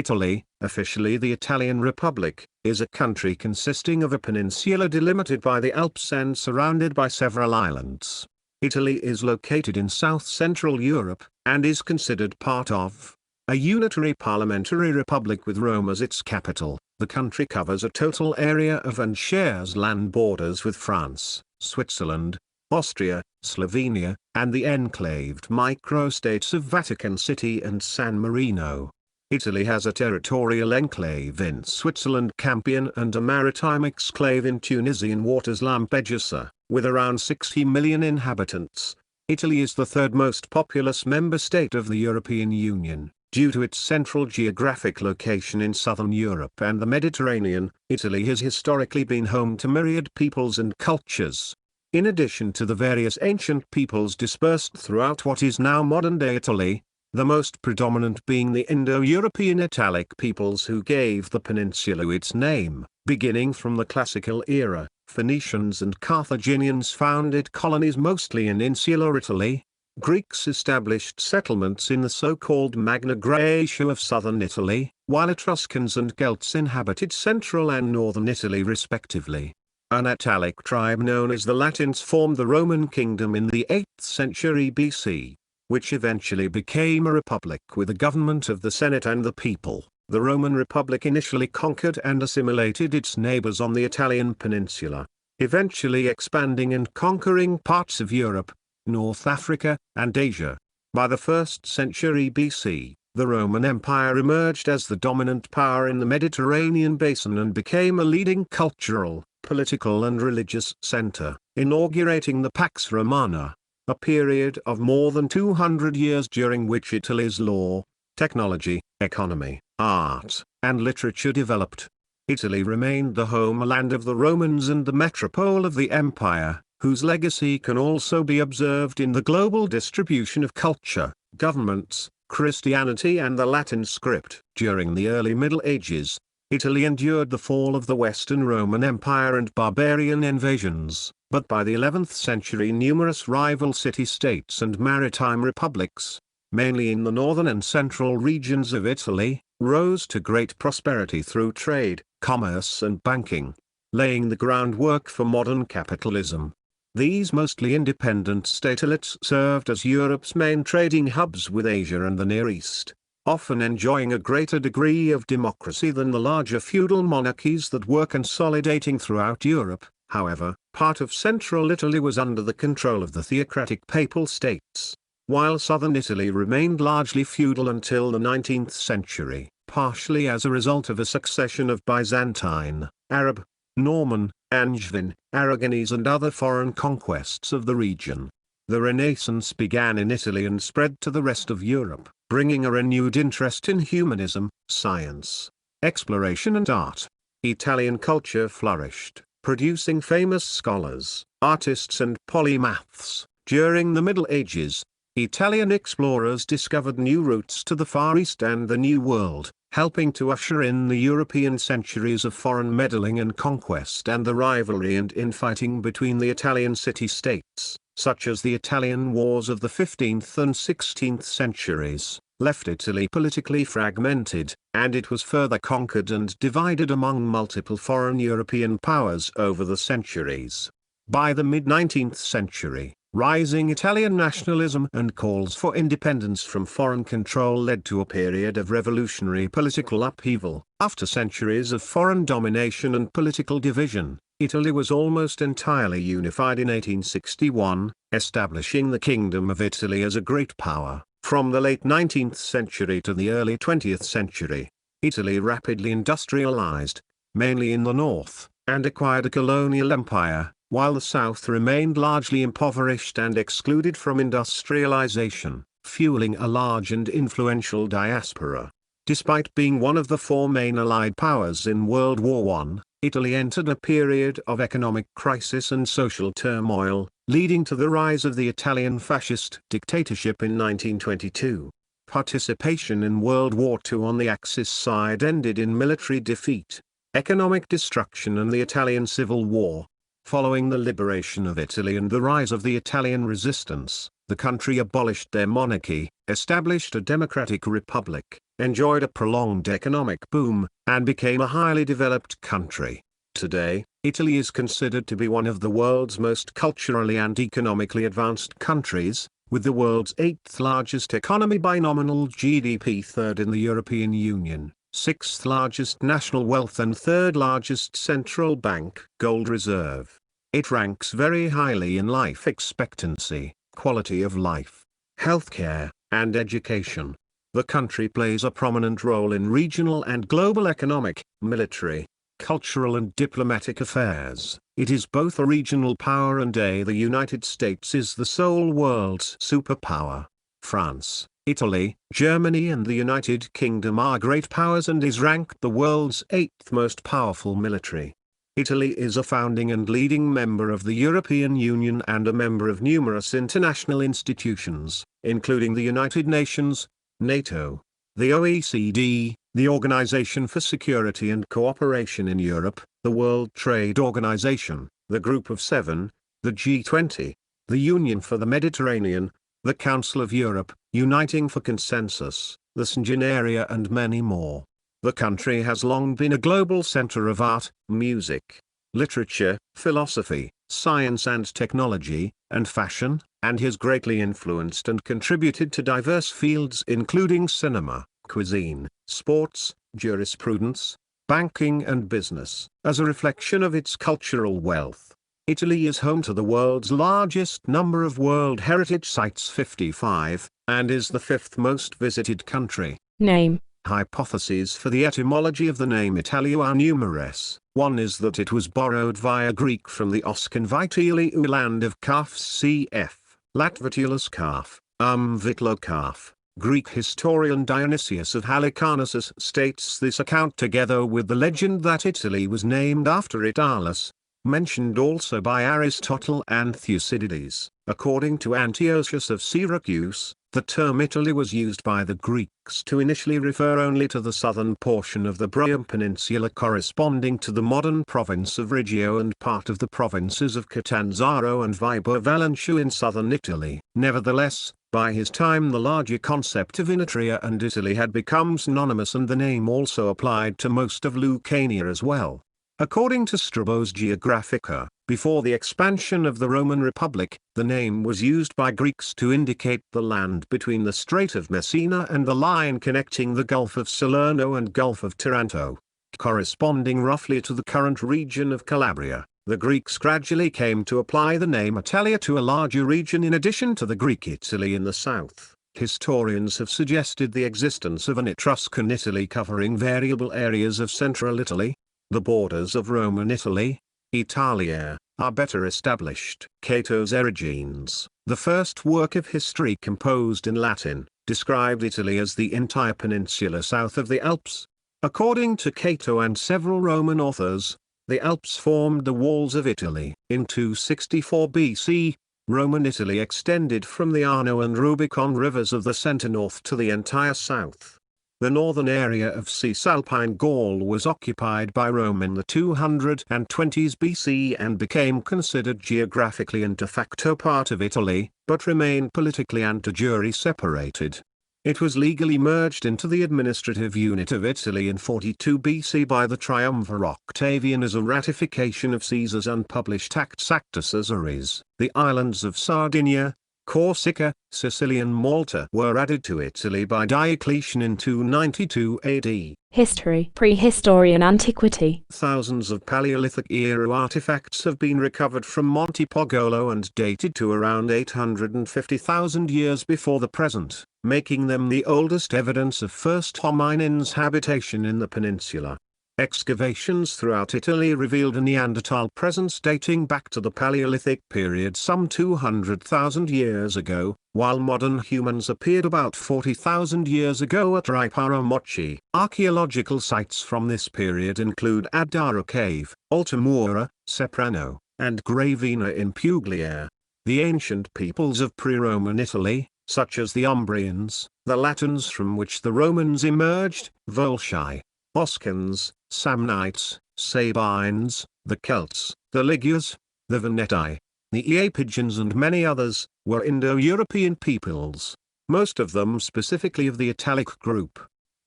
Italy, officially the Italian Republic, is a country consisting of a peninsula delimited by the Alps and surrounded by several islands. Italy is located in south-central Europe, and is considered part of a unitary parliamentary republic with Rome as its capital. The country covers a total area of and shares land borders with France, Switzerland, Austria, Slovenia, and the enclaved microstates of Vatican City and San Marino. Italy has a territorial enclave in Switzerland Campion and a maritime exclave in Tunisian waters Lampedusa, with around 60 million inhabitants. Italy is the third most populous member state of the European Union. Due to its central geographic location in southern Europe and the Mediterranean, Italy has historically been home to myriad peoples and cultures. In addition to the various ancient peoples dispersed throughout what is now modern-day Italy, the most predominant being the Indo-European Italic peoples who gave the peninsula its name. Beginning from the classical era, Phoenicians and Carthaginians founded colonies mostly in insular Italy. Greeks established settlements in the so-called Magna Graecia of southern Italy, while Etruscans and Celts inhabited central and northern Italy respectively. An Italic tribe known as the Latins formed the Roman kingdom in the 8th century BC, which eventually became a republic with a government of the Senate and the people. The Roman Republic initially conquered and assimilated its neighbors on the Italian peninsula, eventually expanding and conquering parts of Europe, North Africa, and Asia. By the 1st century BC, the Roman Empire emerged as the dominant power in the Mediterranean basin and became a leading cultural, political and religious center, inaugurating the Pax Romana, a period of more than 200 years during which Italy's law, technology, economy, art, and literature developed. Italy remained the homeland of the Romans and the metropole of the empire, whose legacy can also be observed in the global distribution of culture, governments, Christianity and the Latin script. During the early Middle Ages, Italy endured the fall of the Western Roman Empire and barbarian invasions, but by the 11th century numerous rival city-states and maritime republics, mainly in the northern and central regions of Italy, rose to great prosperity through trade, commerce and banking, laying the groundwork for modern capitalism. These mostly independent statelets served as Europe's main trading hubs with Asia and the Near East, often enjoying a greater degree of democracy than the larger feudal monarchies that were consolidating throughout Europe. However, part of central Italy was under the control of the theocratic papal states, while southern Italy remained largely feudal until the 19th century, partially as a result of a succession of Byzantine, Arab, Norman, Angevin, Aragonese and other foreign conquests of the region. The Renaissance began in Italy and spread to the rest of Europe, bringing a renewed interest in humanism, science, exploration and art. Italian culture flourished, producing famous scholars, artists and polymaths. During the Middle Ages, Italian explorers discovered new routes to the Far East and the New World, helping to usher in the European centuries of foreign meddling and conquest and the rivalry and infighting between the Italian city-states, such as the Italian wars of the 15th and 16th centuries, left Italy politically fragmented, and it was further conquered and divided among multiple foreign European powers over the centuries. By the mid-19th century, rising Italian nationalism and calls for independence from foreign control led to a period of revolutionary political upheaval. After centuries of foreign domination and political division, Italy was almost entirely unified in 1861, establishing the Kingdom of Italy as a great power. From the late 19th century to the early 20th century, Italy rapidly industrialized, mainly in the north, and acquired a colonial empire, while the south remained largely impoverished and excluded from industrialization, fueling a large and influential diaspora. Despite being one of the four main Allied powers in World War I, Italy entered a period of economic crisis and social turmoil, leading to the rise of the Italian fascist dictatorship in 1922. Participation in World War II on the Axis side ended in military defeat, economic destruction and the Italian Civil War. Following the liberation of Italy and the rise of the Italian resistance, the country abolished their monarchy, established a democratic republic, enjoyed a prolonged economic boom, and became a highly developed country. Today, Italy is considered to be one of the world's most culturally and economically advanced countries, with the world's 8th largest economy by nominal GDP, 3rd in the European Union, 6th largest national wealth and 3rd largest central bank gold reserve. It ranks very highly in life expectancy, quality of life, healthcare, and education. The country plays a prominent role in regional and global economic, military, cultural and diplomatic affairs. It is both a regional power and the United States is the sole world's superpower. France, Italy, Germany and the United Kingdom are great powers and is ranked the world's 8th most powerful military. Italy is a founding and leading member of the European Union and a member of numerous international institutions, including the United Nations, NATO, the OECD, the Organization for Security and Cooperation in Europe, the World Trade Organization, the Group of Seven, the G20, the Union for the Mediterranean, the Council of Europe, Uniting for Consensus, the Schengen Area and many more. The country has long been a global center of art, music, literature, philosophy, science and technology, and fashion, and has greatly influenced and contributed to diverse fields including cinema, cuisine, sports, jurisprudence, banking and business. As a reflection of its cultural wealth, Italy is home to the world's largest number of World Heritage Sites, 55, and is the 5th most visited country. Name. Hypotheses for the etymology of the name Italia are numerous. One is that it was borrowed via Greek from the Oscan Vitiliu land of calves cf. Latvitulus calf, vitlo calf. Greek historian Dionysius of Halicarnassus states this account together with the legend that Italy was named after Italus, mentioned also by Aristotle and Thucydides. According to Antiochus of Syracuse, the term Italy was used by the Greeks to initially refer only to the southern portion of the Bryum Peninsula corresponding to the modern province of Reggio and part of the provinces of Catanzaro and Vibo Valentia in southern Italy. Nevertheless, by his time the larger concept of Initria and Italy had become synonymous and the name also applied to most of Lucania as well. According to Strabo's Geographica, before the expansion of the Roman Republic, the name was used by Greeks to indicate the land between the Strait of Messina and the line connecting the Gulf of Salerno and Gulf of Taranto. Corresponding roughly to the current region of Calabria, the Greeks gradually came to apply the name Italia to a larger region in addition to the Greek Italy in the south. Historians have suggested the existence of an Etruscan Italy covering variable areas of central Italy. The borders of Roman Italy, Italia, are better established. Cato's Erigenes, the first work of history composed in Latin, described Italy as the entire peninsula south of the Alps. According to Cato and several Roman authors, the Alps formed the walls of Italy. In 264 BC, Roman Italy extended from the Arno and Rubicon rivers of the centre north to the entire south. The northern area of Cisalpine Gaul was occupied by Rome in the 220s BC and became considered geographically and de facto part of Italy, but remained politically and de jure separated. It was legally merged into the administrative unit of Italy in 42 BC by the Triumvir Octavian as a ratification of Caesar's unpublished Actus Caesaris. The islands of Sardinia, Corsica, Sicily and Malta were added to Italy by Diocletian in 292 AD. History. Prehistory and antiquity. Thousands of Paleolithic-era artifacts have been recovered from Monte Pogolo and dated to around 850,000 years before the present, making them the oldest evidence of first hominins' habitation in the peninsula. Excavations throughout Italy revealed a Neanderthal presence dating back to the Paleolithic period some 200,000 years ago, while modern humans appeared about 40,000 years ago at Riparo Mochi. Archaeological sites from this period include Adara Cave, Altamura, Ceprano, and Gravina in Puglia. The ancient peoples of pre-Roman Italy, such as the Umbrians, the Latins from which the Romans emerged, Volsci, Oscans, Samnites, Sabines, the Celts, the Magyars, the Veneti, the Iapygians and many others, were Indo-European peoples, most of them specifically of the Italic group.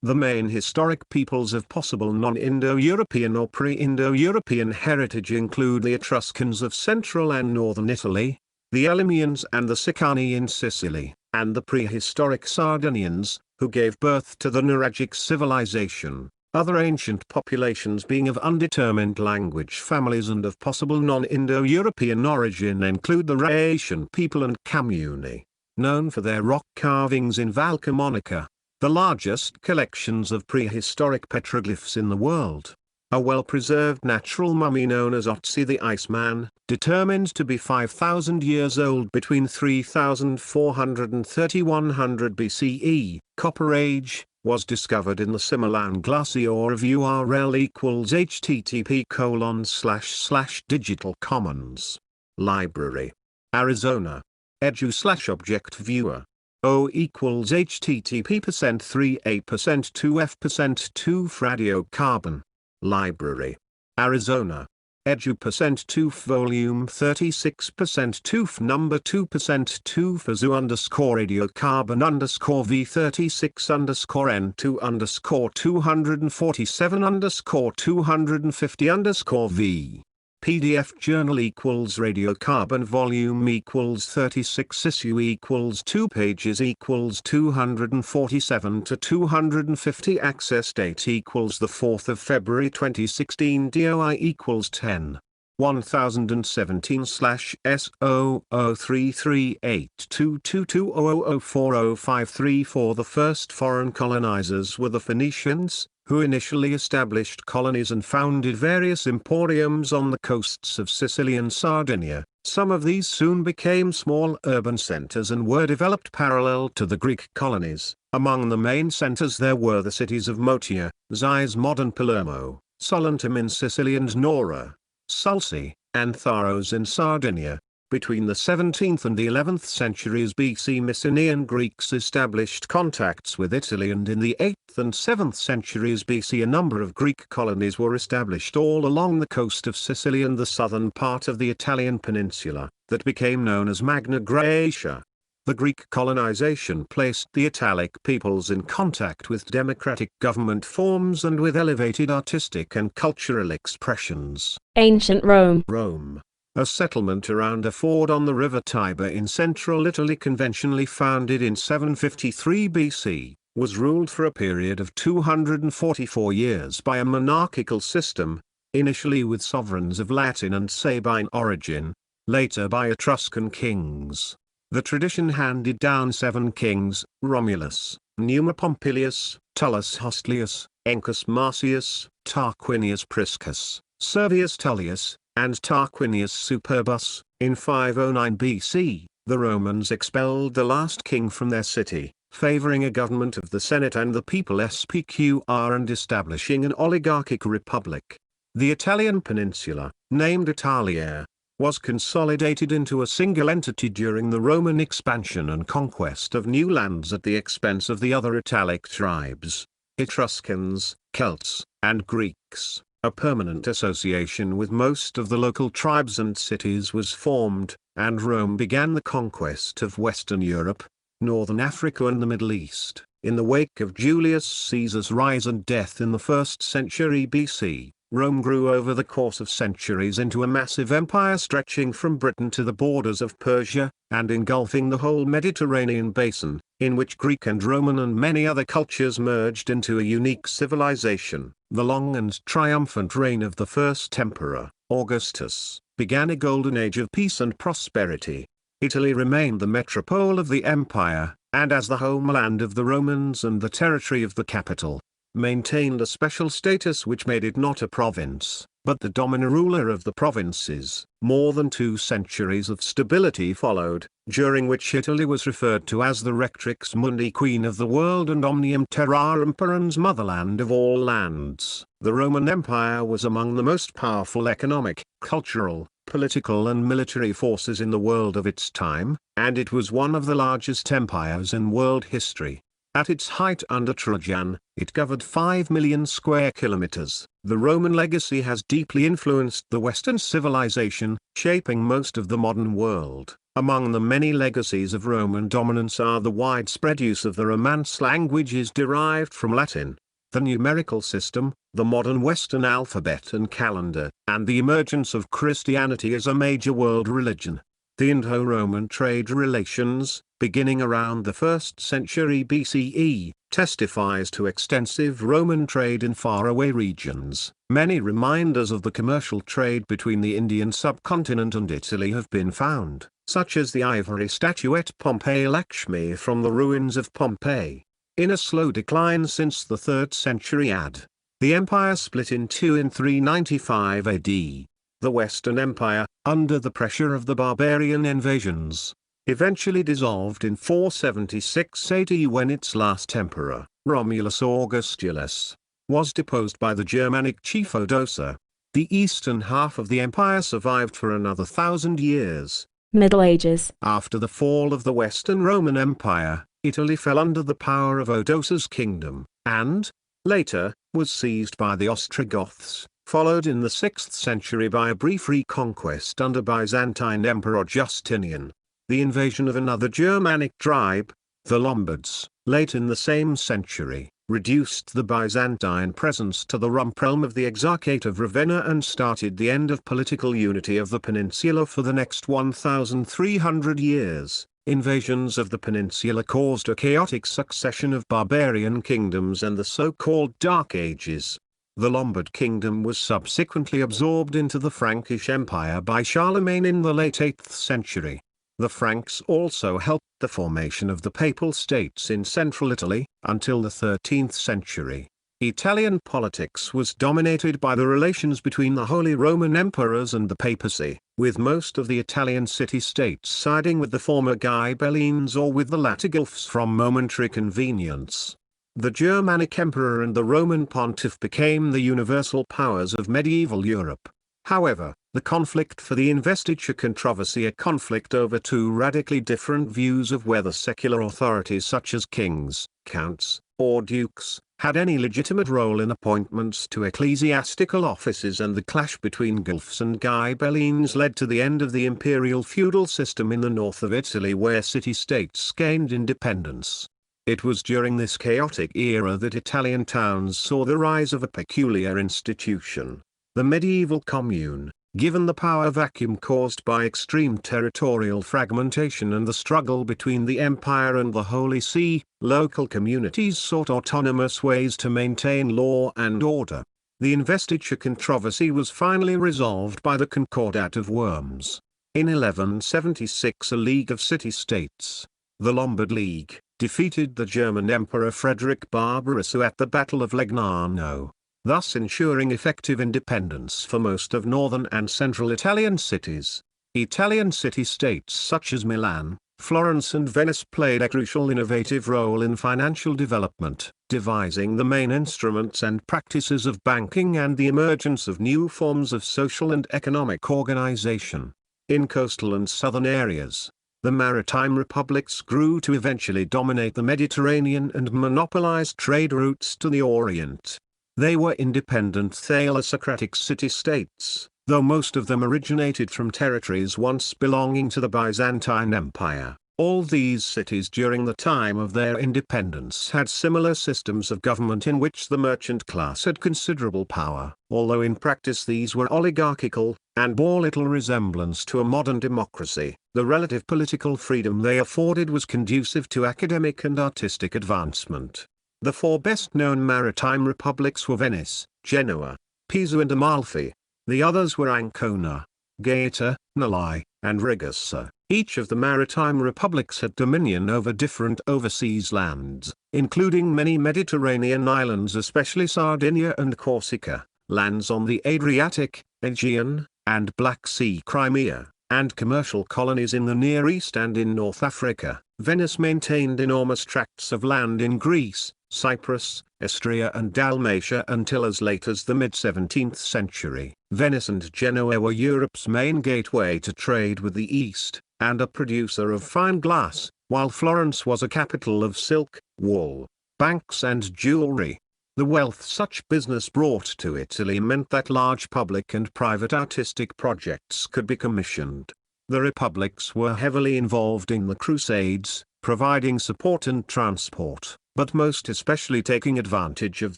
The main historic peoples of possible non-Indo-European or pre-Indo-European heritage include the Etruscans of central and northern Italy, the Elymians and the Sicani in Sicily, and the prehistoric Sardinians, who gave birth to the Nuragic civilization. Other ancient populations being of undetermined language families and of possible non-Indo-European origin include the Rhaetian people and Camuni, known for their rock carvings in Val Camonica, the largest collections of prehistoric petroglyphs in the world. A well-preserved natural mummy known as Otzi the Iceman, determined to be 5,000 years old between 3,400 and 3,100 BCE, Copper Age, was discovered in the Similan Glacier of URL equals http://digital commons. Library. Arizona. Edu/object viewer. O equals http%3a%2f%2f radiocarbon. Library. Arizona. Edu%2f volume 36%2f number 2%2f azu_radio_v36_n247_250_v. PDF journal equals radiocarbon volume equals 36 issue equals 2 pages equals 247 to 250 access date equals the 4th of February 2016 DOI equals 10. 1017/S00338222004053. The first foreign colonizers were the Phoenicians, who initially established colonies and founded various emporiums on the coasts of Sicily and Sardinia. Some of these soon became small urban centers and were developed parallel to the Greek colonies. Among the main centers there were the cities of Motia, Zais modern Palermo, Solentum in Sicily and Nora, Sulci, and Tharos in Sardinia. Between the 17th and the 11th centuries BC Mycenaean Greeks established contacts with Italy, and in the 8th and 7th centuries BC a number of Greek colonies were established all along the coast of Sicily and the southern part of the Italian peninsula, that became known as Magna Graecia. The Greek colonization placed the Italic peoples in contact with democratic government forms and with elevated artistic and cultural expressions. Ancient Rome. Rome, a settlement around a ford on the river Tiber in central Italy conventionally founded in 753 BC, was ruled for a period of 244 years by a monarchical system, initially with sovereigns of Latin and Sabine origin, later by Etruscan kings. The tradition handed down 7 kings, Romulus, Numa Pompilius, Tullus Hostilius, Encus Marcius, Tarquinius Priscus, Servius Tullius, and Tarquinius Superbus. In 509 BC, the Romans expelled the last king from their city, favoring a government of the Senate and the people SPQR and establishing an oligarchic republic. The Italian peninsula, named Italia, was consolidated into a single entity during the Roman expansion and conquest of new lands at the expense of the other Italic tribes, Etruscans, Celts, and Greeks. A permanent association with most of the local tribes and cities was formed, and Rome began the conquest of Western Europe, Northern Africa and the Middle East. In the wake of Julius Caesar's rise and death in the 1st century BC, Rome grew over the course of centuries into a massive empire stretching from Britain to the borders of Persia, and engulfing the whole Mediterranean basin, in which Greek and Roman and many other cultures merged into a unique civilization. The long and triumphant reign of the first emperor, Augustus, began a golden age of peace and prosperity. Italy remained the metropole of the empire, and as the homeland of the Romans and the territory of the capital, maintained a special status which made it not a province, but the dominant ruler of the provinces. More than 2 centuries of stability followed, during which Italy was referred to as the Rectrix Mundi, Queen of the World and Omnium Terrarum Parens, motherland of all lands. The Roman Empire was among the most powerful economic, cultural, political and military forces in the world of its time, and it was one of the largest empires in world history. At its height under Trajan, it covered 5 million square kilometers. The Roman legacy has deeply influenced the Western civilization, shaping most of the modern world. Among the many legacies of Roman dominance are the widespread use of the Romance languages derived from Latin, the numerical system, the modern Western alphabet and calendar, and the emergence of Christianity as a major world religion. The Indo-Roman trade relations, beginning around the 1st century BCE, testifies to extensive Roman trade in faraway regions. Many reminders of the commercial trade between the Indian subcontinent and Italy have been found, such as the ivory statuette Pompeii Lakshmi from the ruins of Pompeii. In a slow decline since the 3rd century AD, the empire split in two in 395 AD. The Western Empire, under the pressure of the barbarian invasions, eventually dissolved in 476 AD when its last emperor, Romulus Augustulus, was deposed by the Germanic chief Odoacer. The eastern half of the empire survived for another 1,000 years. Middle Ages. After the fall of the Western Roman Empire, Italy fell under the power of Odoacer's kingdom, and, later, was seized by the Ostrogoths, followed in the 6th century by a brief reconquest under Byzantine Emperor Justinian. The invasion of another Germanic tribe, the Lombards, late in the same century, reduced the Byzantine presence to the rump realm of the Exarchate of Ravenna and started the end of political unity of the peninsula for the next 1,300 years. Invasions of the peninsula caused a chaotic succession of barbarian kingdoms and the so-called Dark Ages. The Lombard kingdom was subsequently absorbed into the Frankish Empire by Charlemagne in the late 8th century. The Franks also helped the formation of the Papal States in central Italy, until the 13th century. Italian politics was dominated by the relations between the Holy Roman Emperors and the papacy, with most of the Italian city-states siding with the former Ghibellines or with the latter Guelphs from momentary convenience. The Germanic Emperor and the Roman Pontiff became the universal powers of medieval Europe. However, the conflict for the investiture controversy, a conflict over two radically different views of whether secular authorities such as kings, counts, or dukes, had any legitimate role in appointments to ecclesiastical offices, and the clash between Guelphs and Ghibellines led to the end of the imperial feudal system in the north of Italy, where city-states gained independence. It was during this chaotic era that Italian towns saw the rise of a peculiar institution, the medieval commune. Given the power vacuum caused by extreme territorial fragmentation and the struggle between the empire and the Holy See, local communities sought autonomous ways to maintain law and order. The investiture controversy was finally resolved by the Concordat of Worms. In 1176, a league of city-states, the Lombard League, defeated the German Emperor Frederick Barbarossa at the Battle of Legnano, thus ensuring effective independence for most of northern and central Italian cities. Italian city-states such as Milan, Florence and Venice played a crucial innovative role in financial development, devising the main instruments and practices of banking and the emergence of new forms of social and economic organization. In coastal and southern areas, the maritime republics grew to eventually dominate the Mediterranean and monopolize trade routes to the Orient. They were independent thalassocratic city-states, though most of them originated from territories once belonging to the Byzantine Empire. All these cities during the time of their independence had similar systems of government in which the merchant class had considerable power, although in practice these were oligarchical, and bore little resemblance to a modern democracy. The relative political freedom they afforded was conducive to academic and artistic advancement. The four best-known maritime republics were Venice, Genoa, Pisa and Amalfi. The others were Ancona, Gaeta, Noli, and Ragusa. Each of the maritime republics had dominion over different overseas lands, including many Mediterranean islands, especially Sardinia and Corsica, lands on the Adriatic, Aegean, and Black Sea, Crimea, and commercial colonies in the Near East and in North Africa. Venice maintained enormous tracts of land in Greece, Cyprus, Istria and Dalmatia until as late as the mid-17th century. Venice and Genoa were Europe's main gateway to trade with the East, and a producer of fine glass, while Florence was a capital of silk, wool, banks and jewelry. The wealth such business brought to Italy meant that large public and private artistic projects could be commissioned. The republics were heavily involved in the Crusades, providing support and transport, but most especially taking advantage of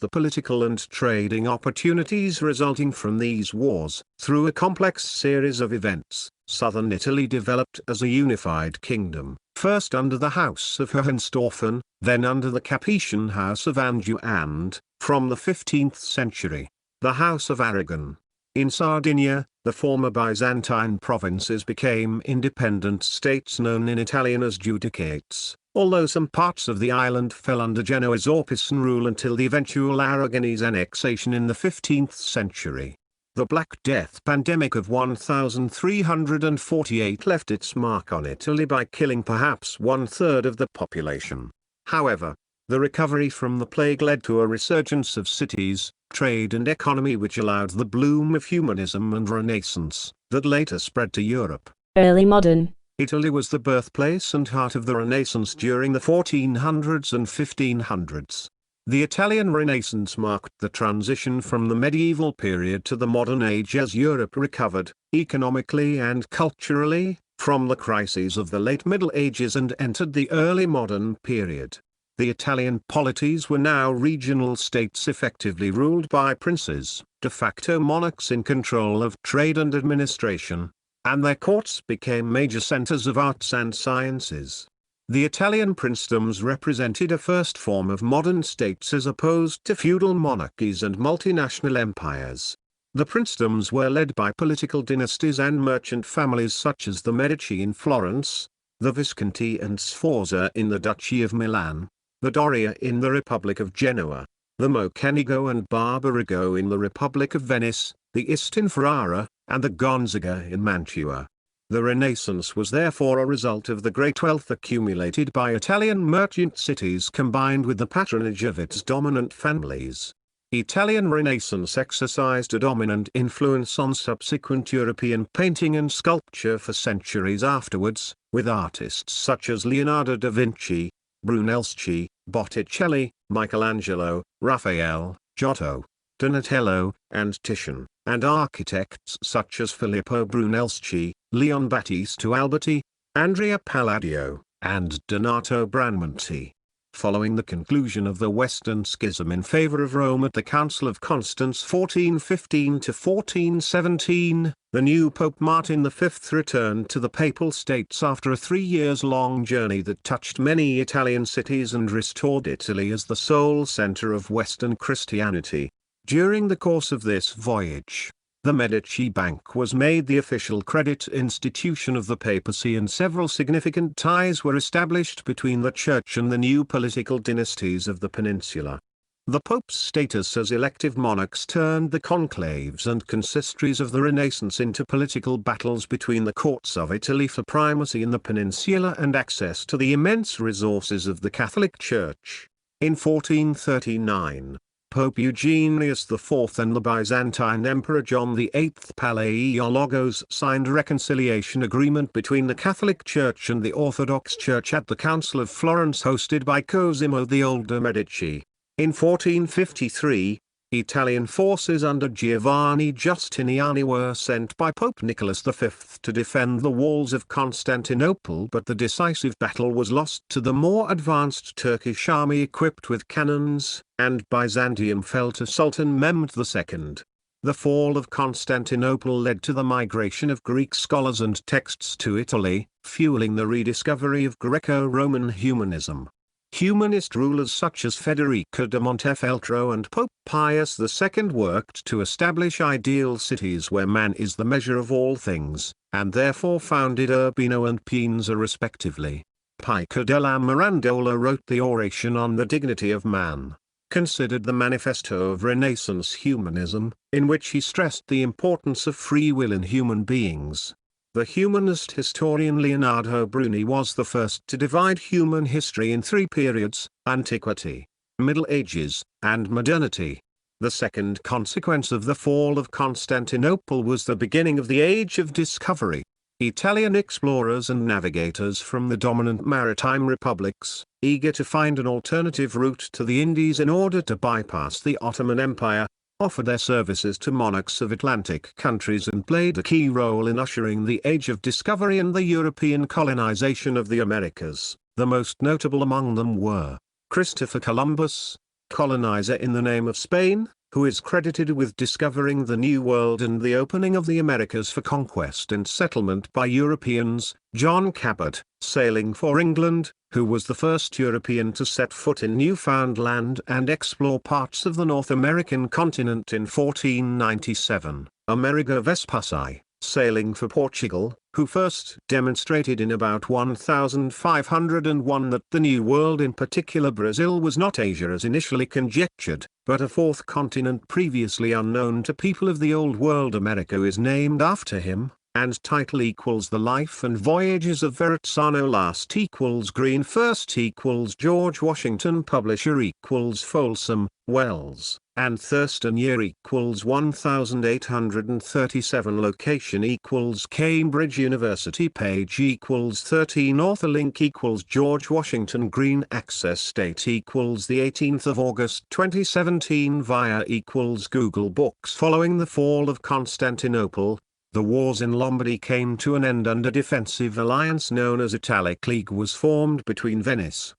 the political and trading opportunities resulting from these wars. Through a complex series of events, southern Italy developed as a unified kingdom, first under the House of Hohenstaufen, then under the Capetian House of Anjou and, from the 15th century, the House of Aragon. In Sardinia, the former Byzantine provinces became independent states known in Italian as Judicates, although some parts of the island fell under Genoa's or Pisan rule until the eventual Aragonese annexation in the 15th century. The Black Death pandemic of 1348 left its mark on Italy by killing perhaps one-third of the population. However, the recovery from the plague led to a resurgence of cities, trade and economy which allowed the bloom of humanism and Renaissance, that later spread to Europe. Early modern. Italy was the birthplace and heart of the Renaissance during the 1400s and 1500s. The Italian Renaissance marked the transition from the medieval period to the modern age as Europe recovered, economically and culturally, from the crises of the late Middle Ages and entered the early modern period. The Italian polities were now regional states effectively ruled by princes, de facto monarchs in control of trade and administration, and their courts became major centers of arts and sciences. The Italian princedoms represented a first form of modern states as opposed to feudal monarchies and multinational empires. The princedoms were led by political dynasties and merchant families such as the Medici in Florence, the Visconti and Sforza in the Duchy of Milan, the Doria in the Republic of Genoa, the Mocenigo and Barbarigo in the Republic of Venice, the Istinferrara, and the Gonzaga in Mantua. The Renaissance was therefore a result of the great wealth accumulated by Italian merchant cities combined with the patronage of its dominant families. Italian Renaissance exercised a dominant influence on subsequent European painting and sculpture for centuries afterwards, with artists such as Leonardo da Vinci, Brunelleschi, Botticelli, Michelangelo, Raphael, Giotto, Donatello, and Titian, and architects such as Filippo Brunelleschi, Leon Battista Alberti, Andrea Palladio, and Donato Bramante. Following the conclusion of the Western Schism in favor of Rome at the Council of Constance 1415–1417, the new Pope Martin V returned to the Papal States after a 3-years-long journey that touched many Italian cities and restored Italy as the sole center of Western Christianity. During the course of this voyage, the Medici Bank was made the official credit institution of the papacy and several significant ties were established between the church and the new political dynasties of the peninsula. The Pope's status as elective monarchs turned the conclaves and consistories of the Renaissance into political battles between the courts of Italy for primacy in the peninsula and access to the immense resources of the Catholic Church. In 1439, Pope Eugenius IV and the Byzantine Emperor John VIII Palaiologos signed a reconciliation agreement between the Catholic Church and the Orthodox Church at the Council of Florence hosted by Cosimo the Older Medici. In 1453, Italian forces under Giovanni Giustiniani were sent by Pope Nicholas V to defend the walls of Constantinople, but the decisive battle was lost to the more advanced Turkish army equipped with cannons, and Byzantium fell to Sultan Mehmed II. The fall of Constantinople led to the migration of Greek scholars and texts to Italy, fueling the rediscovery of Greco-Roman humanism. Humanist rulers such as Federico da Montefeltro and Pope Pius II worked to establish ideal cities where man is the measure of all things, and therefore founded Urbino and Pienza respectively. Pico della Mirandola wrote the Oration on the Dignity of Man, considered the manifesto of Renaissance humanism, in which he stressed the importance of free will in human beings. The humanist historian Leonardo Bruni was the first to divide human history in 3 periods: Antiquity, Middle Ages, and Modernity. The second consequence of the fall of Constantinople was the beginning of the Age of Discovery. Italian explorers and navigators from the dominant maritime republics, eager to find an alternative route to the Indies in order to bypass the Ottoman Empire, offered their services to monarchs of Atlantic countries and played a key role in ushering the Age of Discovery and the European colonization of the Americas. The most notable among them were Christopher Columbus, colonizer in the name of Spain, who is credited with discovering the New World and the opening of the Americas for conquest and settlement by Europeans; John Cabot, sailing for England, who was the first European to set foot in Newfoundland and explore parts of the North American continent in 1497; Amerigo Vespucci, sailing for Portugal, who first demonstrated in about 1501 that the New World, in particular Brazil, was not Asia as initially conjectured, but a fourth continent previously unknown to people of the Old World. America is named after him, and title equals The Life and Voyages of Verrazzano. Last equals Green. First equals George Washington. Publisher equals Folsom, Wells, and Thurston. Year equals 1837. Location equals Cambridge University. Page equals 13. Author link equals George Washington. Green. Access date equals the 18th of August 2017. Via equals Google Books. Following the fall of Constantinople, the wars in Lombardy came to an end and a defensive alliance known as Italic League was formed between Venice,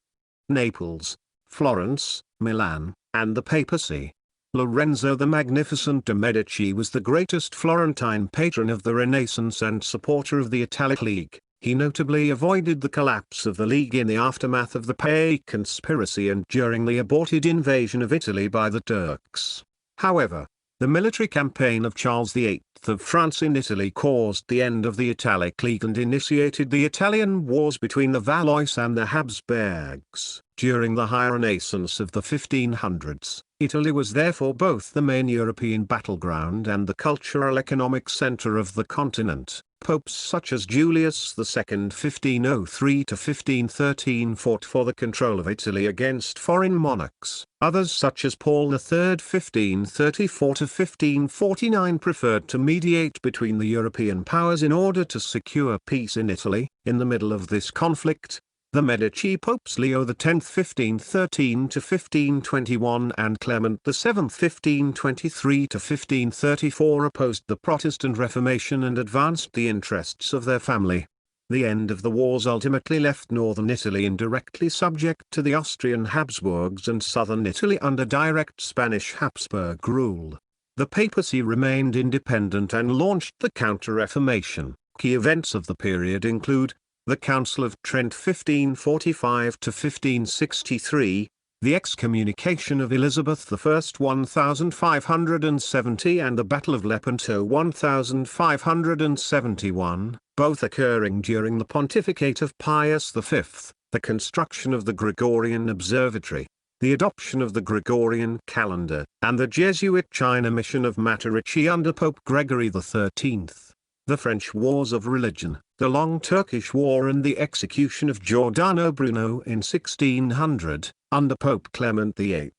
Naples, Florence, Milan, and the papacy. Lorenzo the Magnificent de' Medici was the greatest Florentine patron of the Renaissance and supporter of the Italic League. He notably avoided the collapse of the League in the aftermath of the Pei conspiracy and during the aborted invasion of Italy by the Turks. However, the military campaign of Charles VIII of France in Italy caused the end of the Italic League and initiated the Italian Wars between the Valois and the Habsburgs. During the high Renaissance of the 1500s, Italy was therefore both the main European battleground and the cultural economic center of the continent. Popes such as Julius II (1503–1513) fought for the control of Italy against foreign monarchs. Others such as Paul III (1534–1549) preferred to mediate between the European powers in order to secure peace in Italy. In the middle of this conflict, the Medici popes Leo X (1513–1521) and Clement VII (1523–1534) opposed the Protestant Reformation and advanced the interests of their family. The end of the wars ultimately left northern Italy indirectly subject to the Austrian Habsburgs and southern Italy under direct Spanish Habsburg rule. The papacy remained independent and launched the Counter-Reformation. Key events of the period include the Council of Trent 1545–1563, the excommunication of Elizabeth I 1570 and the Battle of Lepanto 1571, both occurring during the pontificate of Pius V, the construction of the Gregorian Observatory, the adoption of the Gregorian calendar, and the Jesuit China mission of Matarici under Pope Gregory XIII. The French Wars of Religion, the Long Turkish War and the execution of Giordano Bruno in 1600, under Pope Clement VIII.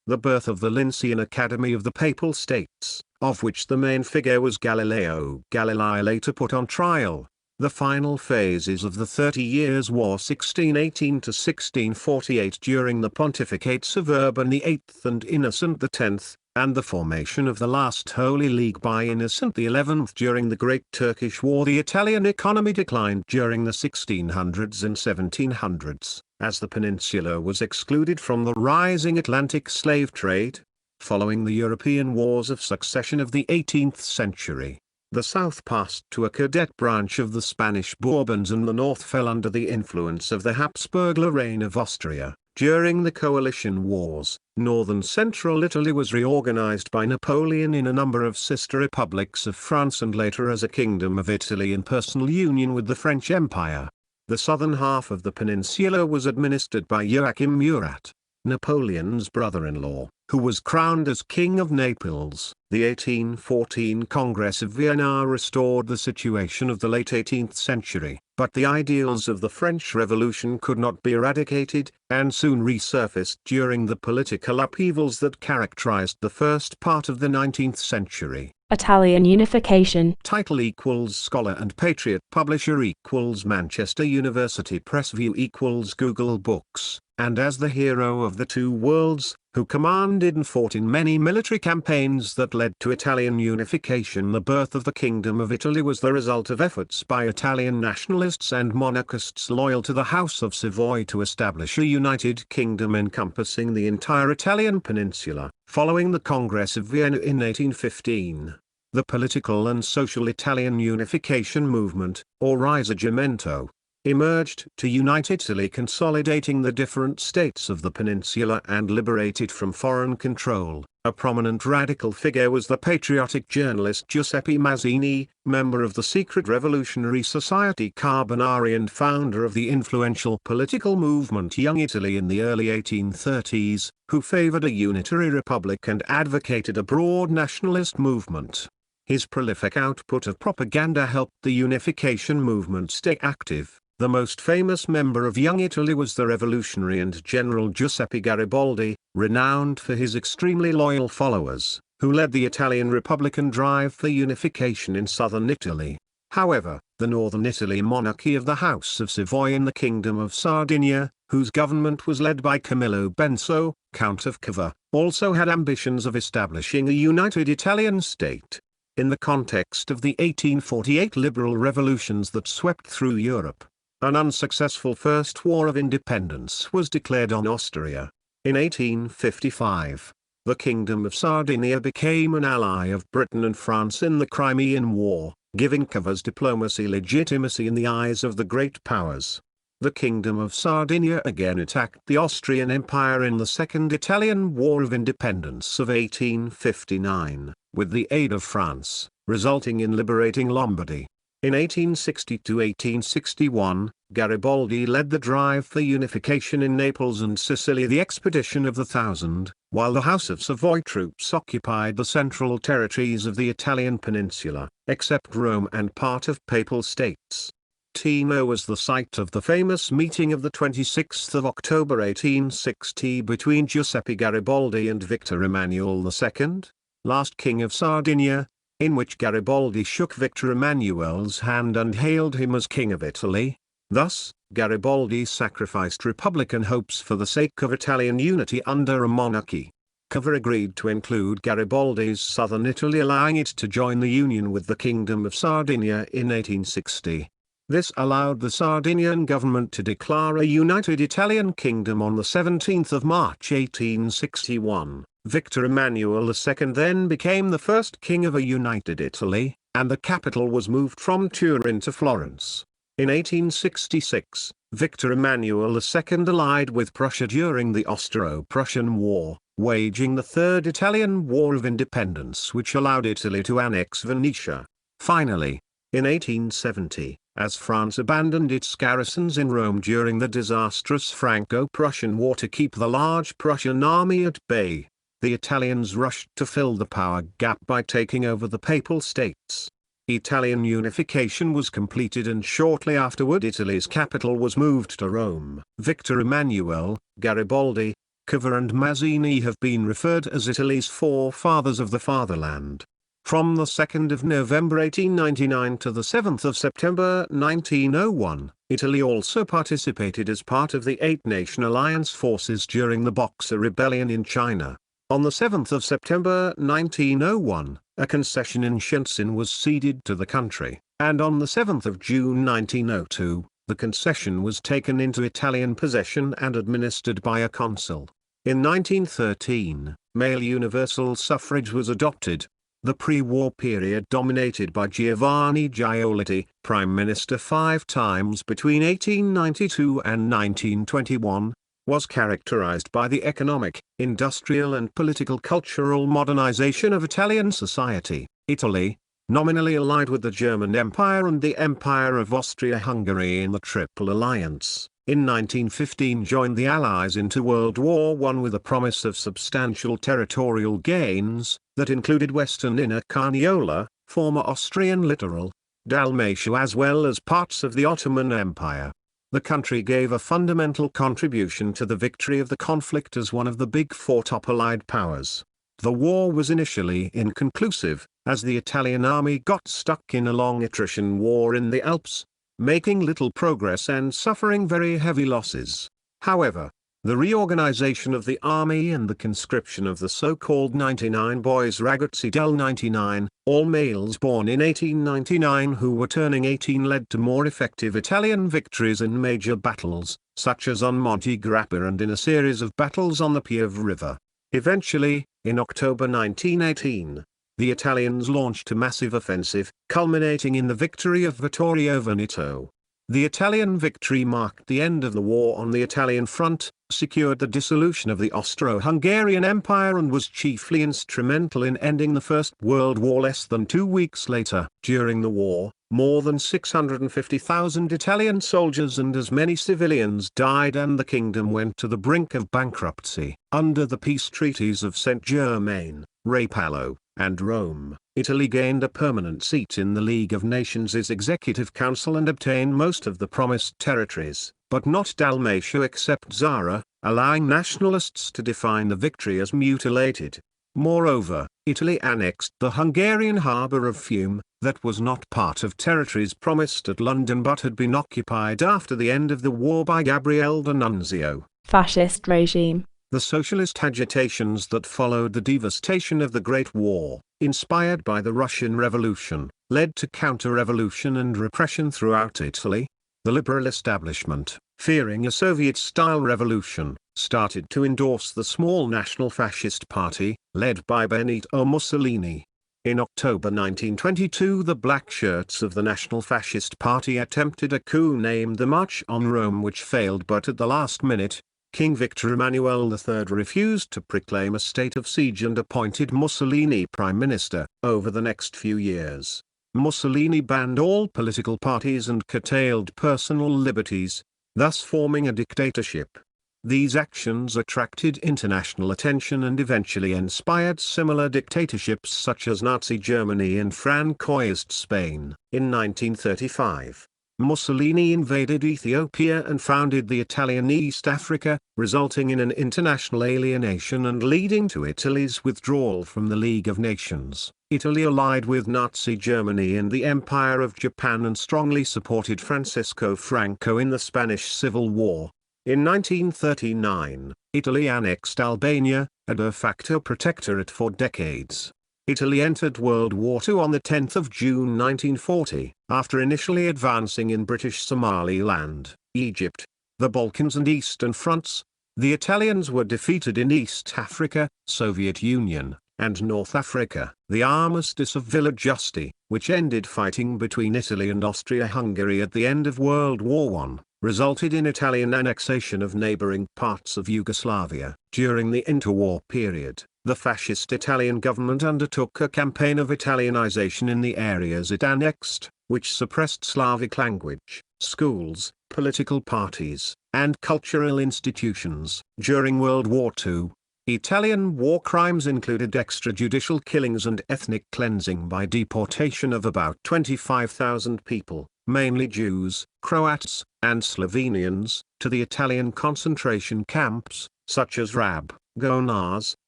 The birth of the Lyncæan Academy of the Papal States, of which the main figure was Galileo Galilei, later put on trial. The final phases of the 30 Years' War 1618–1648 during the pontificates of Urban VIII and Innocent X, and the formation of the last Holy League by Innocent XI during the Great Turkish War. The Italian economy declined during the 1600s and 1700s, as the peninsula was excluded from the rising Atlantic slave trade. Following the European Wars of Succession of the 18th century, the south passed to a cadet branch of the Spanish Bourbons and the north fell under the influence of the Habsburg reign of Austria. During the Coalition Wars, northern central Italy was reorganized by Napoleon in a number of sister republics of France and later as a Kingdom of Italy in personal union with the French Empire. The southern half of the peninsula was administered by Joachim Murat, Napoleon's brother-in-law, who was crowned as King of Naples. The 1814 Congress of Vienna restored the situation of the late 18th century, but the ideals of the French Revolution could not be eradicated, and soon resurfaced during the political upheavals that characterized the first part of the 19th century. Italian unification. Title equals Scholar and Patriot. Publisher equals Manchester University Press. View equals Google Books. And as the hero of the two worlds, who commanded and fought in many military campaigns that led to Italian unification, the birth of the Kingdom of Italy was the result of efforts by Italian nationalists and monarchists loyal to the House of Savoy to establish a united kingdom encompassing the entire Italian peninsula. Following the Congress of Vienna in 1815, the political and social Italian unification movement, or Risorgimento, emerged to unite Italy, consolidating the different states of the peninsula and liberate it from foreign control. A prominent radical figure was the patriotic journalist Giuseppe Mazzini, member of the secret revolutionary society Carbonari and founder of the influential political movement Young Italy in the early 1830s, who favored a unitary republic and advocated a broad nationalist movement. His prolific output of propaganda helped the unification movement stay active. The most famous member of Young Italy was the revolutionary and general Giuseppe Garibaldi, renowned for his extremely loyal followers, who led the Italian Republican drive for unification in southern Italy. However, the northern Italy monarchy of the House of Savoy in the Kingdom of Sardinia, whose government was led by Camillo Benso, Count of Cavour, also had ambitions of establishing a united Italian state. In the context of the 1848 liberal revolutions that swept through Europe, an unsuccessful First War of Independence was declared on Austria. In 1855, the Kingdom of Sardinia became an ally of Britain and France in the Crimean War, giving Cavour's diplomacy legitimacy in the eyes of the great powers. The Kingdom of Sardinia again attacked the Austrian Empire in the Second Italian War of Independence of 1859, with the aid of France, resulting in liberating Lombardy. In 1860–1861, Garibaldi led the drive for unification in Naples and Sicily, the Expedition of the Thousand, while the House of Savoy troops occupied the central territories of the Italian peninsula, except Rome and part of Papal States. Tino was the site of the famous meeting of the 26th of October 1860 between Giuseppe Garibaldi and Victor Emmanuel II, last King of Sardinia, in which Garibaldi shook Victor Emmanuel's hand and hailed him as King of Italy. Thus, Garibaldi sacrificed republican hopes for the sake of Italian unity under a monarchy. Cavour agreed to include Garibaldi's southern Italy, allowing it to join the union with the Kingdom of Sardinia in 1860. This allowed the Sardinian government to declare a united Italian kingdom on the 17th of March 1861. Victor Emmanuel II then became the first king of a united Italy, and the capital was moved from Turin to Florence. In 1866, Victor Emmanuel II allied with Prussia during the Austro-Prussian War, waging the Third Italian War of Independence, which allowed Italy to annex Venetia. Finally, in 1870, as France abandoned its garrisons in Rome during the disastrous Franco-Prussian War to keep the large Prussian army at bay, the Italians rushed to fill the power gap by taking over the Papal States. Italian unification was completed, and shortly afterward Italy's capital was moved to Rome. Victor Emmanuel, Garibaldi, Cavour and Mazzini have been referred as Italy's forefathers of the fatherland. From the 2nd of November 1899 to the 7th of September 1901, Italy also participated as part of the Eight-Nation Alliance forces during the Boxer Rebellion in China. On the 7th of September 1901, a concession in Shenzhen was ceded to the country, and on the 7th of June 1902, the concession was taken into Italian possession and administered by a consul. In 1913, male universal suffrage was adopted. The pre-war period, dominated by Giovanni Giolitti, Prime Minister 5 times between 1892 and 1921, was characterized by the economic, industrial and political cultural modernization of Italian society. Italy, nominally allied with the German Empire and the Empire of Austria-Hungary in the Triple Alliance, in 1915 joined the Allies into World War I with a promise of substantial territorial gains, that included western Inner Carniola, former Austrian littoral, Dalmatia as well as parts of the Ottoman Empire. The country gave a fundamental contribution to the victory of the conflict as one of the Big Four top Allied powers. The war was initially inconclusive, as the Italian army got stuck in a long attrition war in the Alps, making little progress and suffering very heavy losses. However, the reorganization of the army and the conscription of the so-called 99 boys ragazzi del 99, all males born in 1899 who were turning 18, led to more effective Italian victories in major battles, such as on Monte Grappa and in a series of battles on the Piave River. Eventually, in October 1918, the Italians launched a massive offensive, culminating in the victory of Vittorio Veneto. The Italian victory marked the end of the war on the Italian front, secured the dissolution of the Austro-Hungarian Empire and was chiefly instrumental in ending the First World War. Less than 2 weeks later, during the war, more than 650,000 Italian soldiers and as many civilians died and the kingdom went to the brink of bankruptcy. Under the peace treaties of Saint-Germain, Rapallo, and Rome, Italy gained a permanent seat in the League of Nations' Executive Council and obtained most of the promised territories, but not Dalmatia except Zara, allowing nationalists to define the victory as mutilated. Moreover, Italy annexed the Hungarian harbour of Fiume, that was not part of territories promised at London but had been occupied after the end of the war by Gabriele D'Annunzio. Fascist regime. The socialist agitations that followed the devastation of the Great War, inspired by the Russian Revolution, led to counter-revolution and repression throughout Italy. The liberal establishment, fearing a Soviet-style revolution, started to endorse the small National Fascist Party, led by Benito Mussolini. In October 1922, the black shirts of the National Fascist Party attempted a coup named the March on Rome, which failed, but at the last minute, King Victor Emmanuel III refused to proclaim a state of siege and appointed Mussolini prime minister. Over the next few years, Mussolini banned all political parties and curtailed personal liberties, thus forming a dictatorship. These actions attracted international attention and eventually inspired similar dictatorships such as Nazi Germany and Francoist Spain. In 1935, Mussolini invaded Ethiopia and founded the Italian East Africa, resulting in an international alienation and leading to Italy's withdrawal from the League of Nations. Italy allied with Nazi Germany and the Empire of Japan and strongly supported Francisco Franco in the Spanish Civil War. In 1939, Italy annexed Albania, a de facto protectorate for decades. Italy entered World War II on 10 June 1940, after initially advancing in British Somaliland, Egypt, the Balkans and Eastern Fronts. The Italians were defeated in East Africa, Soviet Union, and North Africa. The armistice of Village Asti, which ended fighting between Italy and Austria-Hungary at the end of World War I, resulted in Italian annexation of neighboring parts of Yugoslavia. During the interwar period, the fascist Italian government undertook a campaign of Italianization in the areas it annexed, which suppressed Slavic language, schools, political parties, and cultural institutions. During World War II, Italian war crimes included extrajudicial killings and ethnic cleansing by deportation of about 25,000 people, mainly Jews, Croats, and Slovenians, to the Italian concentration camps, such as Rab, Gonars,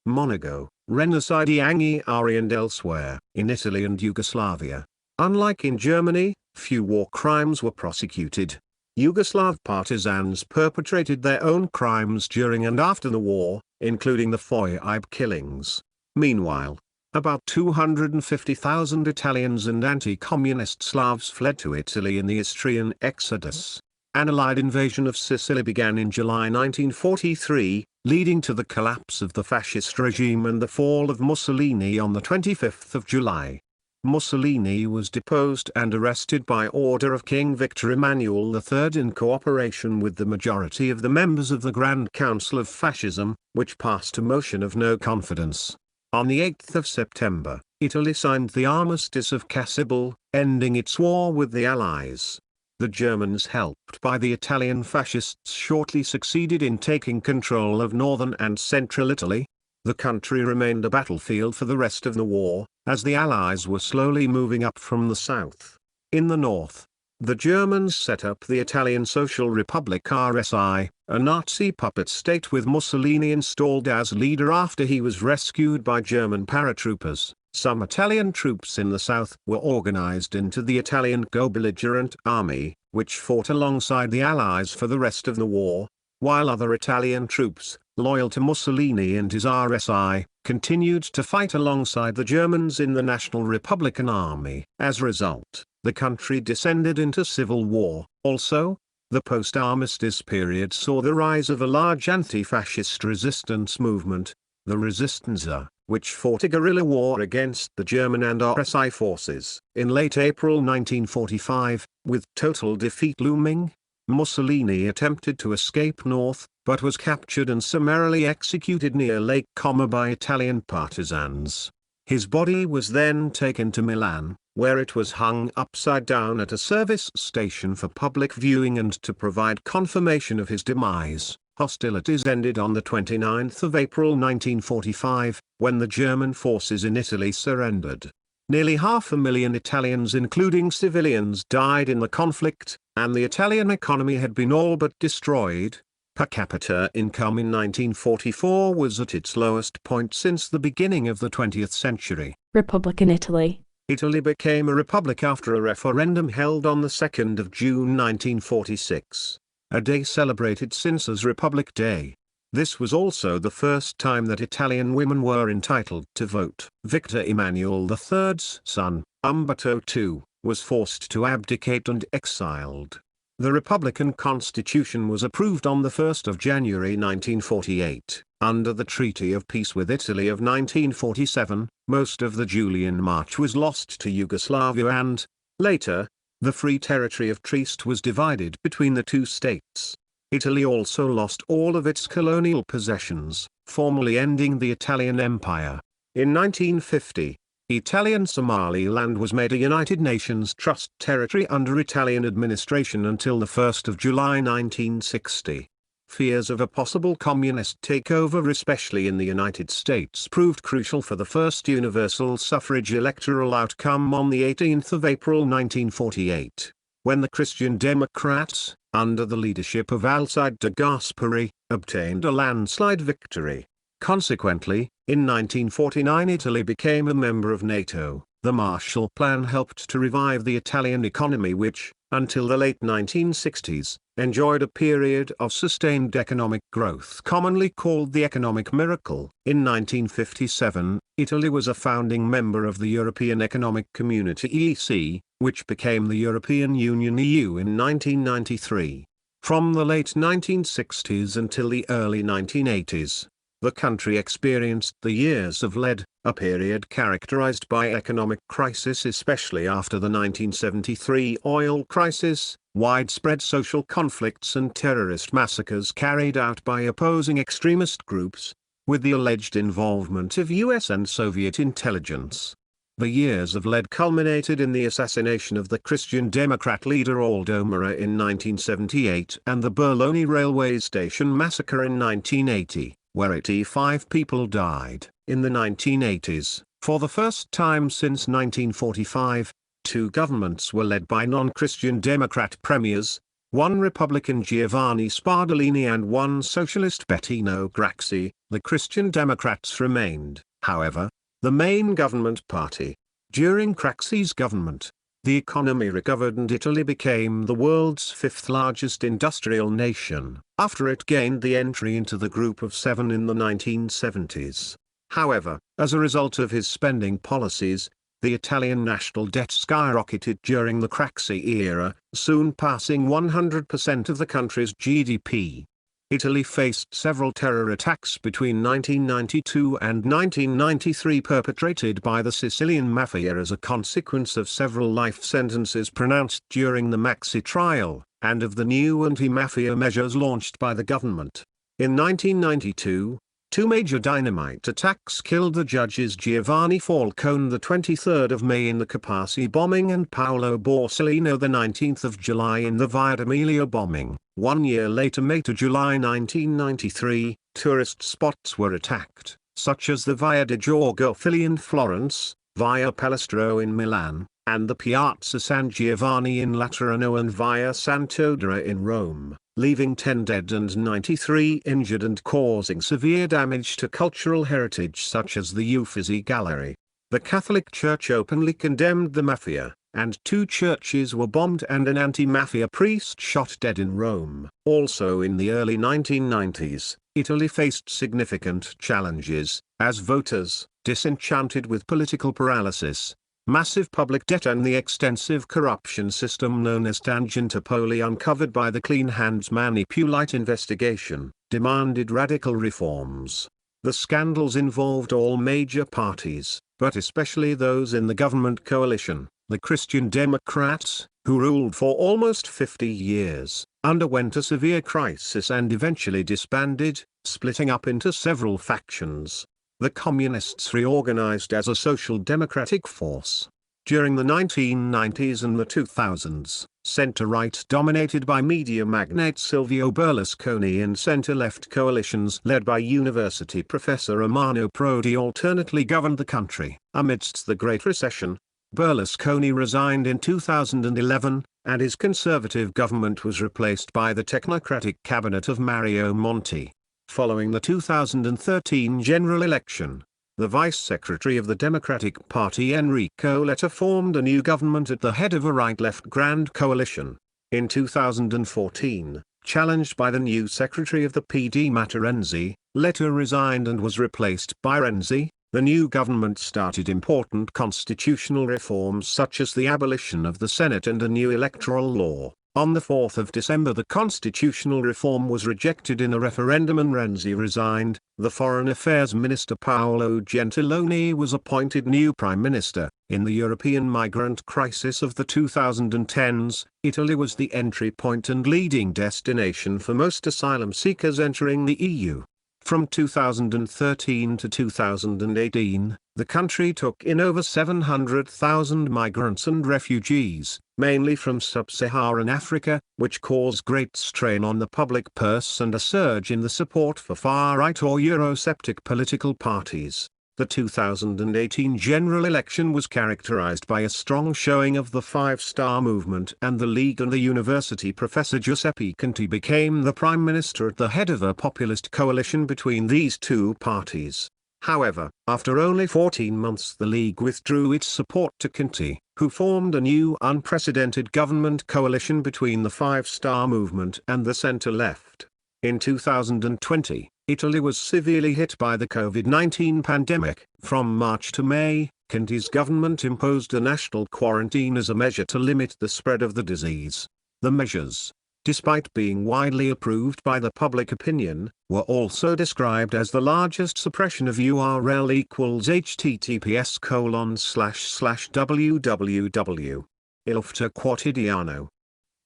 Monaco, Renasai di Anghiari and elsewhere, in Italy and Yugoslavia. Unlike in Germany, few war crimes were prosecuted. Yugoslav partisans perpetrated their own crimes during and after the war, including the Foibe killings. Meanwhile, about 250,000 Italians and anti-communist Slavs fled to Italy in the Istrian Exodus. An Allied invasion of Sicily began in July 1943, leading to the collapse of the fascist regime and the fall of Mussolini on the 25th of July. Mussolini was deposed and arrested by order of King Victor Emmanuel III in cooperation with the majority of the members of the Grand Council of Fascism, which passed a motion of no confidence. On the 8th of September, Italy signed the Armistice of Cassibile, ending its war with the Allies. The Germans, helped by the Italian fascists, shortly succeeded in taking control of northern and central Italy. The country remained a battlefield for the rest of the war, as the Allies were slowly moving up from the south. In the north, the Germans set up the Italian Social Republic RSI, a Nazi puppet state with Mussolini installed as leader after he was rescued by German paratroopers. Some Italian troops in the south were organized into the Italian Go-Belligerent Army, which fought alongside the Allies for the rest of the war, while other Italian troops, loyal to Mussolini and his RSI, continued to fight alongside the Germans in the National Republican Army. As a result, the country descended into civil war. Also, the post-armistice period saw the rise of a large anti-fascist resistance movement, the Resistenza, which fought a guerrilla war against the German and RSI forces. In late April 1945, with total defeat looming, Mussolini attempted to escape north, but was captured and summarily executed near Lake Como by Italian partisans. His body was then taken to Milan, where it was hung upside down at a service station for public viewing, and to provide confirmation of his demise, hostilities ended on the 29th of April 1945, when the German forces in Italy surrendered. Nearly 500,000 Italians, including civilians, died in the conflict, and the Italian economy had been all but destroyed. Per capita income in 1944 was at its lowest point since the beginning of the 20th century. Republican Italy. Italy became a republic after a referendum held on the 2nd of June 1946, a day celebrated since as Republic Day. This was also the first time that Italian women were entitled to vote. Victor Emmanuel III's son, Umberto II, was forced to abdicate and exiled. The Republican Constitution was approved on the 1st of January 1948. Under the Treaty of Peace with Italy of 1947, most of the Julian March was lost to Yugoslavia and, later, the Free Territory of Trieste was divided between the two states. Italy also lost all of its colonial possessions, formally ending the Italian Empire. In 1950, Italian Somaliland was made a United Nations Trust territory under Italian administration until the 1st of July 1960. Fears of a possible communist takeover, especially in the United States, proved crucial for the first universal suffrage electoral outcome on the 18th of April 1948, when the Christian Democrats, under the leadership of Alcide de Gasperi, obtained a landslide victory. Consequently, in 1949 Italy became a member of NATO. The Marshall Plan helped to revive the Italian economy, which, until the late 1960s, enjoyed a period of sustained economic growth commonly called the economic miracle. In 1957, Italy was a founding member of the European Economic Community (EEC), which became the European Union (EU) in 1993. From the late 1960s until the early 1980s, the country experienced the years of lead, a period characterized by economic crisis, especially after the 1973 oil crisis, widespread social conflicts and terrorist massacres carried out by opposing extremist groups, with the alleged involvement of US and Soviet intelligence. The years of lead culminated in the assassination of the Christian Democrat leader Aldo Moro in 1978 and the Bologna railway station massacre in 1980, where 85 people died. In the 1980s, for the first time since 1945, two governments were led by non-Christian Democrat premiers, one Republican Giovanni Spadolini and one socialist Bettino Craxi. The Christian Democrats remained, however, the main government party. During Craxi's government, the economy recovered and Italy became the world's fifth largest industrial nation, after it gained the entry into the Group of Seven in the 1970s. However, as a result of his spending policies, the Italian national debt skyrocketed during the Craxi era, soon passing 100% of the country's GDP. Italy faced several terror attacks between 1992 and 1993 perpetrated by the Sicilian Mafia as a consequence of several life sentences pronounced during the Maxi trial, and of the new anti-mafia measures launched by the government. In 1992, two major dynamite attacks killed the judges Giovanni Falcone the 23rd of May in the Capaci bombing and Paolo Borsellino the 19th of July in the Via d'Amelia bombing. 1 year later, May to July 1993, tourist spots were attacked, such as the Via de Giorgio Fili in Florence, Via Palestro in Milan, and the Piazza San Giovanni in Laterano and Via Sant'Odore in Rome, leaving 10 dead and 93 injured and causing severe damage to cultural heritage such as the Uffizi Gallery. The Catholic Church openly condemned the mafia, and 2 churches were bombed and an anti-mafia priest shot dead in Rome. Also in the early 1990s, Italy faced significant challenges, as voters, disenchanted with political paralysis, massive public debt and the extensive corruption system known as Tangentopoli uncovered by the Clean Hands Manipulite investigation, demanded radical reforms. The scandals involved all major parties, but especially those in the government coalition. The Christian Democrats, who ruled for almost 50 years, underwent a severe crisis and eventually disbanded, splitting up into several factions. The Communists reorganized as a social democratic force. During the 1990s and the 2000s, center-right dominated by media magnate Silvio Berlusconi and center-left coalitions led by university professor Romano Prodi alternately governed the country. Amidst the Great Recession, Berlusconi resigned in 2011, and his conservative government was replaced by the technocratic cabinet of Mario Monti. Following the 2013 general election, the vice secretary of the Democratic Party Enrico Letta formed a new government at the head of a right-left grand coalition. In 2014, challenged by the new secretary of the PD Matteo Renzi, Letta resigned and was replaced by Renzi. The new government started important constitutional reforms such as the abolition of the Senate and a new electoral law. On the 4th of December the constitutional reform was rejected in a referendum and Renzi resigned. The Foreign Affairs Minister Paolo Gentiloni was appointed new Prime Minister. In the European migrant crisis of the 2010s, Italy was the entry point and leading destination for most asylum seekers entering the EU. From 2013 to 2018, the country took in over 700,000 migrants and refugees, mainly from sub-Saharan Africa, which caused great strain on the public purse and a surge in the support for far-right or Eurosceptic political parties. The 2018 general election was characterized by a strong showing of the Five Star Movement and the League, and the university professor Giuseppe Conte became the prime minister at the head of a populist coalition between these two parties. However, after only 14 months the League withdrew its support to Conte, who formed a new unprecedented government coalition between the Five Star Movement and the centre-left. In 2020, Italy was severely hit by the COVID-19 pandemic. From March to May, Conte's government imposed a national quarantine as a measure to limit the spread of the disease. The measures, despite being widely approved by the public opinion, were also described as the largest suppression of URL equals https://www. Il Fatto Quotidiano.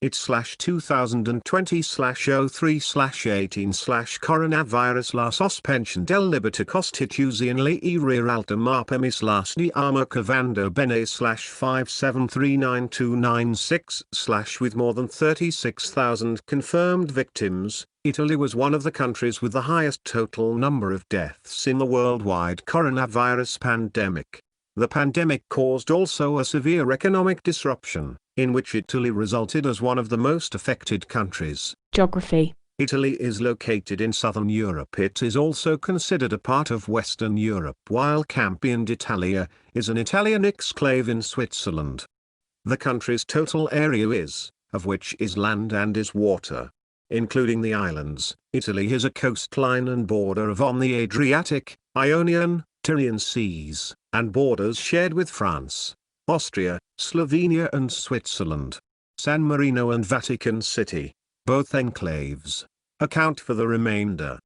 It/2020/03/18/coronavirus la sospensione della libertà costituzionale e realtà ma permis las di armicavando bene/5739296/ With more than 36,000 confirmed victims, Italy was one of the countries with the highest total number of deaths in the worldwide coronavirus pandemic. The pandemic caused also a severe economic disruption, in which Italy resulted as one of the most affected countries. Geography. Italy is located in southern Europe. It is also considered a part of Western Europe, while Campione d'Italia is an Italian exclave in Switzerland. The country's total area is, of which is land and is water. Including the islands, Italy has a coastline and border on the Adriatic, Ionian, Tyrrhenian seas, and borders shared with France, Austria, Slovenia and Switzerland. San Marino and Vatican City, both enclaves, account for the remainder.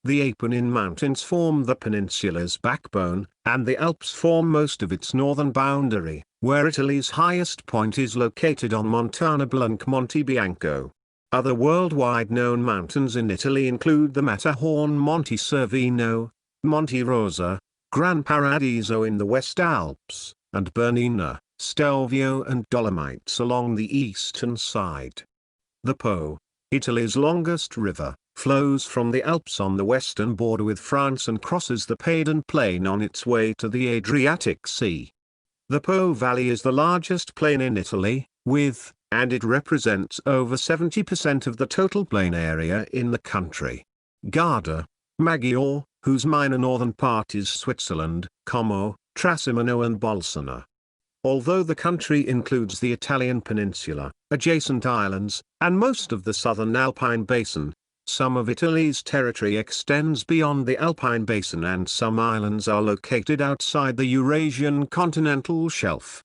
The Apennine Mountains form the peninsula's backbone, and the Alps form most of its northern boundary, where Italy's highest point is located on Montana Blanc Monte Bianco. Other worldwide known mountains in Italy include the Matterhorn, Monte Cervino, Monte Rosa, Gran Paradiso in the West Alps, and Bernina, Stelvio and Dolomites along the eastern side. The Po, Italy's longest river, flows from the Alps on the western border with France and crosses the Padan Plain on its way to the Adriatic Sea. The Po Valley is the largest plain in Italy, and it represents over 70% of the total plain area in the country. Garda, Maggiore, whose minor northern part is Switzerland, Como, Trasimeno and Bolsena. Although the country includes the Italian peninsula, adjacent islands, and most of the southern Alpine basin, some of Italy's territory extends beyond the Alpine basin and some islands are located outside the Eurasian continental shelf.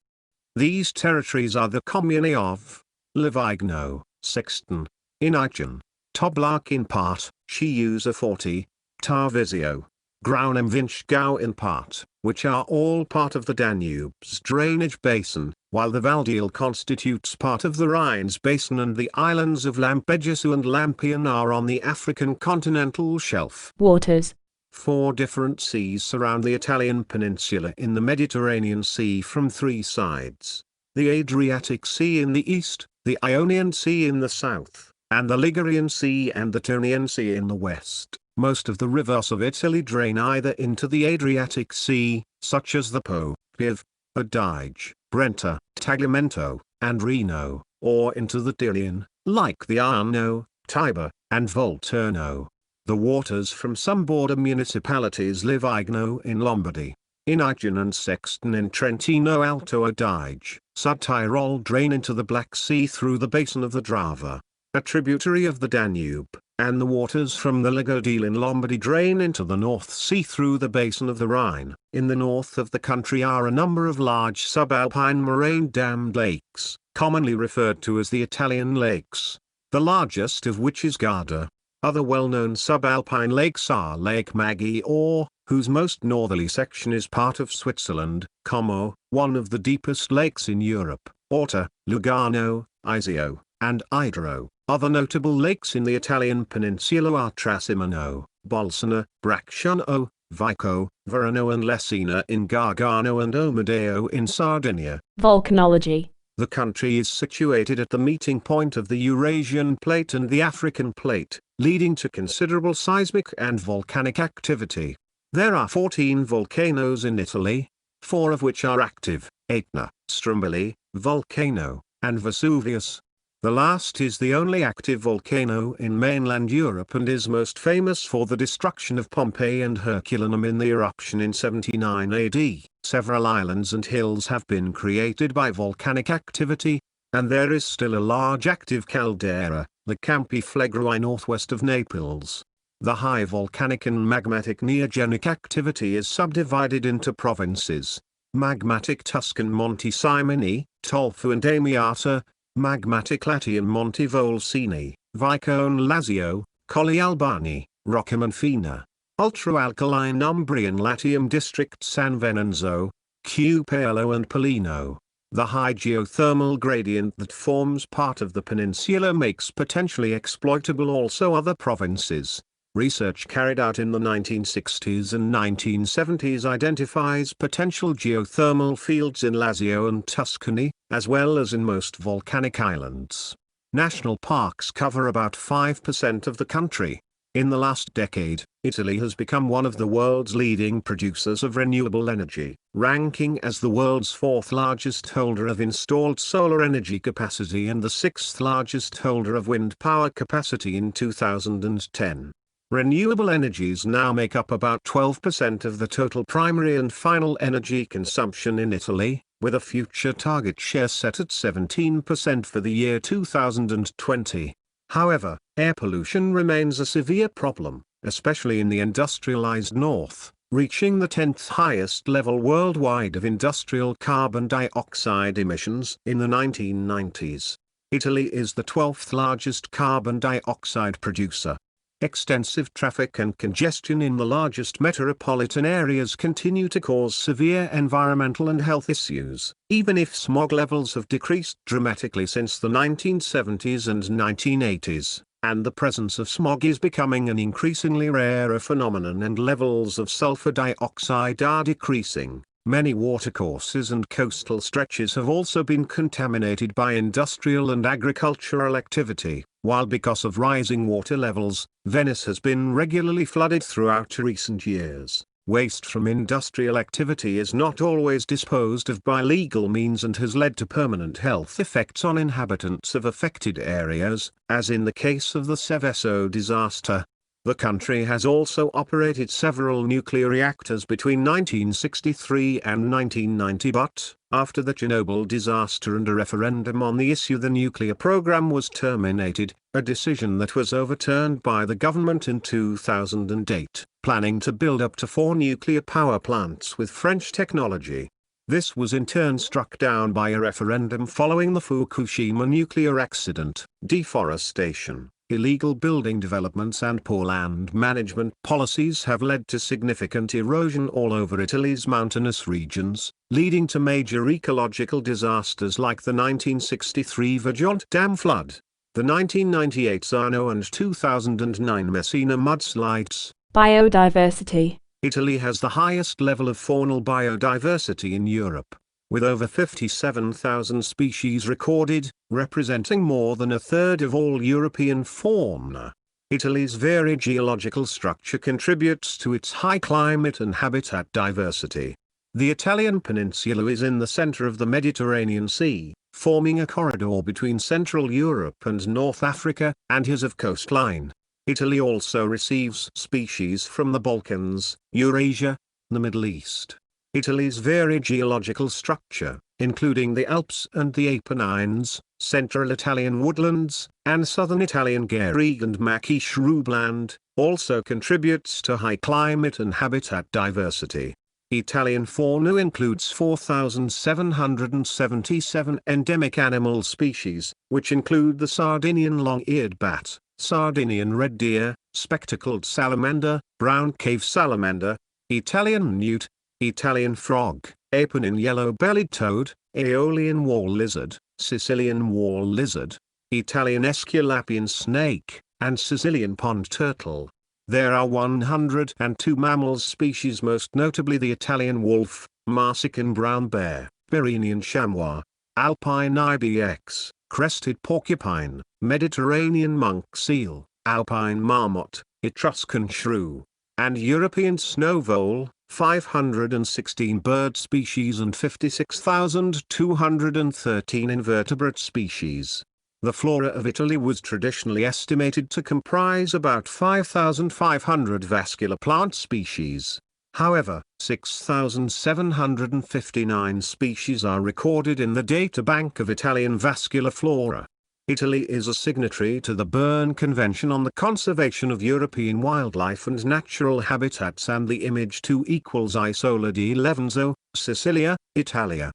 These territories are the comuni of Livigno, Sexton, Inichen, Toblach in part, Chiusa Forti, Tarvisio, Graunum Vinchgau in part, which are all part of the Danube's drainage basin, while the Valdiel constitutes part of the Rhine's basin and the islands of Lampedusa and Lampion are on the African continental shelf. Waters. 4 different seas surround the Italian peninsula in the Mediterranean Sea from 3 sides: the Adriatic Sea in the east, the Ionian Sea in the south, and the Ligurian Sea and the Tyrrhenian Sea in the west. Most of the rivers of Italy drain either into the Adriatic Sea, such as the Po, Piave, Adige, Brenta, Tagliamento, and Reno, or into the Tyrrhenian, like the Arno, Tiber, and Volturno. The waters from some border municipalities Livigno in Lombardy, Inichen and Sexton in Trentino Alto Adige, Sud-Tyrol drain into the Black Sea through the basin of the Drava, a tributary of the Danube, and the waters from the Ligodil in Lombardy drain into the North Sea through the basin of the Rhine. In the north of the country are a number of large subalpine moraine-dammed lakes, commonly referred to as the Italian lakes, the largest of which is Garda. Other well-known subalpine lakes are Lake Maggiore, whose most northerly section is part of Switzerland, Como, one of the deepest lakes in Europe, Orta, Lugano, Iseo, and Idro. Other notable lakes in the Italian peninsula are Trasimeno, Bolsena, Bracciano, Vico, Verano and Lesina in Gargano and Omodeo in Sardinia. Volcanology. The country is situated at the meeting point of the Eurasian Plate and the African Plate, leading to considerable seismic and volcanic activity. There are 14 volcanoes in Italy, 4 of which are active: Etna, Stromboli, Volcano, and Vesuvius. The last is the only active volcano in mainland Europe and is most famous for the destruction of Pompeii and Herculaneum in the eruption in 79 AD. Several islands and hills have been created by volcanic activity, and there is still a large active caldera, the Campi Flegrei northwest of Naples. The high volcanic and magmatic neogenic activity is subdivided into provinces: magmatic Tuscan Monte Simoni, Tolfu and Amiata, magmatic Latium Monte Volsini, Vicone Lazio, Colli Albani, Roccamonfina, ultra-alkaline Umbrian Latium district San Venanzo, Cupelo and Polino. The high geothermal gradient that forms part of the peninsula makes potentially exploitable also other provinces. Research carried out in the 1960s and 1970s identifies potential geothermal fields in Lazio and Tuscany, as well as in most volcanic islands. National parks cover about 5% of the country. In the last decade, Italy has become one of the world's leading producers of renewable energy, ranking as the world's 4th largest holder of installed solar energy capacity and the 6th largest holder of wind power capacity in 2010. Renewable energies now make up about 12% of the total primary and final energy consumption in Italy, with a future target share set at 17% for the year 2020. However, air pollution remains a severe problem, especially in the industrialized north, reaching the 10th highest level worldwide of industrial carbon dioxide emissions in the 1990s. Italy is the 12th largest carbon dioxide producer. Extensive traffic and congestion in the largest metropolitan areas continue to cause severe environmental and health issues, even if smog levels have decreased dramatically since the 1970s and 1980s, and the presence of smog is becoming an increasingly rarer phenomenon and levels of sulfur dioxide are decreasing. Many watercourses and coastal stretches have also been contaminated by industrial and agricultural activity, while because of rising water levels, Venice has been regularly flooded throughout recent years. Waste from industrial activity is not always disposed of by legal means and has led to permanent health effects on inhabitants of affected areas, as in the case of the Seveso disaster. The country has also operated several nuclear reactors between 1963 and 1990, but, after the Chernobyl disaster and a referendum on the issue, the nuclear program was terminated, a decision that was overturned by the government in 2008, planning to build up to 4 nuclear power plants with French technology. This was in turn struck down by a referendum following the Fukushima nuclear accident. Deforestation, illegal building developments and poor land management policies have led to significant erosion all over Italy's mountainous regions, leading to major ecological disasters like the 1963 Vajont Dam flood, the 1998 Sarno and 2009 Messina mudslides. Biodiversity. Italy has the highest level of faunal biodiversity in Europe, with over 57,000 species recorded, representing more than a third of all European fauna. Italy's varied geological structure contributes to its high climate and habitat diversity. The Italian peninsula is in the center of the Mediterranean Sea, forming a corridor between Central Europe and North Africa, and has of coastline. Italy also receives species from the Balkans, Eurasia, and the Middle East. Italy's varied geological structure, including the Alps and the Apennines, central Italian woodlands, and southern Italian garrigue and maquis shrubland, also contributes to high climate and habitat diversity. Italian fauna includes 4,777 endemic animal species, which include the Sardinian long-eared bat, Sardinian red deer, spectacled salamander, brown cave salamander, Italian newt, Italian frog, Apennine yellow-bellied toad, Aeolian wall lizard, Sicilian wall lizard, Italian Aesculapian snake, and Sicilian pond turtle. There are 102 mammal species, most notably the Italian wolf, Marsican brown bear, Pyrenean chamois, Alpine ibex, crested porcupine, Mediterranean monk seal, Alpine marmot, Etruscan shrew, and European snow vole, 516 bird species and 56,213 invertebrate species. The flora of Italy was traditionally estimated to comprise about 5,500 vascular plant species. However, 6,759 species are recorded in the databank of Italian vascular flora. Italy is a signatory to the Berne Convention on the Conservation of European Wildlife and Natural Habitats and the image 2 equals Isola di Levanzo, Sicilia, Italia.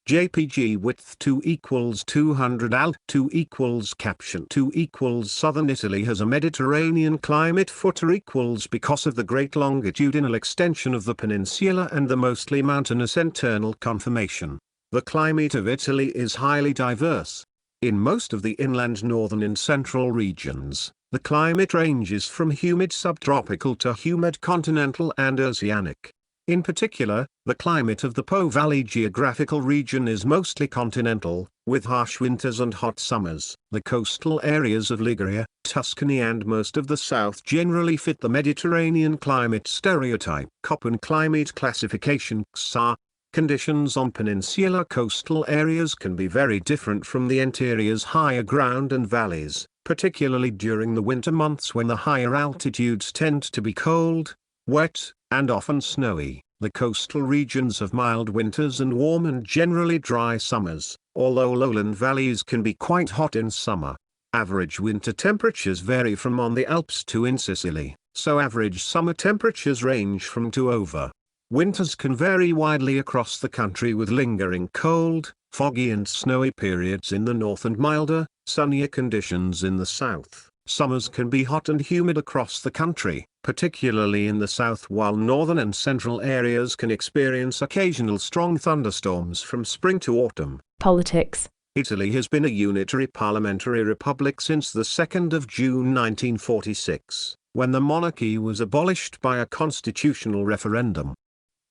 JPG width 2 equals 200 al 2 equals caption 2 equals Southern Italy has a Mediterranean climate footer equals because of the great longitudinal extension of the peninsula and the mostly mountainous internal conformation. The climate of Italy is highly diverse. In most of the inland northern and central regions, the climate ranges from humid subtropical to humid continental and oceanic. In particular, the climate of the Po Valley geographical region is mostly continental, with harsh winters and hot summers. The coastal areas of Liguria, Tuscany and most of the south generally fit the Mediterranean climate stereotype. Köppen climate classification XA. Conditions on peninsular coastal areas can be very different from the interior's higher ground and valleys, particularly during the winter months when the higher altitudes tend to be cold, wet, and often snowy. The coastal regions have mild winters and warm and generally dry summers, although lowland valleys can be quite hot in summer. Average winter temperatures vary from on the Alps to in Sicily, so average summer temperatures range from to over. Winters can vary widely across the country with lingering cold, foggy and snowy periods in the north and milder, sunnier conditions in the south. Summers can be hot and humid across the country, particularly in the south, while northern and central areas can experience occasional strong thunderstorms from spring to autumn. Politics. Italy has been a unitary parliamentary republic since the 2nd of June 1946, when the monarchy was abolished by a constitutional referendum.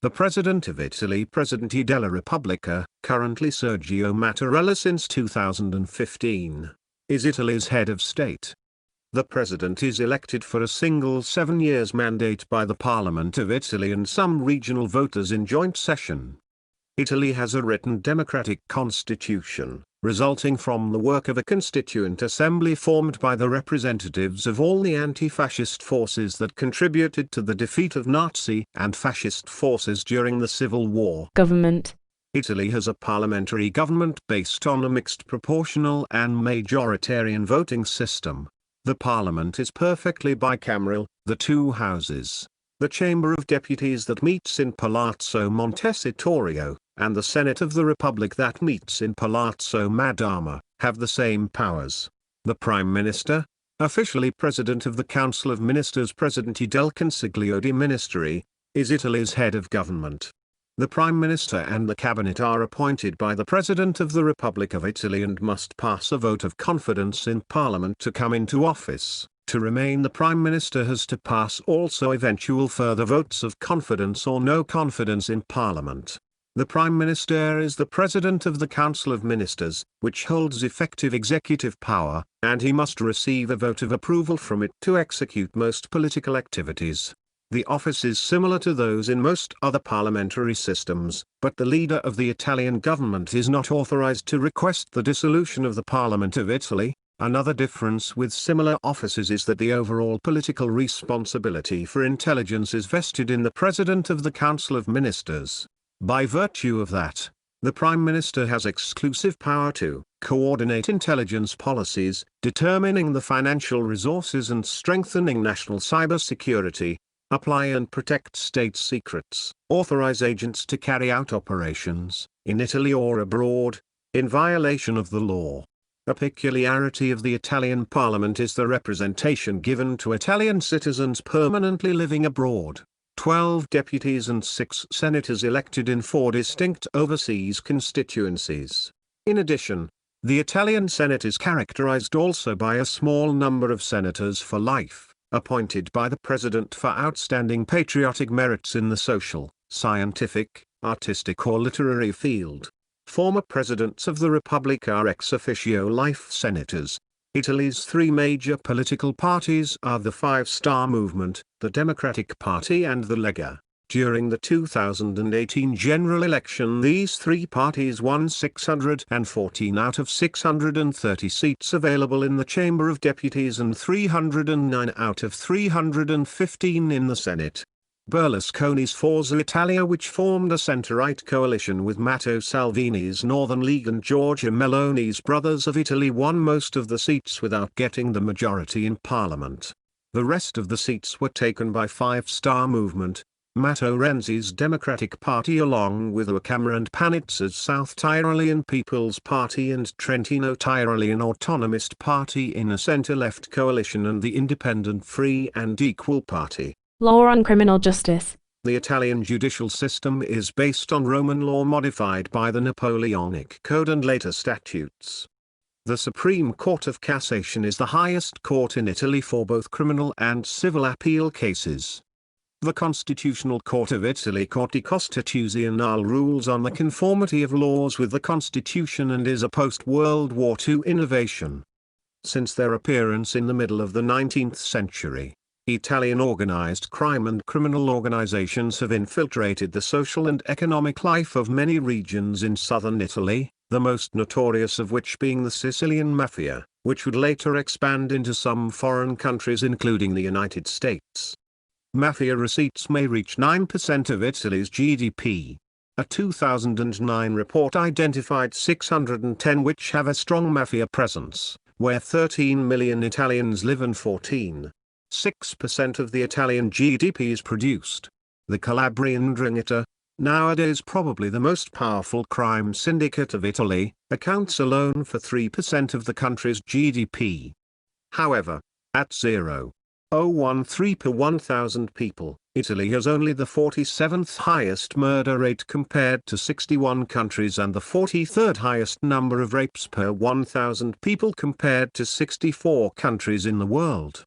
The President of Italy, Presidente della Repubblica, currently Sergio Mattarella since 2015, is Italy's head of state. The President is elected for a single 7-year mandate by the Parliament of Italy and some regional voters in joint session. Italy has a written democratic constitution, resulting from the work of a constituent assembly formed by the representatives of all the anti-fascist forces that contributed to the defeat of Nazi and fascist forces during the Civil War. Government. Italy has a parliamentary government based on a mixed proportional and majoritarian voting system. The parliament is perfectly bicameral, the two houses, the Chamber of Deputies that meets in Palazzo Montecitorio, and the Senate of the Republic that meets in Palazzo Madama, have the same powers. The Prime Minister, officially President of the Council of Ministers Presidente del Consiglio di Ministri, is Italy's head of government. The Prime Minister and the Cabinet are appointed by the President of the Republic of Italy and must pass a vote of confidence in Parliament to come into office. To remain the Prime Minister has to pass also eventual further votes of confidence or no confidence in Parliament. The Prime Minister is the President of the Council of Ministers, which holds effective executive power, and he must receive a vote of approval from it to execute most political activities. The office is similar to those in most other parliamentary systems, but the leader of the Italian government is not authorized to request the dissolution of the Parliament of Italy. Another difference with similar offices is that the overall political responsibility for intelligence is vested in the President of the Council of Ministers. By virtue of that, the Prime Minister has exclusive power to coordinate intelligence policies, determining the financial resources and strengthening national cybersecurity, apply and protect state secrets, authorize agents to carry out operations, in Italy or abroad, in violation of the law. A peculiarity of the Italian parliament is the representation given to Italian citizens permanently living abroad. 12 deputies and 6 senators elected in 4 distinct overseas constituencies. In addition, the Italian Senate is characterized also by a small number of senators for life, appointed by the President for outstanding patriotic merits in the social, scientific, artistic or literary field. Former presidents of the Republic are ex officio life senators. Italy's 3 major political parties are the Five Star Movement, the Democratic Party and the Lega. During the 2018 general election, these 3 parties won 614 out of 630 seats available in the Chamber of Deputies and 309 out of 315 in the Senate. Berlusconi's Forza Italia, which formed a centre-right coalition with Matteo Salvini's Northern League and Giorgia Meloni's Brothers of Italy, won most of the seats without getting the majority in Parliament. The rest of the seats were taken by Five Star Movement, Matteo Renzi's Democratic Party along with Ucamera and Panizza's South Tyrolean People's Party and Trentino Tyrolean Autonomist Party in a centre-left coalition, and the Independent Free and Equal Party. Law on criminal justice. The Italian judicial system is based on Roman law modified by the Napoleonic Code and later statutes. The Supreme Court of Cassation is the highest court in Italy for both criminal and civil appeal cases. The Constitutional Court of Italy, Corte Costituzionale, rules on the conformity of laws with the Constitution and is a post-World War II innovation. Since their appearance in the middle of the 19th century, Italian organized crime and criminal organizations have infiltrated the social and economic life of many regions in southern Italy, the most notorious of which being the Sicilian Mafia, which would later expand into some foreign countries including the United States. Mafia receipts may reach 9% of Italy's GDP. A 2009 report identified 610 which have a strong mafia presence, where 13 million Italians live and 14.6% of the Italian GDP is produced. The Calabrian 'Ndrangheta, nowadays probably the most powerful crime syndicate of Italy, accounts alone for 3% of the country's GDP. However, at 0.013 per 1,000 people, Italy has only the 47th highest murder rate compared to 61 countries and the 43rd highest number of rapes per 1,000 people compared to 64 countries in the world.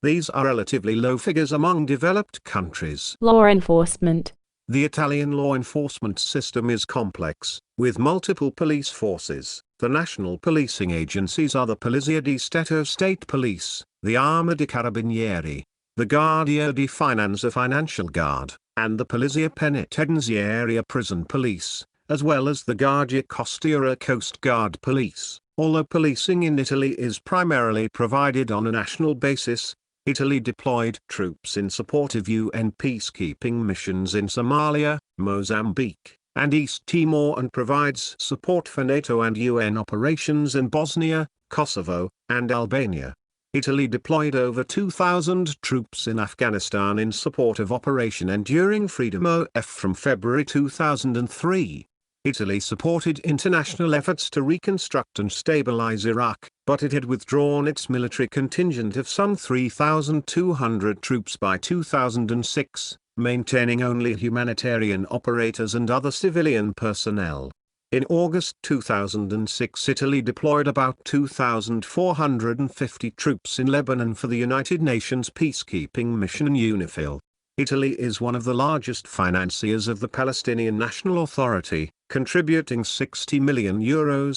These are relatively low figures among developed countries. Law enforcement. The Italian law enforcement system is complex, with multiple police forces. The national policing agencies are the Polizia di Stato State Police, the Arma dei Carabinieri, the Guardia di Finanza Financial Guard, and the Polizia Penitenziaria Prison Police, as well as the Guardia Costiera Coast Guard Police. Although policing in Italy is primarily provided on a national basis, Italy deployed troops in support of UN peacekeeping missions in Somalia, Mozambique, and East Timor, and provides support for NATO and UN operations in Bosnia, Kosovo, and Albania. Italy deployed over 2,000 troops in Afghanistan in support of Operation Enduring Freedom OF from February 2003. Italy supported international efforts to reconstruct and stabilize Iraq, but it had withdrawn its military contingent of some 3,200 troops by 2006, maintaining only humanitarian operators and other civilian personnel. In August 2006, Italy deployed about 2,450 troops in Lebanon for the United Nations peacekeeping mission UNIFIL. Italy is one of the largest financiers of the Palestinian National Authority, contributing €60 million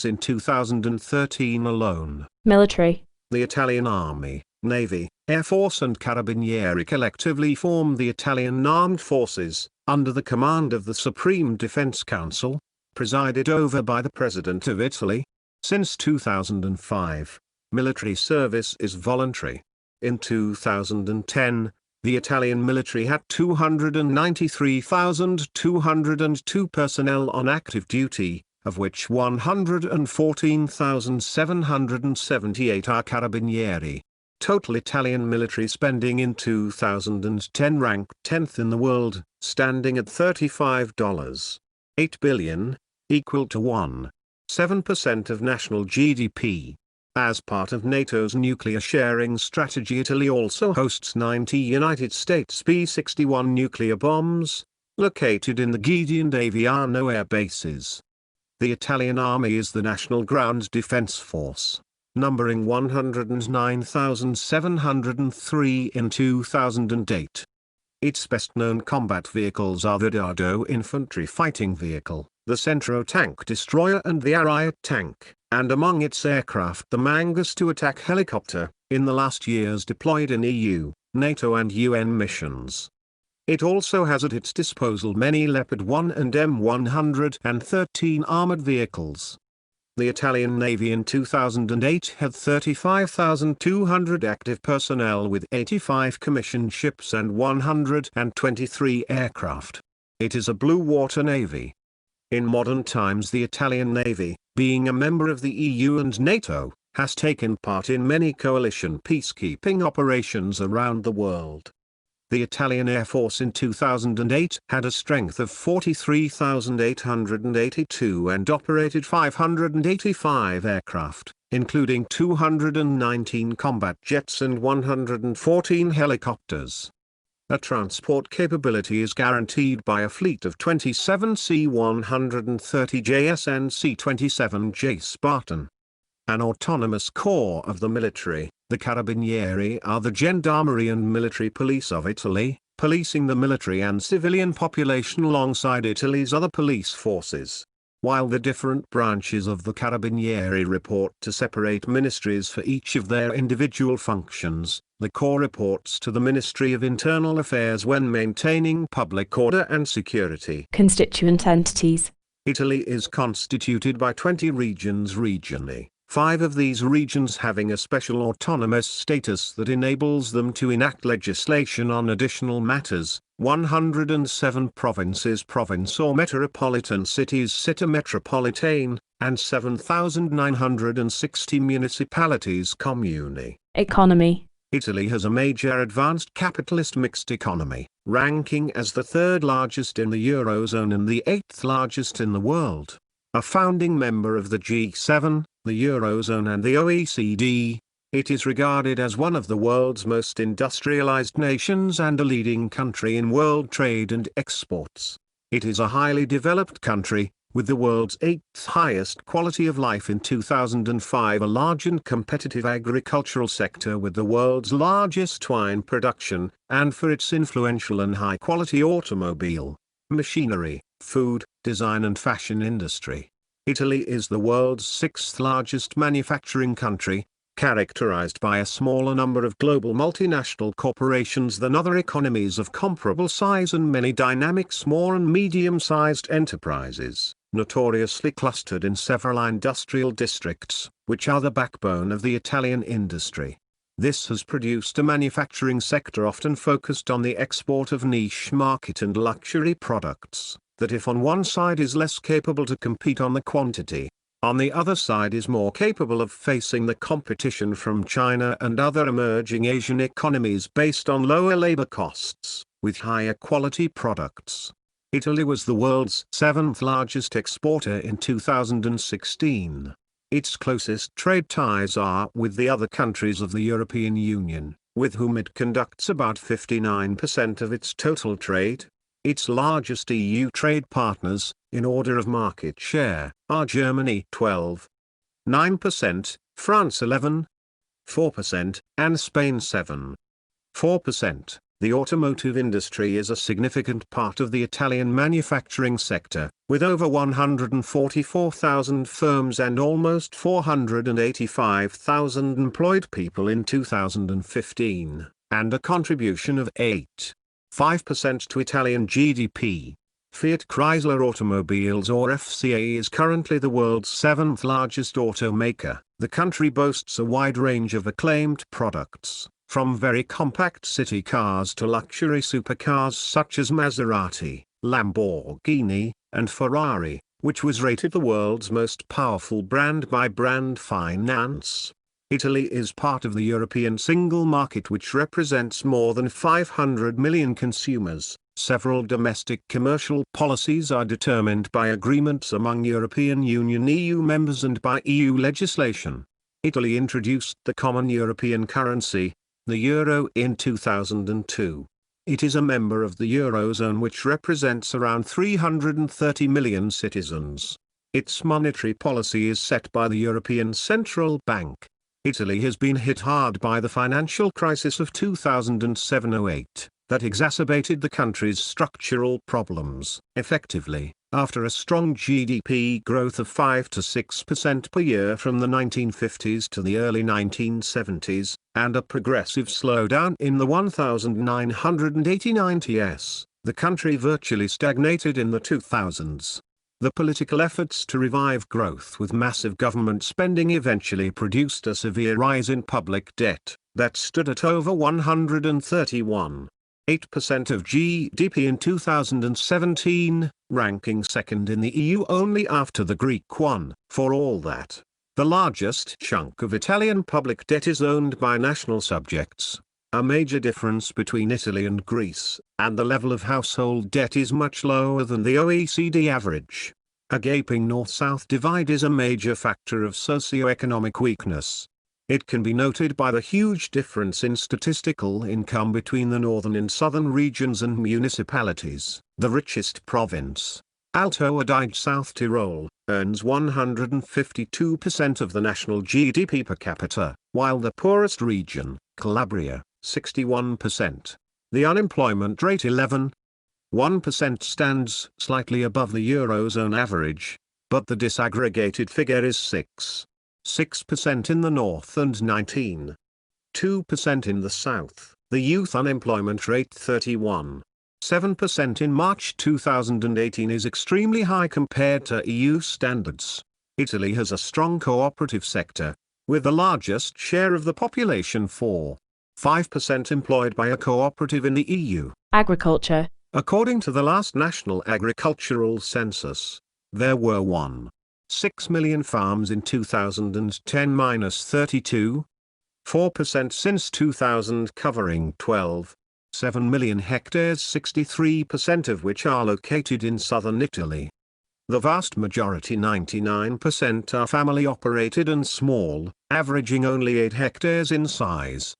in 2013 alone. Military. The Italian Army, Navy, Air Force and Carabinieri collectively form the Italian Armed Forces, under the command of the Supreme Defense Council, presided over by the President of Italy. Since 2005, military service is voluntary. In 2010, the Italian military had 293,202 personnel on active duty, of which 114,778 are carabinieri. Total Italian military spending in 2010 ranked 10th in the world, standing at $35.8 billion, equal to 1.7% of national GDP. As part of NATO's nuclear sharing strategy, Italy also hosts 90 United States B-61 nuclear bombs, located in the Guidi and Aviano air bases. The Italian Army is the National Ground Defense Force, numbering 109,703 in 2008. Its best-known combat vehicles are the Dardo infantry fighting vehicle, the Centro tank destroyer and the Ariete tank, and among its aircraft the Mangus attack helicopter, in the last years deployed in EU, NATO and UN missions. It also has at its disposal many Leopard 1 and M113 armored vehicles. The Italian Navy in 2008 had 35,200 active personnel with 85 commissioned ships and 123 aircraft. It is a blue water navy. In modern times, the Italian Navy, being a member of the EU and NATO, has taken part in many coalition peacekeeping operations around the world. The Italian Air Force in 2008 had a strength of 43,882 and operated 585 aircraft, including 219 combat jets and 114 helicopters. A transport capability is guaranteed by a fleet of 27 C-130Js and C-27J Spartan. An autonomous corps of the military, the Carabinieri are the gendarmerie and military police of Italy, policing the military and civilian population alongside Italy's other police forces. While the different branches of the Carabinieri report to separate ministries for each of their individual functions, the Corps reports to the Ministry of Internal Affairs when maintaining public order and security. Constituent entities. Italy is constituted by 20 regions regionally, 5 of these regions having a special autonomous status that enables them to enact legislation on additional matters, 107 provinces province or metropolitan cities città metropolitane, and 7,960 municipalities commune. Economy. Italy has a major advanced capitalist mixed economy, ranking as the 3rd largest in the Eurozone and the 8th largest in the world. A founding member of the G7, the Eurozone and the OECD, it is regarded as one of the world's most industrialized nations and a leading country in world trade and exports. It is a highly developed country, with the world's 8th highest quality of life in 2005, a large and competitive agricultural sector with the world's largest wine production, and for its influential and high-quality automobile, machinery, food, design and fashion industry. Italy is the world's 6th largest manufacturing country, characterized by a smaller number of global multinational corporations than other economies of comparable size and many dynamic small and medium-sized enterprises. notoriously clustered in several industrial districts, which are the backbone of the Italian industry. This has produced a manufacturing sector often focused on the export of niche market and luxury products, that if on one side is less capable to compete on the quantity, on the other side is more capable of facing the competition from China and other emerging Asian economies based on lower labor costs, with higher quality products. Italy was the world's seventh largest exporter in 2016. Its closest trade ties are with the other countries of the European Union, with whom it conducts about 59% of its total trade. Its largest EU trade partners, in order of market share, are Germany 12.9%, France 11.4%, and Spain 7.4%. The automotive industry is a significant part of the Italian manufacturing sector, with over 144,000 firms and almost 485,000 employed people in 2015, and a contribution of 8.5% to Italian GDP. Fiat Chrysler Automobiles or FCA is currently the world's seventh largest automaker. The country boasts a wide range of acclaimed products, from very compact city cars to luxury supercars such as Maserati, Lamborghini, and Ferrari, which was rated the world's most powerful brand by Brand Finance. Italy is part of the European single market, which represents more than 500 million consumers. Several domestic commercial policies are determined by agreements among European Union EU members and by EU legislation. Italy introduced the common European currency, the euro, in 2002. It is a member of the Eurozone, which represents around 330 million citizens. Its monetary policy is set by the European Central Bank. Italy has been hit hard by the financial crisis of 2007-08, that exacerbated the country's structural problems. Effectively, after a strong GDP growth of 5 to 6% per year from the 1950s to the early 1970s, and a progressive slowdown in the 1989s, the country virtually stagnated in the 2000s. The political efforts to revive growth with massive government spending eventually produced a severe rise in public debt, that stood at over 131.8% of GDP in 2017, ranking second in the EU only after the Greek one. For all that, the largest chunk of Italian public debt is owned by national subjects. A major difference between Italy and Greece, and the level of household debt is much lower than the OECD average. A gaping north-south divide is a major factor of socio-economic weakness. It can be noted by the huge difference in statistical income between the northern and southern regions and municipalities. The richest province, Alto Adige South Tyrol, earns 152% of the national GDP per capita, while the poorest region, Calabria, 61%. The unemployment rate 11.1% stands slightly above the Eurozone average, but the disaggregated figure is 6% in the north and 19.2% in the south. The youth unemployment rate 31.7% in March 2018 is extremely high compared to EU standards. Italy has a strong cooperative sector, with the largest share of the population 4.5% employed by a cooperative in the EU. Agriculture. According to the last National Agricultural Census, there were 1.6 million farms in 2010-32.4% since 2000, covering 12.7 million hectares, 63% of which are located in southern Italy. The vast majority, 99%, are family-operated and small, averaging only 8 hectares in size.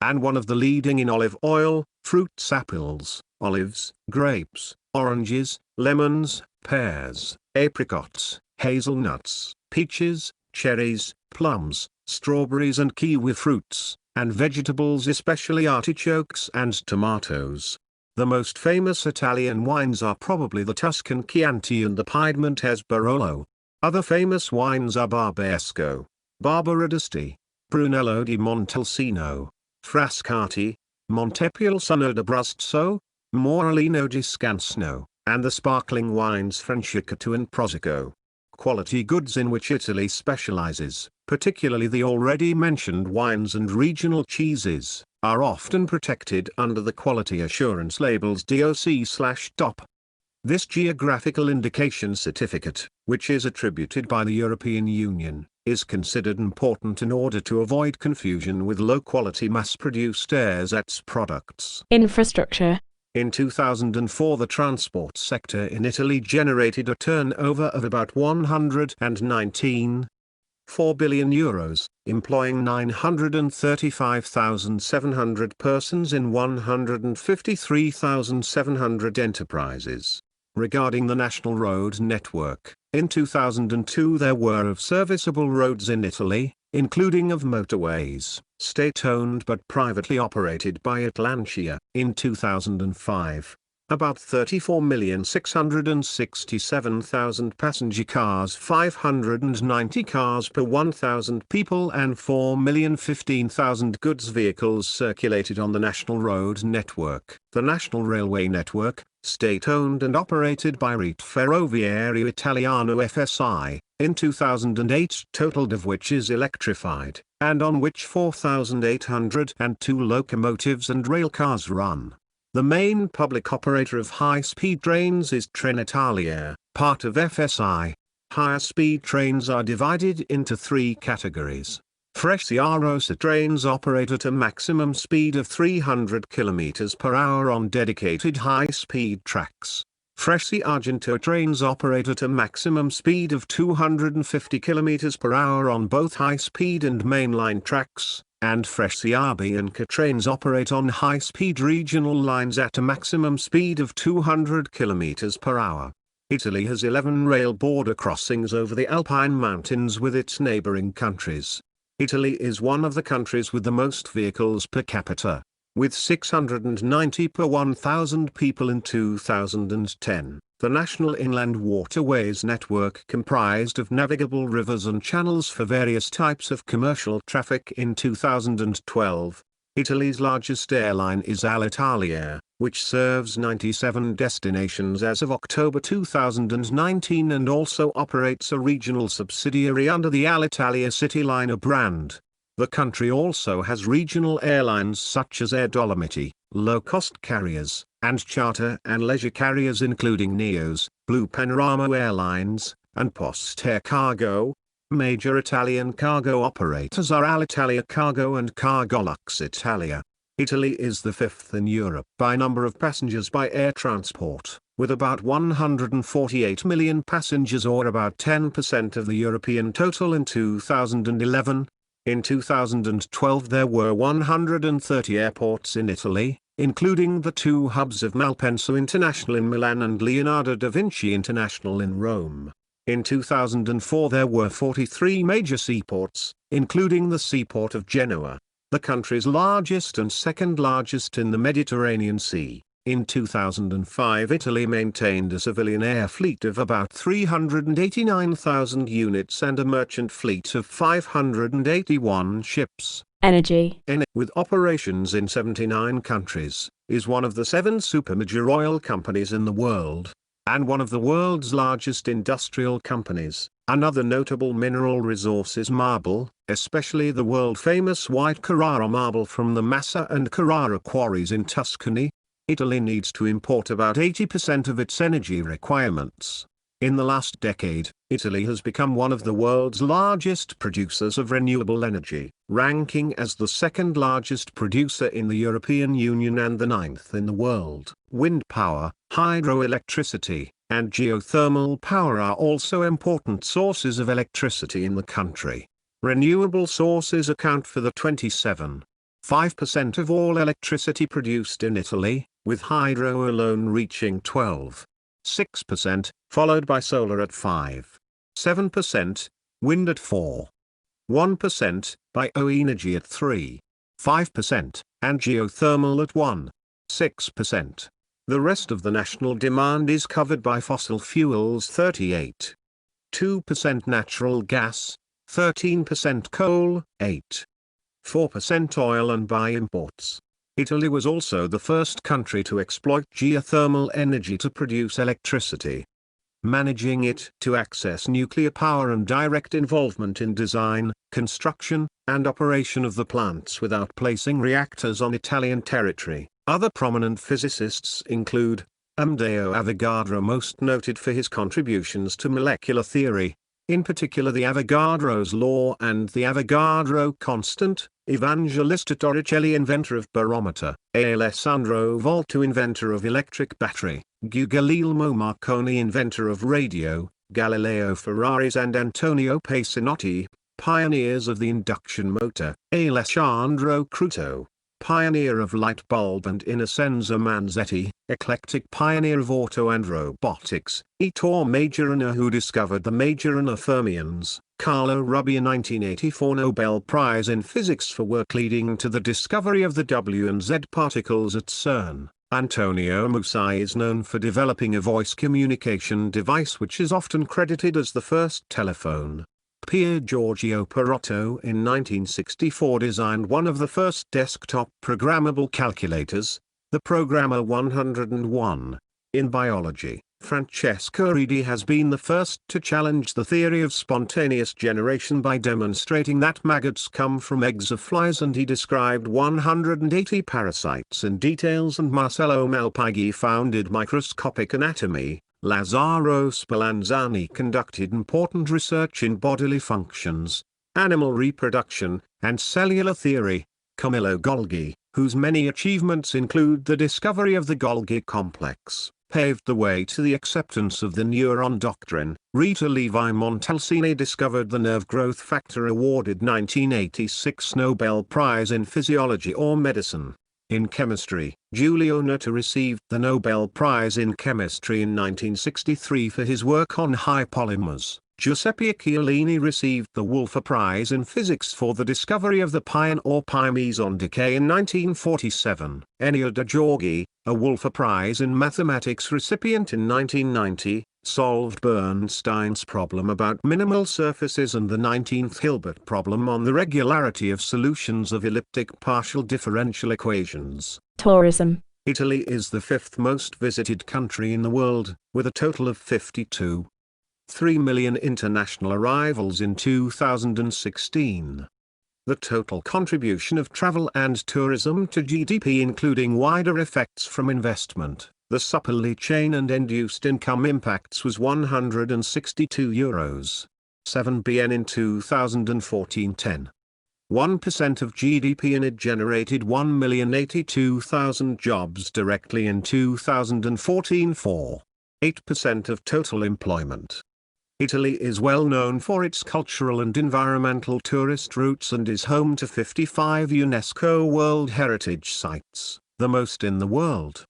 And one of the leading in olive oil, fruits, apples, olives, grapes, oranges, lemons, pears, apricots, hazelnuts, peaches, cherries, plums, strawberries and kiwi fruits, and vegetables, especially artichokes and tomatoes. The most famous Italian wines are probably the Tuscan Chianti and the Piedmontese Barolo. Other famous wines are Barbesco, Barbera d'Asti, Brunello di Montalcino, Frascati, Montepulciano d'Abruzzo, Morellino di Scansano, and the sparkling wines Franciacorta and Prosecco. Quality goods in which Italy specializes, particularly the already mentioned wines and regional cheeses, are often protected under the quality assurance labels DOC/TOP. This geographical indication certificate, which is attributed by the European Union, is considered important in order to avoid confusion with low-quality mass-produced ersatz products. Infrastructure. In 2004, the transport sector in Italy generated a turnover of about €119.4 billion, employing 935,700 persons in 153,700 enterprises. Regarding the national road network, in 2002 there were of serviceable roads in Italy, including of motorways, state-owned but privately operated by Atlantia. In 2005, about 34,667,000 passenger cars, 590 cars per 1,000 people and 4,015,000 goods vehicles circulated on the national road network. The national railway network, state-owned and operated by Rete Ferroviario Italiano FSI, in 2008 totaled, of which is electrified, and on which 4,802 locomotives and railcars run. The main public operator of high-speed trains is Trenitalia, part of FSI. Higher-speed trains are divided into three categories. Frecciarossa trains operate at a maximum speed of 300 km per hour on dedicated high-speed tracks. Freccia Argento trains operate at a maximum speed of 250 km per hour on both high-speed and mainline tracks, and Freccia Bianca trains operate on high-speed regional lines at a maximum speed of 200 km per hour. Italy has 11 rail border crossings over the Alpine Mountains with its neighboring countries. Italy is one of the countries with the most vehicles per capita, with 690 per 1,000 people in 2010. The National Inland Waterways Network comprised of navigable rivers and channels for various types of commercial traffic in 2012. Italy's largest airline is Alitalia, which serves 97 destinations as of October 2019 and also operates a regional subsidiary under the Alitalia Cityliner brand. The country also has regional airlines such as Air Dolomiti, low-cost carriers, and charter and leisure carriers including Neos, Blue Panorama Airlines, and Post Air Cargo. Major Italian cargo operators are Alitalia Cargo and Cargolux Italia. Italy is the fifth in Europe by number of passengers by air transport, with about 148 million passengers, or about 10% of the European total in 2011. In 2012 there were 130 airports in Italy, including the two hubs of Malpensa International in Milan and Leonardo da Vinci International in Rome. In 2004 there were 43 major seaports, including the seaport of Genoa, the country's largest and second largest in the Mediterranean Sea. In 2005 Italy maintained a civilian air fleet of about 389,000 units and a merchant fleet of 581 ships. Energy. With operations in 79 countries, is one of the 7 supermajor oil companies in the world, and one of the world's largest industrial companies. Another notable mineral resource is marble, especially the world-famous white Carrara marble from the Massa and Carrara quarries in Tuscany. Italy needs to import about 80% of its energy requirements. In the last decade, Italy has become one of the world's largest producers of renewable energy, ranking as the second largest producer in the European Union and the 9th in the world. Wind power, hydroelectricity, and geothermal power are also important sources of electricity in the country. Renewable sources account for the 27.5% of all electricity produced in Italy, with hydro alone reaching 12.6%, followed by solar at 5.7%, wind at 4.1%, bioenergy at 3.5%, and geothermal at 1.6%. The rest of the national demand is covered by fossil fuels, 38.2%, natural gas, 13% coal, 8.4% oil, and by imports. Italy was also the first country to exploit geothermal energy to produce electricity. Managing it to access nuclear power and direct involvement in design, construction, and operation of the plants without placing reactors on Italian territory. Other prominent physicists include Amedeo Avogadro, most noted for his contributions to molecular theory, in particular the Avogadro's law and the Avogadro constant, Evangelista Torricelli, inventor of barometer, Alessandro Volta, inventor of electric battery, Guglielmo Marconi, inventor of radio, Galileo Ferraris and Antonio Pacinotti, pioneers of the induction motor, Alessandro Cruto, pioneer of light bulb, and Innocenzo Manzetti, eclectic pioneer of auto and robotics, Ettore Majorana, who discovered the Majorana fermions, Carlo Rubbia, 1984 Nobel Prize in Physics for work leading to the discovery of the W and Z particles at CERN. Antonio Musai is known for developing a voice communication device which is often credited as the first telephone. Pier Giorgio Perotto in 1964 designed one of the first desktop programmable calculators, the Programmer 101. In biology, Francesco Redi has been the first to challenge the theory of spontaneous generation by demonstrating that maggots come from eggs of flies, and he described 180 parasites in details, and Marcello Malpighi founded microscopic anatomy. Lazzaro Spallanzani conducted important research in bodily functions, animal reproduction, and cellular theory. Camillo Golgi, whose many achievements include the discovery of the Golgi complex, paved the way to the acceptance of the neuron doctrine. Rita Levi Montalcini discovered the nerve growth factor, awarded 1986 Nobel Prize in Physiology or Medicine. In chemistry, Giulio Natta received the Nobel Prize in Chemistry in 1963 for his work on high polymers. Giuseppe Chiellini received the Wolfer Prize in Physics for the discovery of the pion or pi-meson decay in 1947. Ennio de Giorgi, a Wolfer Prize in Mathematics recipient in 1990, solved Bernstein's problem about minimal surfaces and the 19th Hilbert problem on the regularity of solutions of elliptic partial differential equations. Tourism. Italy is the fifth most visited country in the world, with a total of 52.3 million international arrivals in 2016. The total contribution of travel and tourism to GDP, including wider effects from investment, the supply chain and induced income impacts, was €162.7 billion in 2014-10. 1% of GDP, and it generated 1,082,000 jobs directly in 2014-4. 8% of total employment. Italy is well known for its cultural and environmental tourist routes and is home to 55 UNESCO World Heritage Sites, the most in the world.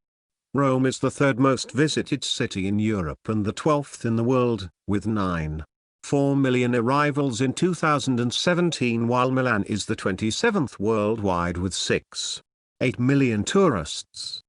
Rome is the third most visited city in Europe and the 12th in the world, with 9.4 million arrivals in 2017, while Milan is the 27th worldwide with 6.8 million tourists.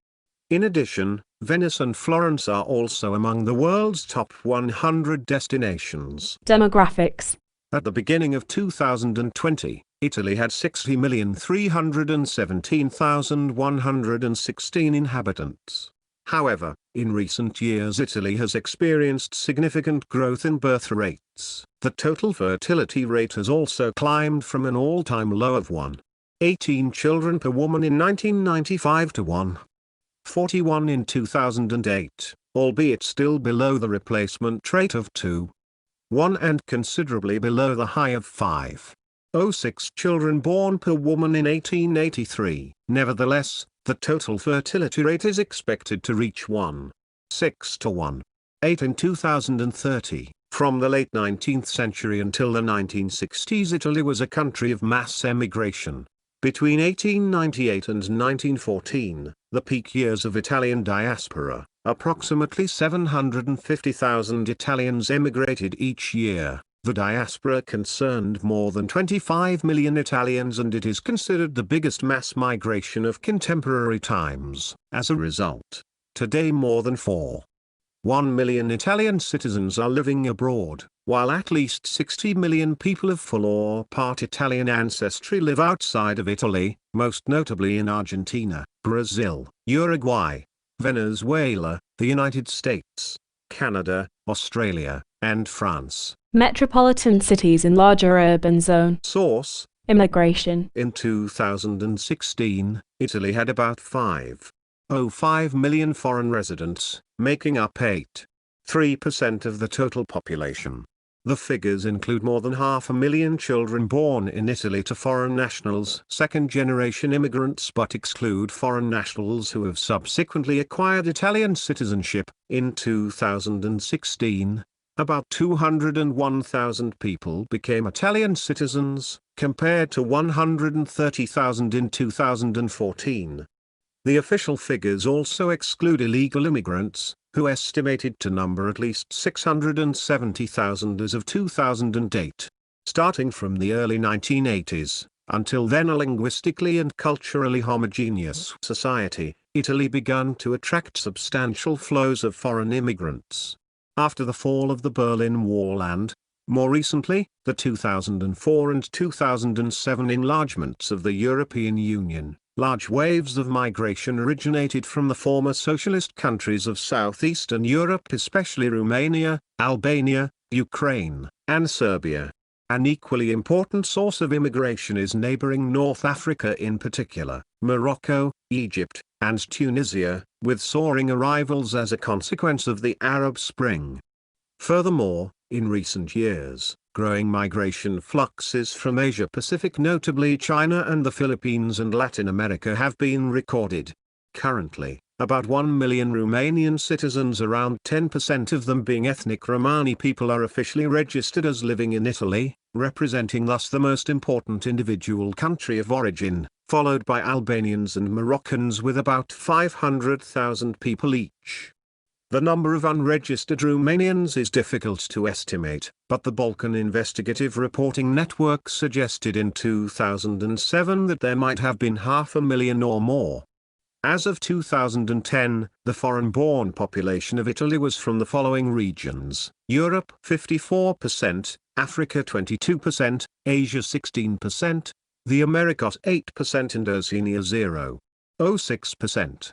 In addition, Venice and Florence are also among the world's top 100 destinations. Demographics. At the beginning of 2020, Italy had 60,317,116 inhabitants. However, in recent years Italy has experienced significant growth in birth rates. The total fertility rate has also climbed from an all-time low of 1.18 children per woman in 1995 to 1.41 in 2008, albeit still below the replacement rate of 2.1 and considerably below the high of 5.06 children born per woman in 1883. Nevertheless, the total fertility rate is expected to reach 1.6 to 1.8 in 2030. From the late 19th century until the 1960s, Italy was a country of mass emigration. Between 1898 and 1914, the peak years of Italian diaspora, approximately 750,000 Italians emigrated each year. The diaspora concerned more than 25 million Italians, and it is considered the biggest mass migration of contemporary times. As a result, today more than 4 1 million Italian citizens are living abroad, while at least 60 million people of full or part Italian ancestry live outside of Italy, most notably in Argentina, Brazil, Uruguay, Venezuela, the United States, Canada, Australia, and France. Metropolitan cities in larger urban zone. Source: Immigration. In 2016, Italy had about 5.05 million foreign residents, making up 8.3% of the total population. The figures include more than 500,000 children born in Italy to foreign nationals, second-generation immigrants, but exclude foreign nationals who have subsequently acquired Italian citizenship. In 2016, about 201,000 people became Italian citizens, compared to 130,000 in 2014. The official figures also exclude illegal immigrants, who estimated to number at least 670,000 as of 2008. Starting from the early 1980s, until then a linguistically and culturally homogeneous society, Italy began to attract substantial flows of foreign immigrants. After the fall of the Berlin Wall and, more recently, the 2004 and 2007 enlargements of the European Union, large waves of migration originated from the former socialist countries of southeastern Europe, especially Romania, Albania, Ukraine, and Serbia. An equally important source of immigration is neighboring North Africa, in particular, Morocco, Egypt, and Tunisia, with soaring arrivals as a consequence of the Arab Spring. Furthermore, in recent years, growing migration fluxes from Asia-Pacific, notably China and the Philippines and Latin America, have been recorded. Currently, about 1 million Romanian citizens, around 10% of them being ethnic Romani people, are officially registered as living in Italy, representing thus the most important individual country of origin, followed by Albanians and Moroccans with about 500,000 people each. The number of unregistered Romanians is difficult to estimate, but the Balkan Investigative Reporting Network suggested in 2007 that there might have been 500,000 or more. As of 2010, the foreign-born population of Italy was from the following regions: Europe 54%, Africa 22%, Asia 16%, the Americas 8% and Oceania 0.06%.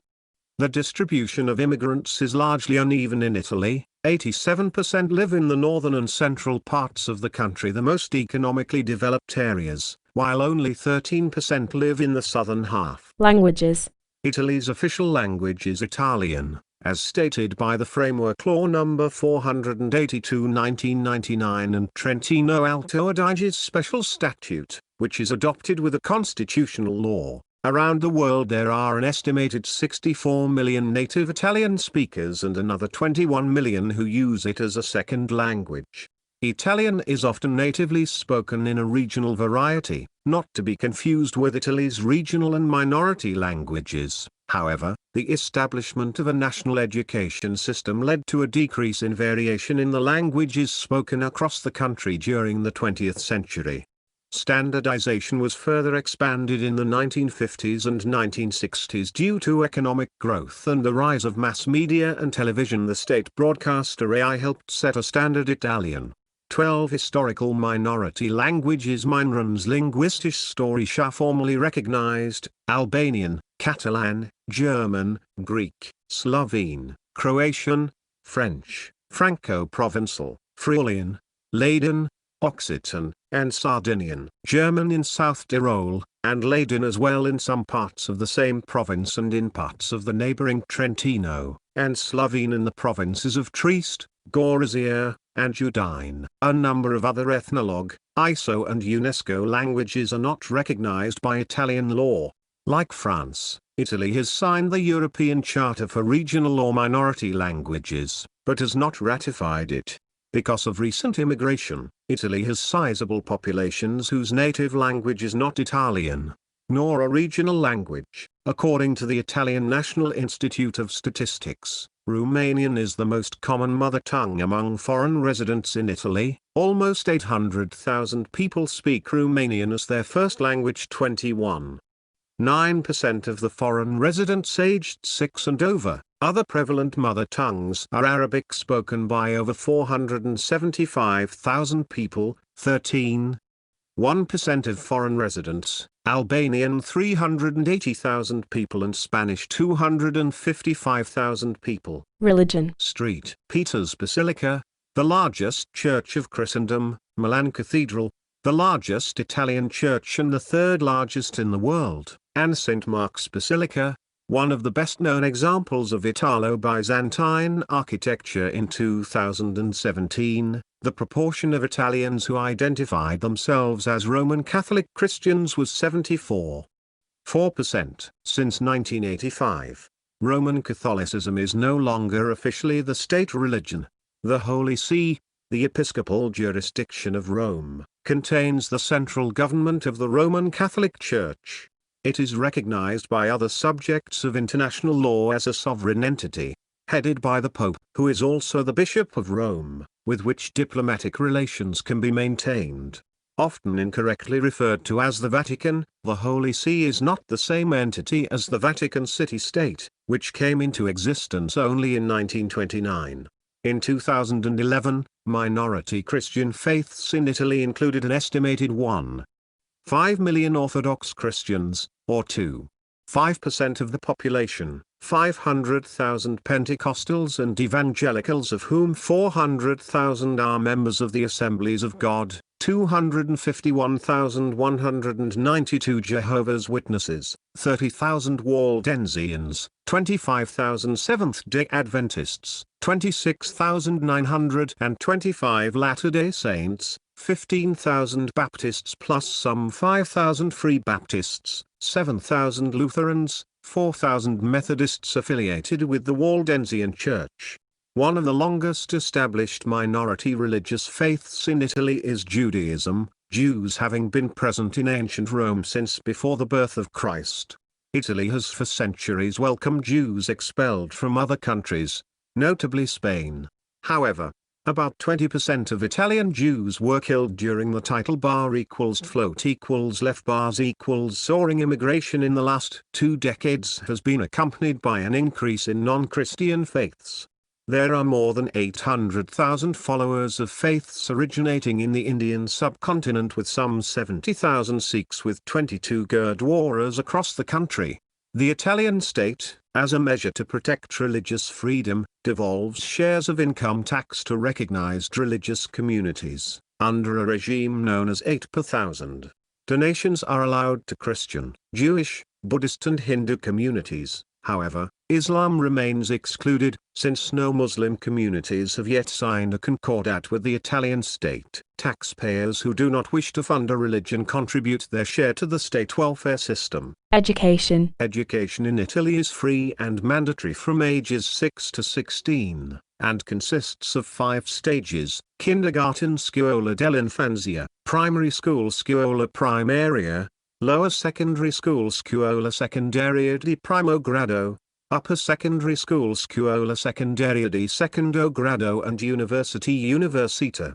The distribution of immigrants is largely uneven in Italy. 87% live in the northern and central parts of the country, the most economically developed areas, while only 13% live in the southern half. Languages. Italy's official language is Italian, as stated by the Framework Law No. 482/1999 and Trentino Alto Adige's Special Statute, which is adopted with a constitutional law. Around the world there are an estimated 64 million native Italian speakers and another 21 million who use it as a second language. Italian is often natively spoken in a regional variety, not to be confused with Italy's regional and minority languages. However, the establishment of a national education system led to a decrease in variation in the languages spoken across the country during the 20th century. Standardization was further expanded in the 1950s and 1960s due to economic growth and the rise of mass media and television. The state broadcaster RAI helped set a standard. Italian. 12 historical minority languages Minderheitenlinguistische formally recognized: Albanian, Catalan, German, Greek, Slovene, Croatian, French, Franco-Provençal, Friulian, Leiden, Occitan, and Sardinian. German in South Tyrol, and Leiden as well in some parts of the same province and in parts of the neighboring Trentino, and Slovene in the provinces of Trieste, Gorizia, and Udine. A number of other ethnologue, ISO and UNESCO languages are not recognized by Italian law. Like France, Italy has signed the European Charter for Regional or Minority Languages, but has not ratified it. Because of recent immigration, Italy has sizable populations whose native language is not Italian, nor a regional language. According to the Italian National Institute of Statistics, Romanian is the most common mother tongue among foreign residents in Italy. Almost 800,000 people speak Romanian as their first language. 21.9% of the foreign residents aged 6 and over, Other prevalent mother tongues are Arabic, spoken by over 475,000 people, 13.1% of foreign residents, Albanian 380,000 people, and Spanish 255,000 people. Religion. St. Peter's Basilica, the largest church of Christendom, Milan Cathedral, the largest Italian church and the third largest in the world, and St. Mark's Basilica, one of the best-known examples of Italo-Byzantine architecture. In 2017, the proportion of Italians who identified themselves as Roman Catholic Christians was 74.4%. Since 1985, Roman Catholicism is no longer officially the state religion. The Holy See, the episcopal jurisdiction of Rome, contains the central government of the Roman Catholic Church. It is recognized by other subjects of international law as a sovereign entity, headed by the Pope, who is also the Bishop of Rome, with which diplomatic relations can be maintained. Often incorrectly referred to as the Vatican, the Holy See is not the same entity as the Vatican City-State, which came into existence only in 1929. In 2011, minority Christian faiths in Italy included an estimated 1.5 million Orthodox Christians, or 2.5% of the population, 500,000 Pentecostals and Evangelicals, of whom 400,000 are members of the Assemblies of God, 251,192 Jehovah's Witnesses, 30,000 Waldensians, 25,000 Seventh-day Adventists, 26,925 Latter-day Saints, 15,000 Baptists plus some 5,000 Free Baptists, 7,000 Lutherans, 4,000 Methodists affiliated with the Waldensian Church. One of the longest established minority religious faiths in Italy is Judaism, Jews having been present in ancient Rome since before the birth of Christ. Italy has for centuries welcomed Jews expelled from other countries, notably Spain. However, about 20% of Italian Jews were killed during the title bar equals float equals left bars equals soaring immigration in the last 2 decades has been accompanied by an increase in non-Christian faiths. There are more than 800,000 followers of faiths originating in the Indian subcontinent, with some 70,000 Sikhs with 22 Gurdwaras across the country. The Italian state, as a measure to protect religious freedom, devolves shares of income tax to recognized religious communities, under a regime known as 8 per thousand. Donations are allowed to Christian, Jewish, Buddhist and Hindu communities. However, Islam remains excluded, since no Muslim communities have yet signed a concordat with the Italian state. Taxpayers who do not wish to fund a religion contribute their share to the state welfare system. Education. Education in Italy is free and mandatory from ages 6 to 16, and consists of 5 stages: kindergarten Scuola dell'infanzia, primary school Scuola primaria, lower secondary school Scuola secondaria di primo grado, upper secondary school Scuola secondaria di secondo grado, and university Università.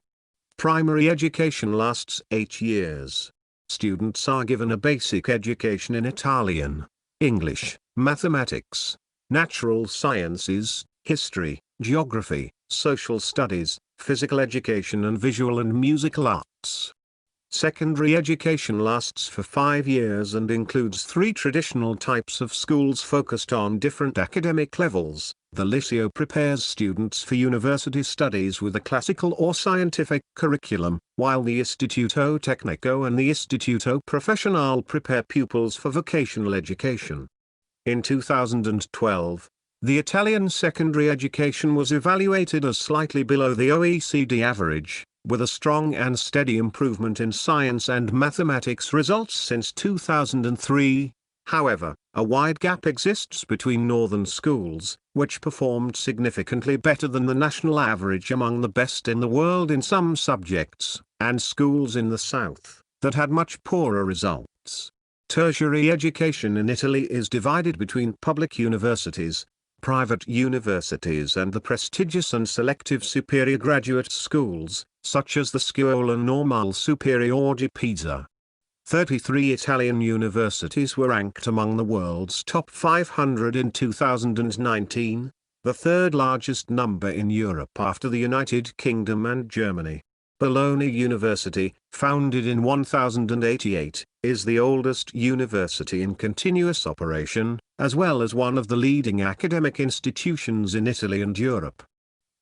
Primary education lasts 8 years. Students are given a basic education in Italian, English, mathematics, natural sciences, history, geography, social studies, physical education and visual and musical arts. Secondary education lasts for 5 years and includes 3 traditional types of schools focused on different academic levels. The Liceo prepares students for university studies with a classical or scientific curriculum, while the Istituto Tecnico and the Istituto Professionale prepare pupils for vocational education. In 2012, the Italian secondary education was evaluated as slightly below the OECD average, with a strong and steady improvement in science and mathematics results since 2003. However, a wide gap exists between northern schools, which performed significantly better than the national average among the best in the world in some subjects, and schools in the south, that had much poorer results. Tertiary education in Italy is divided between public universities, private universities and the prestigious and selective superior graduate schools, such as the Scuola Normale Superiore di Pisa. 33 Italian universities were ranked among the world's top 500 in 2019, the third largest number in Europe after the United Kingdom and Germany. Bologna University, founded in 1088, is the oldest university in continuous operation, as well as one of the leading academic institutions in Italy and Europe.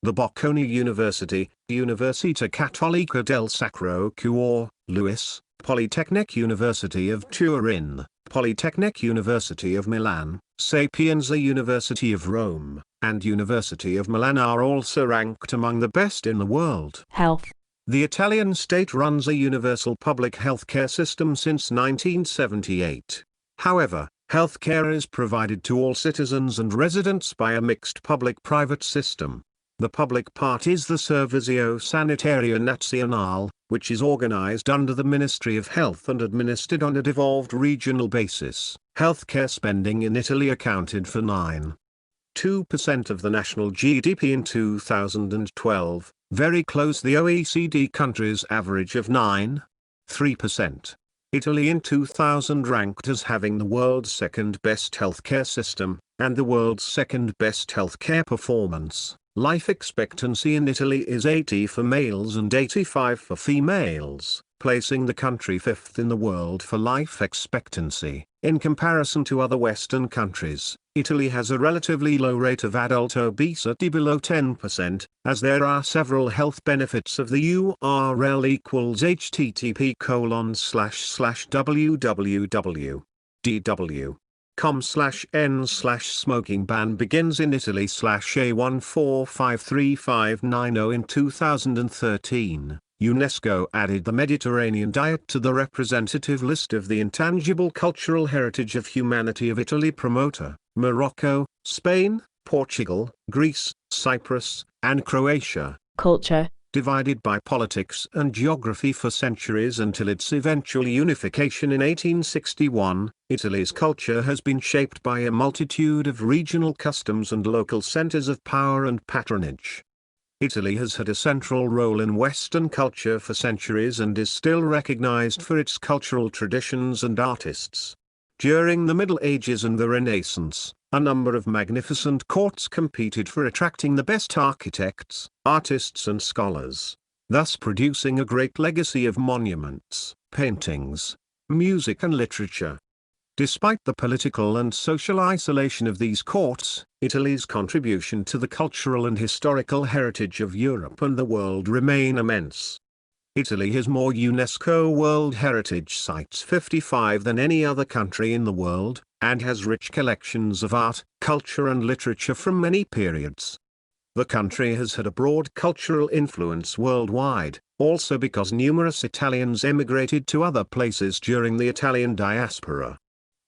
The Bocconi University, Università Cattolica del Sacro Cuore, Luis, Polytechnic University of Turin, Polytechnic University of Milan, Sapienza University of Rome, and University of Milan are also ranked among the best in the world. Health. The Italian state runs a universal public healthcare system since 1978. However, healthcare is provided to all citizens and residents by a mixed public-private system. The public part is the Servizio Sanitario Nazionale, which is organized under the Ministry of Health and administered on a devolved regional basis. Healthcare spending in Italy accounted for 9.2% of the national GDP in 2012, very close the OECD countries' average of 9.3%. Italy in 2000 ranked as having the world's second best healthcare system, and the world's second best healthcare performance. Life expectancy in Italy is 80 for males and 85 for females, placing the country fifth in the world for life expectancy. In comparison to other Western countries, Italy has a relatively low rate of adult obesity below 10%, as there are several health benefits of the URL equals http://www.dw.com/n/smoking ban begins in Italy /A1453590 in 2013. UNESCO added the Mediterranean diet to the representative list of the intangible cultural heritage of humanity of Italy. Promoter, Morocco, Spain, Portugal, Greece, Cyprus, and Croatia. Culture. Divided by politics and geography for centuries until its eventual unification in 1861, Italy's culture has been shaped by a multitude of regional customs and local centers of power and patronage. Italy has had a central role in Western culture for centuries and is still recognized for its cultural traditions and artists. During the Middle Ages and the Renaissance, a number of magnificent courts competed for attracting the best architects, artists and scholars, thus producing a great legacy of monuments, paintings, music and literature. Despite the political and social isolation of these courts, Italy's contribution to the cultural and historical heritage of Europe and the world remain immense. Italy has more UNESCO World Heritage Sites 55 than any other country in the world, and has rich collections of art, culture and literature from many periods. The country has had a broad cultural influence worldwide, also because numerous Italians emigrated to other places during the Italian diaspora.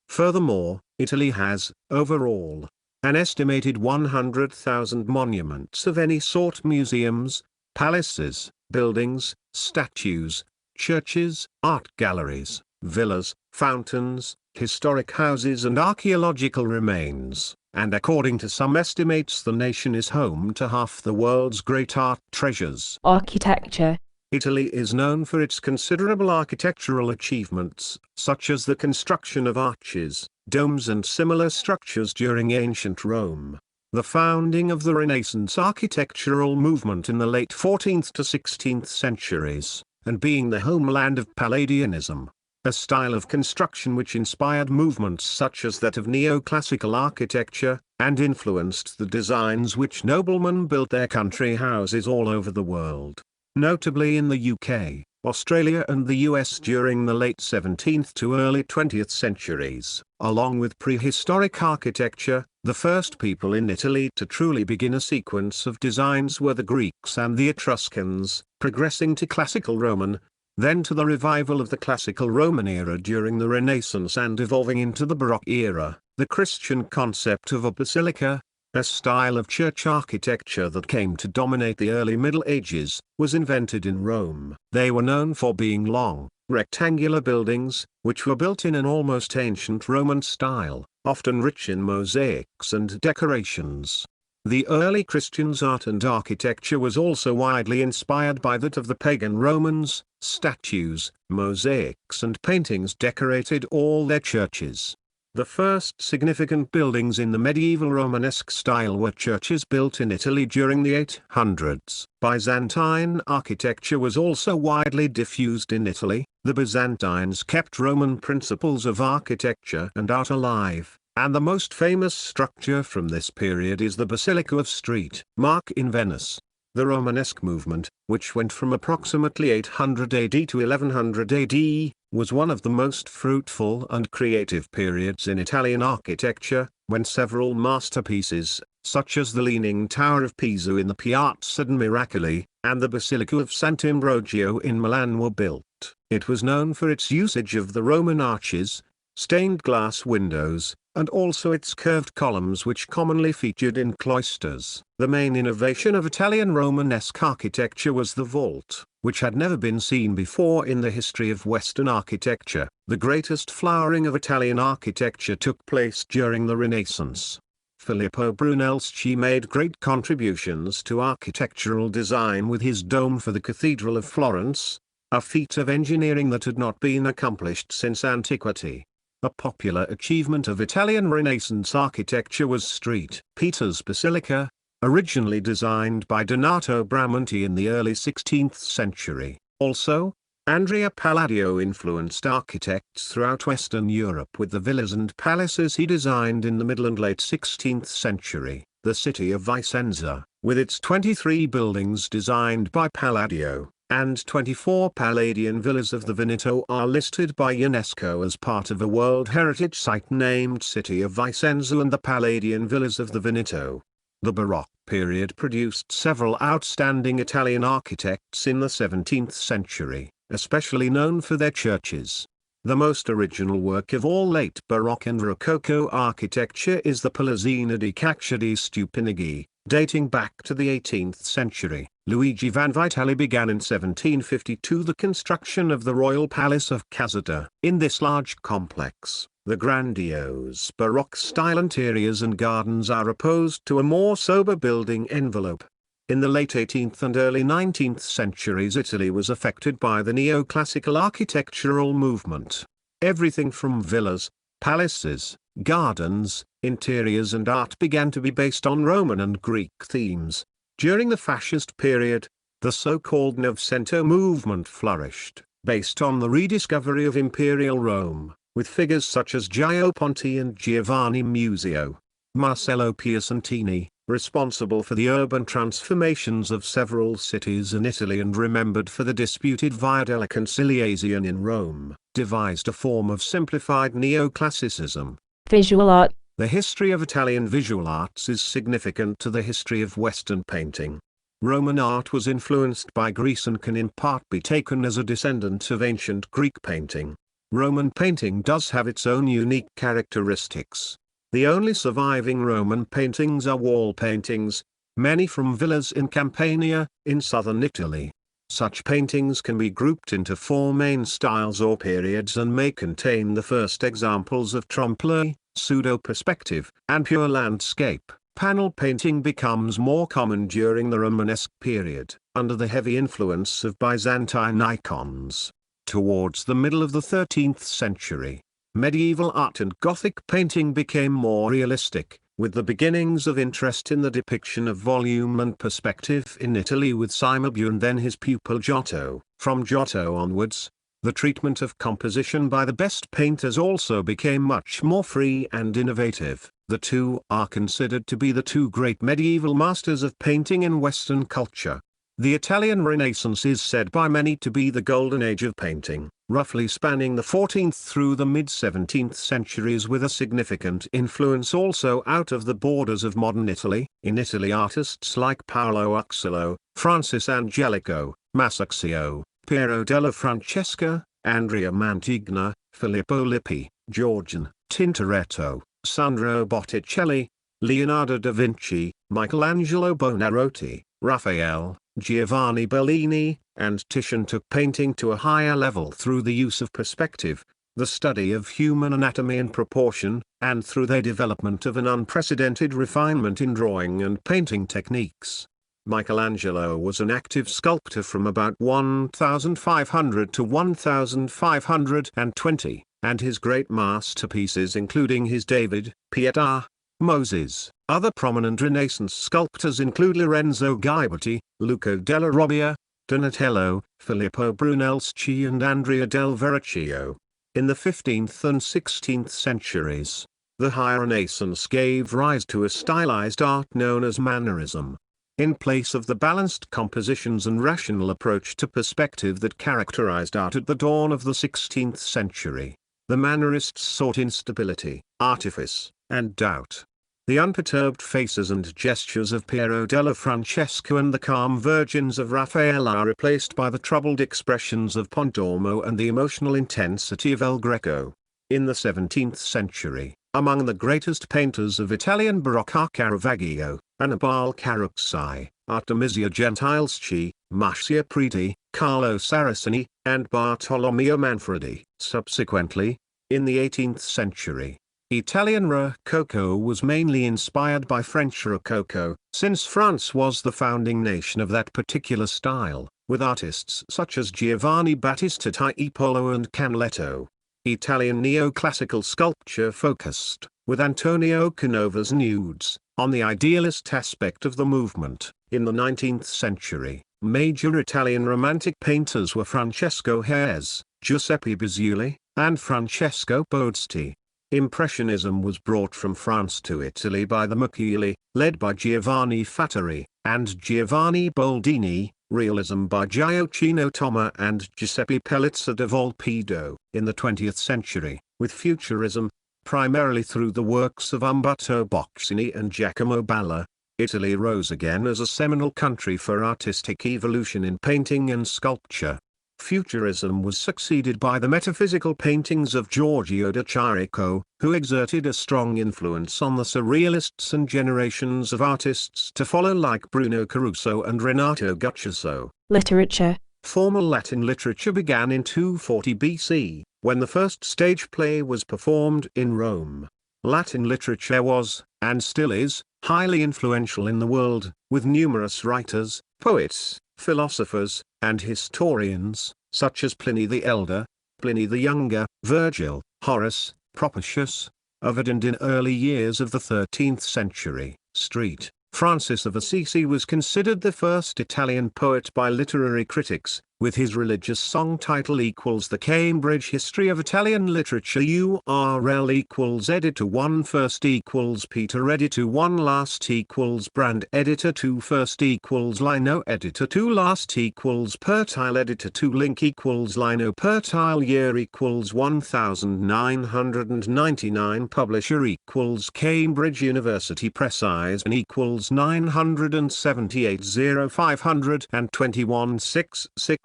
Furthermore, Italy has, overall, an estimated 100,000 monuments of any sort: museums, palaces, buildings, statues, churches, art galleries, villas, fountains, historic houses and archaeological remains, and according to some estimates the nation is home to half the world's great art treasures. Architecture. Italy is known for its considerable architectural achievements, such as the construction of arches, domes and similar structures during ancient Rome, the founding of the Renaissance architectural movement in the late 14th to 16th centuries, and being the homeland of Palladianism, a style of construction which inspired movements such as that of neoclassical architecture, and influenced the designs which noblemen built their country houses all over the world, notably in the UK, Australia and the US during the late 17th to early 20th centuries. Along with prehistoric architecture, the first people in Italy to truly begin a sequence of designs were the Greeks and the Etruscans, progressing to classical Roman, then to the revival of the classical Roman era during the Renaissance and evolving into the Baroque era. The Christian concept of a basilica, a style of church architecture that came to dominate the early Middle Ages, was invented in Rome. They were known for being long, rectangular buildings, which were built in an almost ancient Roman style, often rich in mosaics and decorations. The early Christians' art and architecture was also widely inspired by that of the pagan Romans. Statues, mosaics and paintings decorated all their churches. The first significant buildings in the medieval Romanesque style were churches built in Italy during the 800s. Byzantine architecture was also widely diffused in Italy. The Byzantines kept Roman principles of architecture and art alive, and the most famous structure from this period is the Basilica of St. Mark in Venice. The Romanesque movement, which went from approximately 800 AD to 1100 AD, was one of the most fruitful and creative periods in Italian architecture, when several masterpieces, such as the Leaning Tower of Pisa in the Piazza de' Miracoli, and the Basilica of Sant'Ambrogio in Milan were built. It was known for its usage of the Roman arches, stained glass windows, and also its curved columns which commonly featured in cloisters. The main innovation of Italian Romanesque architecture was the vault, which had never been seen before in the history of Western architecture. The greatest flowering of Italian architecture took place during the Renaissance. Filippo Brunelleschi made great contributions to architectural design with his dome for the Cathedral of Florence, a feat of engineering that had not been accomplished since antiquity. A popular achievement of Italian Renaissance architecture was St. Peter's Basilica, originally designed by Donato Bramante in the early 16th century. Also, Andrea Palladio influenced architects throughout Western Europe with the villas and palaces he designed in the middle and late 16th century. The city of Vicenza, with its 23 buildings designed by Palladio, and 24 Palladian villas of the Veneto are listed by UNESCO as part of a World Heritage Site named City of Vicenza and the Palladian villas of the Veneto. The Baroque period produced several outstanding Italian architects in the 17th century, especially known for their churches. The most original work of all late Baroque and Rococo architecture is the Palazzina di Caccia di Stupinigi, dating back to the 18th century. Luigi Vanvitelli began in 1752 the construction of the Royal Palace of Caserta. In this large complex, the grandiose Baroque-style interiors and gardens are opposed to a more sober building envelope. In the late 18th and early 19th centuries, Italy was affected by the neoclassical architectural movement. Everything from villas, palaces, gardens, interiors and art began to be based on Roman and Greek themes. During the Fascist period, the so-called Novecento movement flourished, based on the rediscovery of Imperial Rome, with figures such as Gio Ponti and Giovanni Musio. Marcello Piacentini, responsible for the urban transformations of several cities in Italy and remembered for the disputed Via della Conciliazione in Rome, devised a form of simplified neoclassicism. Visual art. The history of Italian visual arts is significant to the history of Western painting. Roman art was influenced by Greece and can in part be taken as a descendant of ancient Greek painting. Roman painting does have its own unique characteristics. The only surviving Roman paintings are wall paintings, many from villas in Campania, in southern Italy. Such paintings can be grouped into four main styles or periods and may contain the first examples of trompe-l'oeil, pseudo-perspective, and pure landscape. Panel painting becomes more common during the Romanesque period, under the heavy influence of Byzantine icons. Towards the middle of the 13th century, medieval art and Gothic painting became more realistic, with the beginnings of interest in the depiction of volume and perspective in Italy with Cimabue and then his pupil Giotto. From Giotto onwards, the treatment of composition by the best painters also became much more free and innovative. The two are considered to be the two great medieval masters of painting in Western culture. The Italian Renaissance is said by many to be the golden age of painting, roughly spanning the 14th through the mid-17th centuries with a significant influence also out of the borders of modern Italy. In Italy, artists like Paolo Uxello, Francis Angelico, Masaccio, Piero della Francesca, Andrea Mantegna, Filippo Lippi, Giorgione Tintoretto, Sandro Botticelli, Leonardo da Vinci, Michelangelo Buonarroti, Raphael, Giovanni Bellini, and Titian took painting to a higher level through the use of perspective, the study of human anatomy and proportion, and through their development of an unprecedented refinement in drawing and painting techniques. Michelangelo was an active sculptor from about 1500 to 1520, and his great masterpieces including his David, Pietà, Moses. Other prominent Renaissance sculptors include Lorenzo Ghiberti, Luca della Robbia, Donatello, Filippo Brunelleschi and Andrea del Verrocchio. In the 15th and 16th centuries, the High Renaissance gave rise to a stylized art known as Mannerism. In place of the balanced compositions and rational approach to perspective that characterized art at the dawn of the 16th century, the Mannerists sought instability, artifice, and doubt. The unperturbed faces and gestures of Piero della Francesco and the calm virgins of Raphael are replaced by the troubled expressions of Pontormo and the emotional intensity of El Greco. In the 17th century, among the greatest painters of Italian Baroque are Caravaggio, Annibale Carracci, Artemisia Gentileschi, Marcia Preti, Carlo Saraceni, and Bartolomeo Manfredi. Subsequently, in the 18th century, Italian Rococo was mainly inspired by French Rococo, since France was the founding nation of that particular style, with artists such as Giovanni Battista Tiepolo and Canaletto. Italian neoclassical sculpture focused, with Antonio Canova's nudes, on the idealist aspect of the movement. In the 19th century, major Italian Romantic painters were Francesco Hares, Giuseppe Bizzulli, and Francesco Botti. Impressionism was brought from France to Italy by the Mucchioli, led by Giovanni Fattori, and Giovanni Boldini, Realism by Gioacchino Toma and Giuseppe Pellizza da Volpedo. In the 20th century, with Futurism, primarily through the works of Umberto Boccaccini and Giacomo Balla, Italy rose again as a seminal country for artistic evolution in painting and sculpture. Futurism was succeeded by the metaphysical paintings of Giorgio de Chirico, who exerted a strong influence on the Surrealists and generations of artists to follow like Bruno Caruso and Renato Guttuso. Literature. Formal Latin literature began in 240 BC, when the first stage play was performed in Rome. Latin literature was, and still is, highly influential in the world, with numerous writers, poets, philosophers, and historians, such as Pliny the Elder, Pliny the Younger, Virgil, Horace, Propertius, Ovid, and in early years of the 13th century, Street. Francis of Assisi was considered the first Italian poet by literary critics, with his religious song title equals The Cambridge History of Italian Literature URL equals editor 1 first equals Peter editor 1 last equals Brand editor 2 first equals Lino editor 2 last equals Pertile editor 2 link equals Lino Pertile year equals 1999 publisher equals Cambridge University Press ISBN equals 978 0521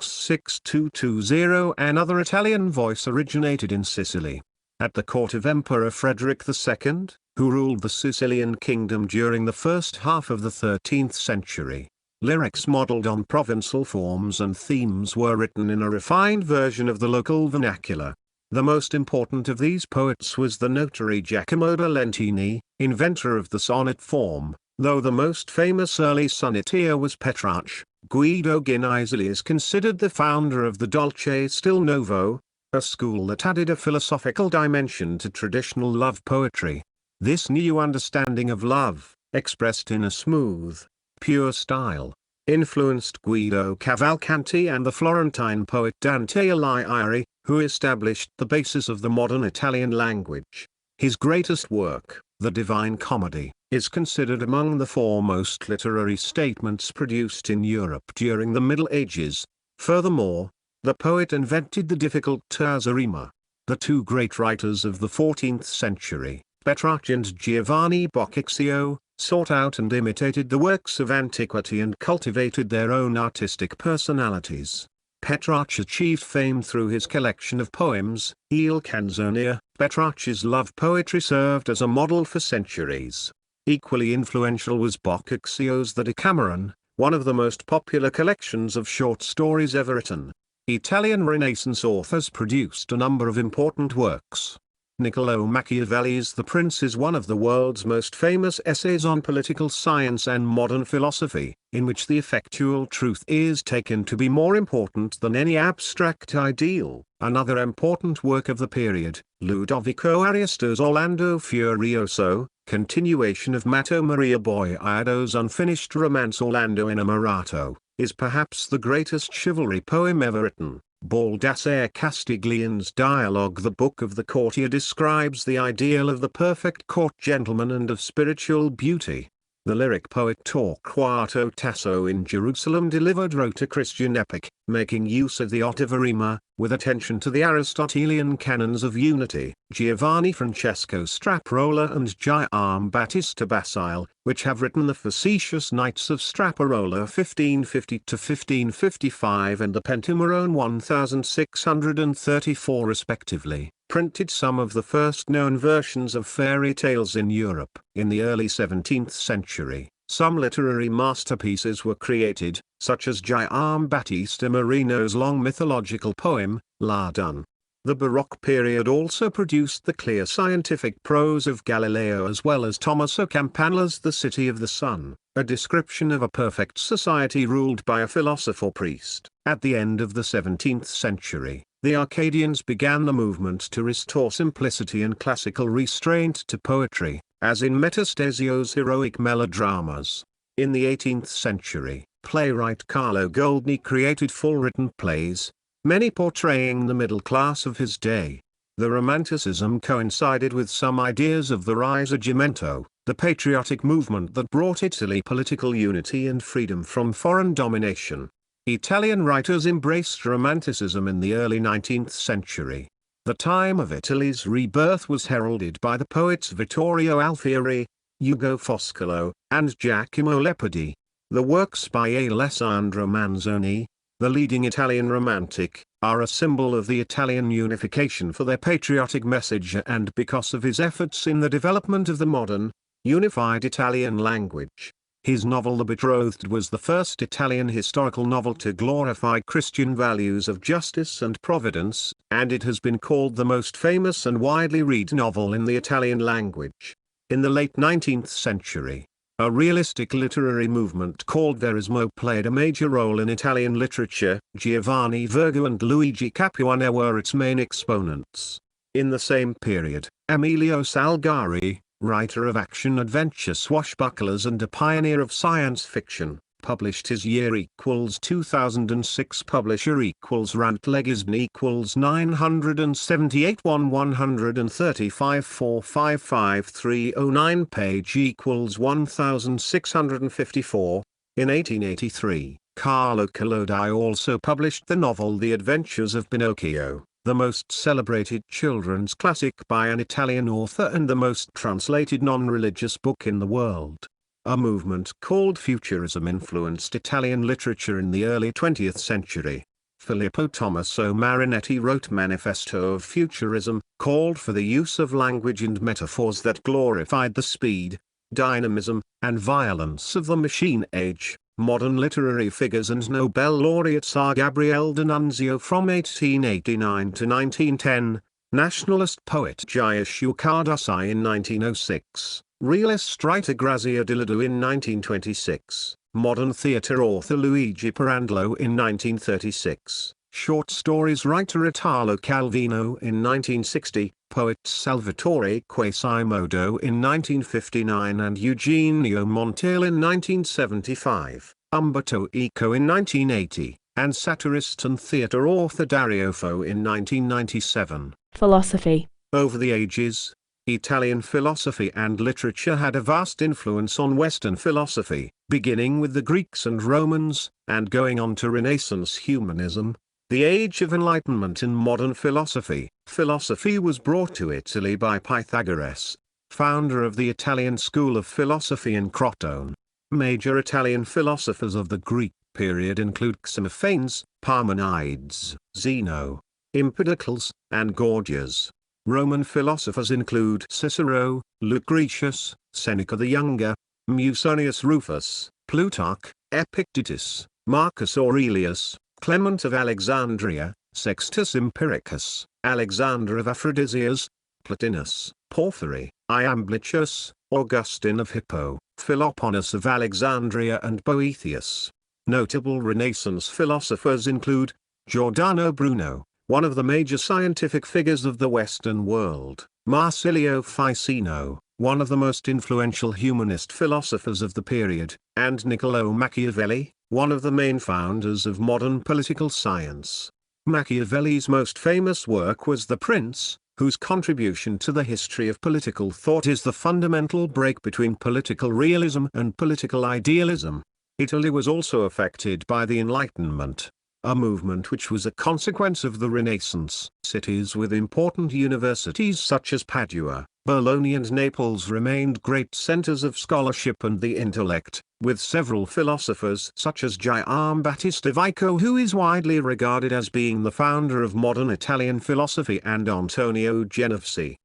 66220. Another Italian voice originated in Sicily. At the court of Emperor Frederick II, who ruled the Sicilian kingdom during the first half of the 13th century, lyrics modeled on Provençal forms and themes were written in a refined version of the local vernacular. The most important of these poets was the notary Giacomo da Lentini, inventor of the sonnet form, though the most famous early sonneteer was Petrarch. Guido Ginizoli is considered the founder of the Dolce Stil Novo, a school that added a philosophical dimension to traditional love poetry. This new understanding of love, expressed in a smooth, pure style, influenced Guido Cavalcanti and the Florentine poet Dante Alighieri, who established the basis of the modern Italian language. His greatest work, The Divine Comedy, is considered among the foremost literary statements produced in Europe during the Middle Ages. Furthermore, the poet invented the difficult terza rima. The two great writers of the 14th century, Petrarch and Giovanni Boccaccio, sought out and imitated the works of antiquity and cultivated their own artistic personalities. Petrarch achieved fame through his collection of poems, Il Canzoniere. Petrarch's love poetry served as a model for centuries. Equally influential was Boccaccio's The Decameron, one of the most popular collections of short stories ever written. Italian Renaissance authors produced a number of important works. Niccolò Machiavelli's The Prince is one of the world's most famous essays on political science and modern philosophy, in which the effectual truth is taken to be more important than any abstract ideal. Another important work of the period, Ludovico Ariosto's Orlando Furioso, continuation of Matteo Maria Boiado's unfinished romance Orlando Innamorato, is perhaps the greatest chivalry poem ever written. Baldassare Castiglione's dialogue The Book of the Courtier describes the ideal of the perfect court gentleman and of spiritual beauty. The lyric poet Torquato Tasso in Jerusalem Delivered wrote a Christian epic, making use of the ottava rima, with attention to the Aristotelian canons of unity. Giovanni Francesco Straparola and Giambattista Basile, which have written The Facetious Knights of Straparola 1550–1555 and the Pentamerone 1634 respectively, printed some of the first known versions of fairy tales in Europe. In the early 17th century, some literary masterpieces were created, such as Giambattista Marino's long mythological poem, La Dun. The Baroque period also produced the clear scientific prose of Galileo as well as Tommaso Campanella's The City of the Sun, a description of a perfect society ruled by a philosopher priest. At the end of the 17th century, the Arcadians began the movement to restore simplicity and classical restraint to poetry, as in Metastasio's heroic melodramas. In the 18th century, playwright Carlo Goldni created full-written plays, many portraying the middle class of his day. The Romanticism coincided with some ideas of the Risorgimento, the patriotic movement that brought Italy political unity and freedom from foreign domination. Italian writers embraced Romanticism in the early 19th century. The time of Italy's rebirth was heralded by the poets Vittorio Alfieri, Ugo Foscolo, and Giacomo Leopardi. The works by Alessandro Manzoni, the leading Italian romantic, are a symbol of the Italian unification for their patriotic message and because of his efforts in the development of the modern, unified Italian language. His novel The Betrothed was the first Italian historical novel to glorify Christian values of justice and providence, and it has been called the most famous and widely read novel in the Italian language. In the late 19th century, a realistic literary movement called Verismo played a major role in Italian literature. Giovanni Virgo and Luigi Capuano were its main exponents. In the same period, Emilio Salgari, writer of action-adventure swashbucklers and a pioneer of science fiction, published his year equals 2006 publisher equals Rantlegisn equals 978 135 455 309 page equals 1654. In 1883, Carlo Collodi also published the novel The Adventures of Pinocchio, the most celebrated children's classic by an Italian author and the most translated non-religious book in the world. A movement called Futurism influenced Italian literature in the early 20th century. Filippo Tommaso Marinetti wrote Manifesto of Futurism, called for the use of language and metaphors that glorified the speed, dynamism, and violence of the machine age. Modern literary figures and Nobel laureates are Gabriele D'Annunzio from 1889 to 1910, nationalist poet Giacomo Cardassi in 1906, realist writer Grazia Deledda in 1926, modern theatre author Luigi Pirandello in 1936, short stories writer Italo Calvino in 1960, poet Salvatore Quasimodo in 1959 and Eugenio Montale in 1975, Umberto Eco in 1980, and satirist and theatre author Dario Fo in 1997. Philosophy. Over the ages, Italian philosophy and literature had a vast influence on Western philosophy, beginning with the Greeks and Romans, and going on to Renaissance humanism, the age of enlightenment in modern philosophy. Philosophy was brought to Italy by Pythagoras, founder of the Italian school of philosophy in Crotone. Major Italian philosophers of the Greek period include Xenophanes, Parmenides, Zeno, Empedocles, and Gorgias. Roman philosophers include Cicero, Lucretius, Seneca the Younger, Musonius Rufus, Plutarch, Epictetus, Marcus Aurelius, Clement of Alexandria, Sextus Empiricus, Alexander of Aphrodisias, Plotinus, Porphyry, Iamblichus, Augustine of Hippo, Philoponus of Alexandria and Boethius. Notable Renaissance philosophers include Giordano Bruno, one of the major scientific figures of the Western world, Marsilio Ficino, one of the most influential humanist philosophers of the period, and Niccolò Machiavelli, one of the main founders of modern political science. Machiavelli's most famous work was The Prince, whose contribution to the history of political thought is the fundamental break between political realism and political idealism. Italy was also affected by the Enlightenment, a movement which was a consequence of the Renaissance. Cities with important universities such as Padua, Bologna and Naples remained great centers of scholarship and the intellect, with several philosophers such as Giambattista Vico, who is widely regarded as being the founder of modern Italian philosophy, and Antonio Genovesi.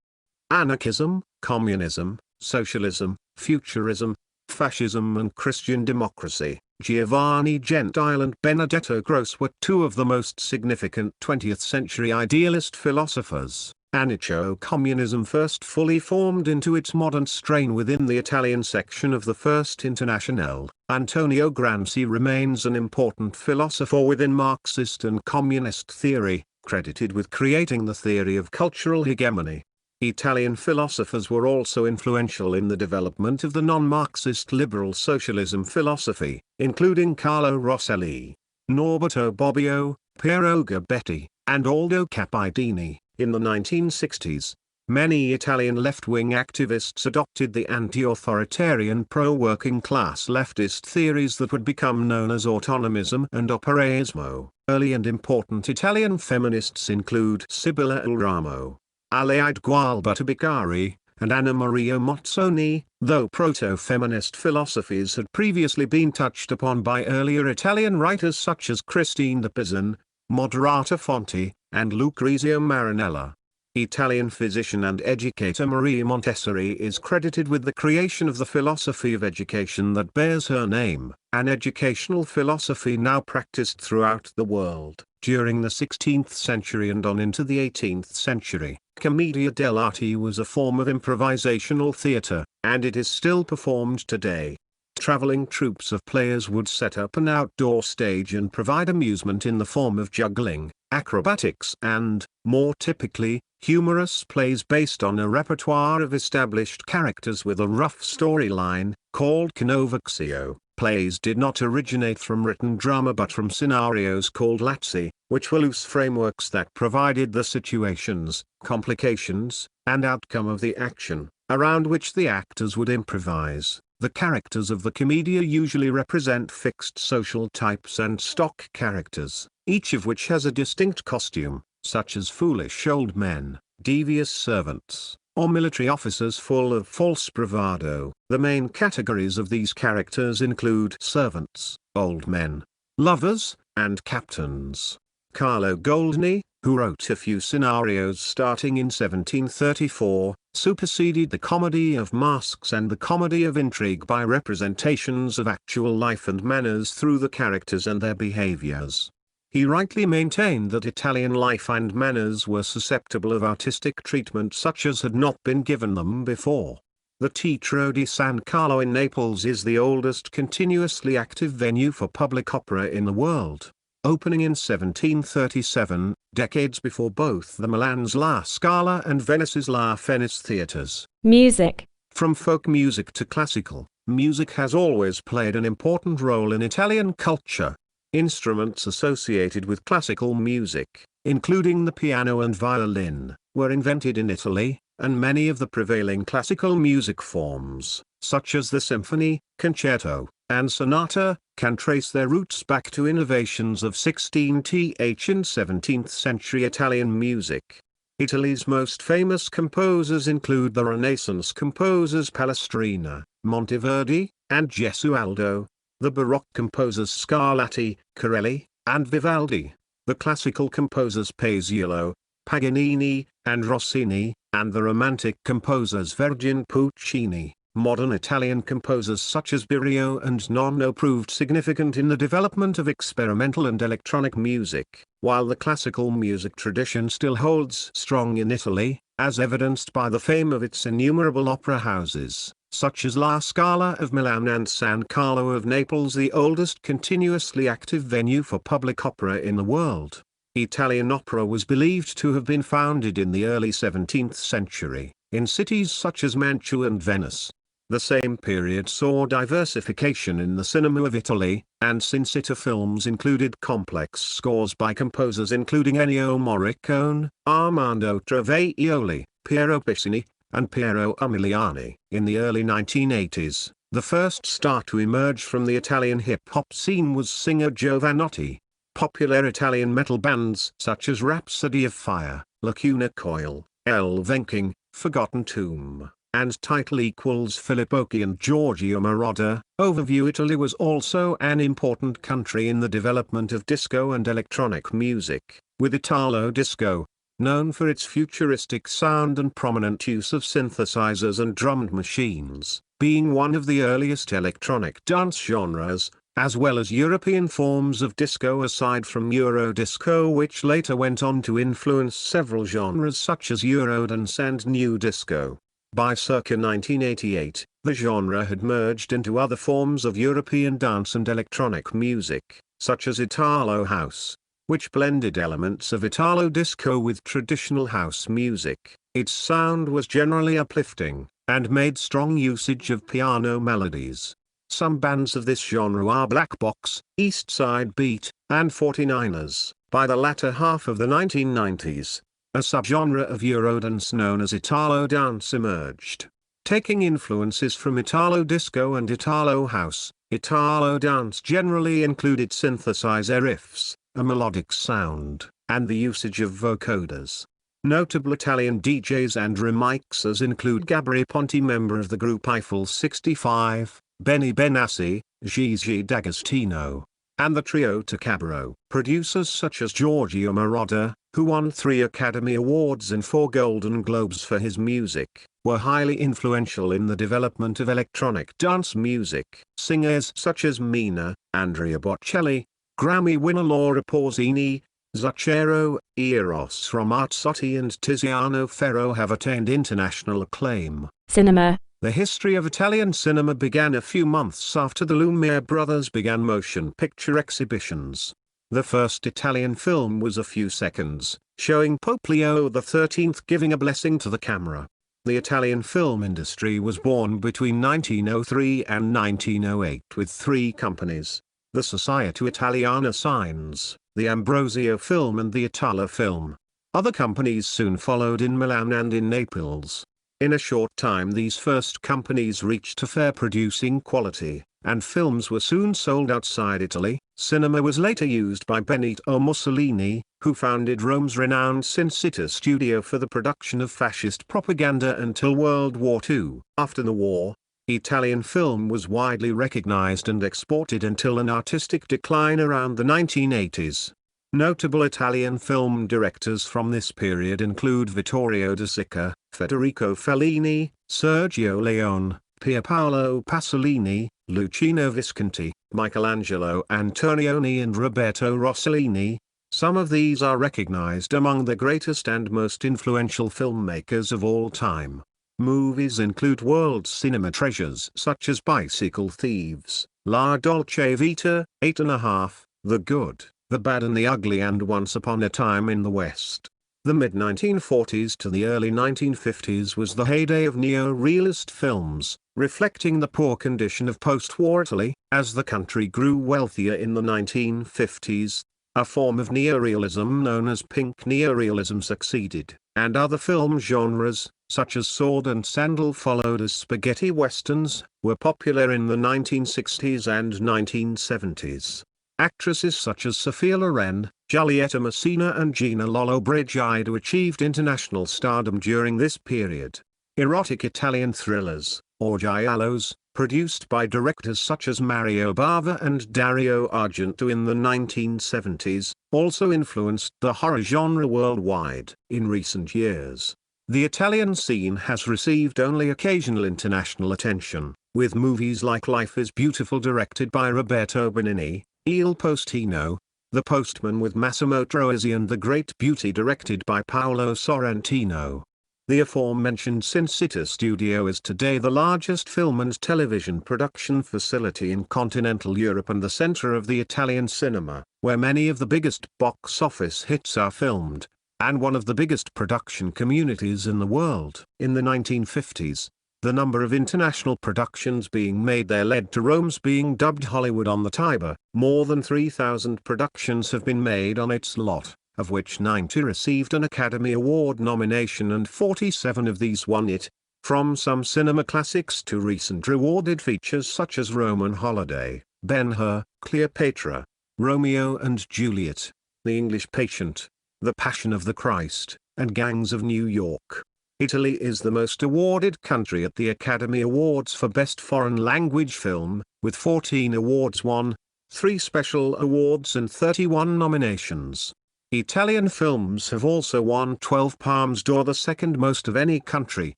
Anarchism, communism, socialism, futurism, fascism and Christian democracy. Giovanni Gentile and Benedetto Gross were two of the most significant 20th-century idealist philosophers. Anarcho-communism first fully formed into its modern strain within the Italian section of the First Internationale. Antonio Gramsci remains an important philosopher within Marxist and communist theory, credited with creating the theory of cultural hegemony. Italian philosophers were also influential in the development of the non-Marxist liberal socialism philosophy, including Carlo Rosselli, Norberto Bobbio, Piero Gabetti, and Aldo Capidini. In the 1960s, many Italian left-wing activists adopted the anti-authoritarian pro-working class leftist theories that would become known as autonomism and operaismo. Early and important Italian feminists include Sibilla Ulramo, Aleide Gualberta Bicari, and Anna Maria Mozzoni, though proto-feminist philosophies had previously been touched upon by earlier Italian writers such as Christine de Pizan, Moderata Fonti, and Lucrezia Marinella. Italian physician and educator Maria Montessori is credited with the creation of the philosophy of education that bears her name, an educational philosophy now practiced throughout the world. During the 16th century and on into the 18th century, commedia dell'arte was a form of improvisational theatre, and it is still performed today. Traveling troupes of players would set up an outdoor stage and provide amusement in the form of juggling, acrobatics and, more typically, humorous plays based on a repertoire of established characters with a rough storyline, called connovatio. Plays did not originate from written drama but from scenarios called lazzi, which were loose frameworks that provided the situations, complications, and outcome of the action, around which the actors would improvise. The characters of the commedia usually represent fixed social types and stock characters, each of which has a distinct costume, such as foolish old men, devious servants, or military officers full of false bravado. The main categories of these characters include servants, old men, lovers, and captains. Carlo Goldoni, who wrote a few scenarios starting in 1734, superseded the comedy of masks and the comedy of intrigue by representations of actual life and manners through the characters and their behaviors. He rightly maintained that Italian life and manners were susceptible of artistic treatment such as had not been given them before. The Teatro di San Carlo in Naples is the oldest continuously active venue for public opera in the world. Opening in 1737, decades before both the Milan's La Scala and Venice's La Fenice theatres. Music. From folk music to classical, music has always played an important role in Italian culture. Instruments associated with classical music, including the piano and violin, were invented in Italy, and many of the prevailing classical music forms, such as the symphony, concerto, and sonata, can trace their roots back to innovations of 16th and 17th century Italian music. Italy's most famous composers include the Renaissance composers Palestrina, Monteverdi, and Gesualdo, the Baroque composers Scarlatti, Corelli, and Vivaldi, the classical composers Paisiello, Paganini, and Rossini, and the Romantic composers Verdi and Puccini. Modern Italian composers such as Birio and Nonno proved significant in the development of experimental and electronic music, while the classical music tradition still holds strong in Italy, as evidenced by the fame of its innumerable opera houses, such as La Scala of Milan and San Carlo of Naples, the oldest continuously active venue for public opera in the world. Italian opera was believed to have been founded in the early 17th century, in cities such as Mantua and Venice. The same period saw diversification in the cinema of Italy, and Sin-Sitter films included complex scores by composers including Ennio Morricone, Armando Trovaioli, Piero Piccinni, and Piero Umiliani. In the early 1980s, the first star to emerge from the Italian hip-hop scene was singer Giovanotti. Popular Italian metal bands such as Rhapsody of Fire, Lacuna Coil, El Venking, Forgotten Tomb, and Title equals Filippo Occhi and Giorgio Moroder. Overview: Italy was also an important country in the development of disco and electronic music, with Italo disco, known for its futuristic sound and prominent use of synthesizers and drum machines, being one of the earliest electronic dance genres, as well as European forms of disco aside from Eurodisco, which later went on to influence several genres such as Eurodance and New Disco. By circa 1988, the genre had merged into other forms of European dance and electronic music, such as Italo House, which blended elements of Italo disco with traditional house music. Its sound was generally uplifting, and made strong usage of piano melodies. Some bands of this genre are Black Box, East Side Beat, and 49ers. By the latter half of the 1990s, a subgenre of Eurodance known as Italo dance emerged. Taking influences from Italo disco and Italo house, Italo dance generally included synthesizer riffs, a melodic sound, and the usage of vocoders. Notable Italian DJs and remixers include Gabri Ponti, member of the group Eiffel 65, Benny Benassi, Gigi D'Agostino, and the trio Tacabro. Producers such as Giorgio Moroder, who won 3 Academy Awards and 4 Golden Globes for his music, were highly influential in the development of electronic dance music. Singers such as Mina, Andrea Bocelli, Grammy winner Laura Pausini, Zucchero, Eros Ramazzotti and Tiziano Ferro have attained international acclaim. Cinema. The history of Italian cinema began a few months after the Lumiere brothers began motion picture exhibitions. The first Italian film was a few seconds, showing Pope Leo XIII giving a blessing to the camera. The Italian film industry was born between 1903 and 1908 with 3 companies: the Società Italiana Signs, the Ambrosio Film and the Itala Film. Other companies soon followed in Milan and in Naples. In a short time these first companies reached a fair producing quality, and films were soon sold outside Italy. Cinema was later used by Benito Mussolini, who founded Rome's renowned Sin-Sitter studio for the production of fascist propaganda until World War II. After the war, Italian film was widely recognized and exported until an artistic decline around the 1980s. Notable Italian film directors from this period include Vittorio De Sica, Federico Fellini, Sergio Leone, Pierpaolo Pasolini, Luchino Visconti, Michelangelo Antonioni and Roberto Rossellini. Some of these are recognized among the greatest and most influential filmmakers of all time. Movies include world cinema treasures such as Bicycle Thieves, La Dolce Vita, 8½, The Good, The Bad and the Ugly and Once Upon a Time in the West. The mid-1940s to the early 1950s was the heyday of neo-realist films, reflecting the poor condition of post-war Italy. As the country grew wealthier in the 1950s, a form of neorealism known as pink neorealism succeeded, and other film genres, such as sword and sandal followed as spaghetti westerns, were popular in the 1960s and 1970s. Actresses such as Sophia Loren, Giulietta Messina and Gina Lollobrigida achieved international stardom during this period. Erotic Italian thrillers, or giallos, produced by directors such as Mario Bava and Dario Argento in the 1970s, also influenced the horror genre worldwide. In recent years, The Italian scene has received only occasional international attention, with movies like Life is Beautiful directed by Roberto Benigni, Il Postino, The Postman with Massimo Troisi, and The Great Beauty directed by Paolo Sorrentino. The aforementioned Sin City studio is today the largest film and television production facility in continental Europe and the center of the Italian cinema, where many of the biggest box office hits are filmed, and one of the biggest production communities in the world. In the 1950s, the number of international productions being made there led to Rome's being dubbed Hollywood on the Tiber. More than 3,000 productions have been made on its lot, of which 90 received an Academy Award nomination and 47 of these won it, from some cinema classics to recent rewarded features such as Roman Holiday, Ben-Hur, Cleopatra, Romeo and Juliet, The English Patient, The Passion of the Christ, and Gangs of New York. Italy is the most awarded country at the Academy Awards for Best Foreign Language Film, with 14 awards won, 3 special awards and 31 nominations. Italian films have also won 12 Palmes d'Or, the second most of any country,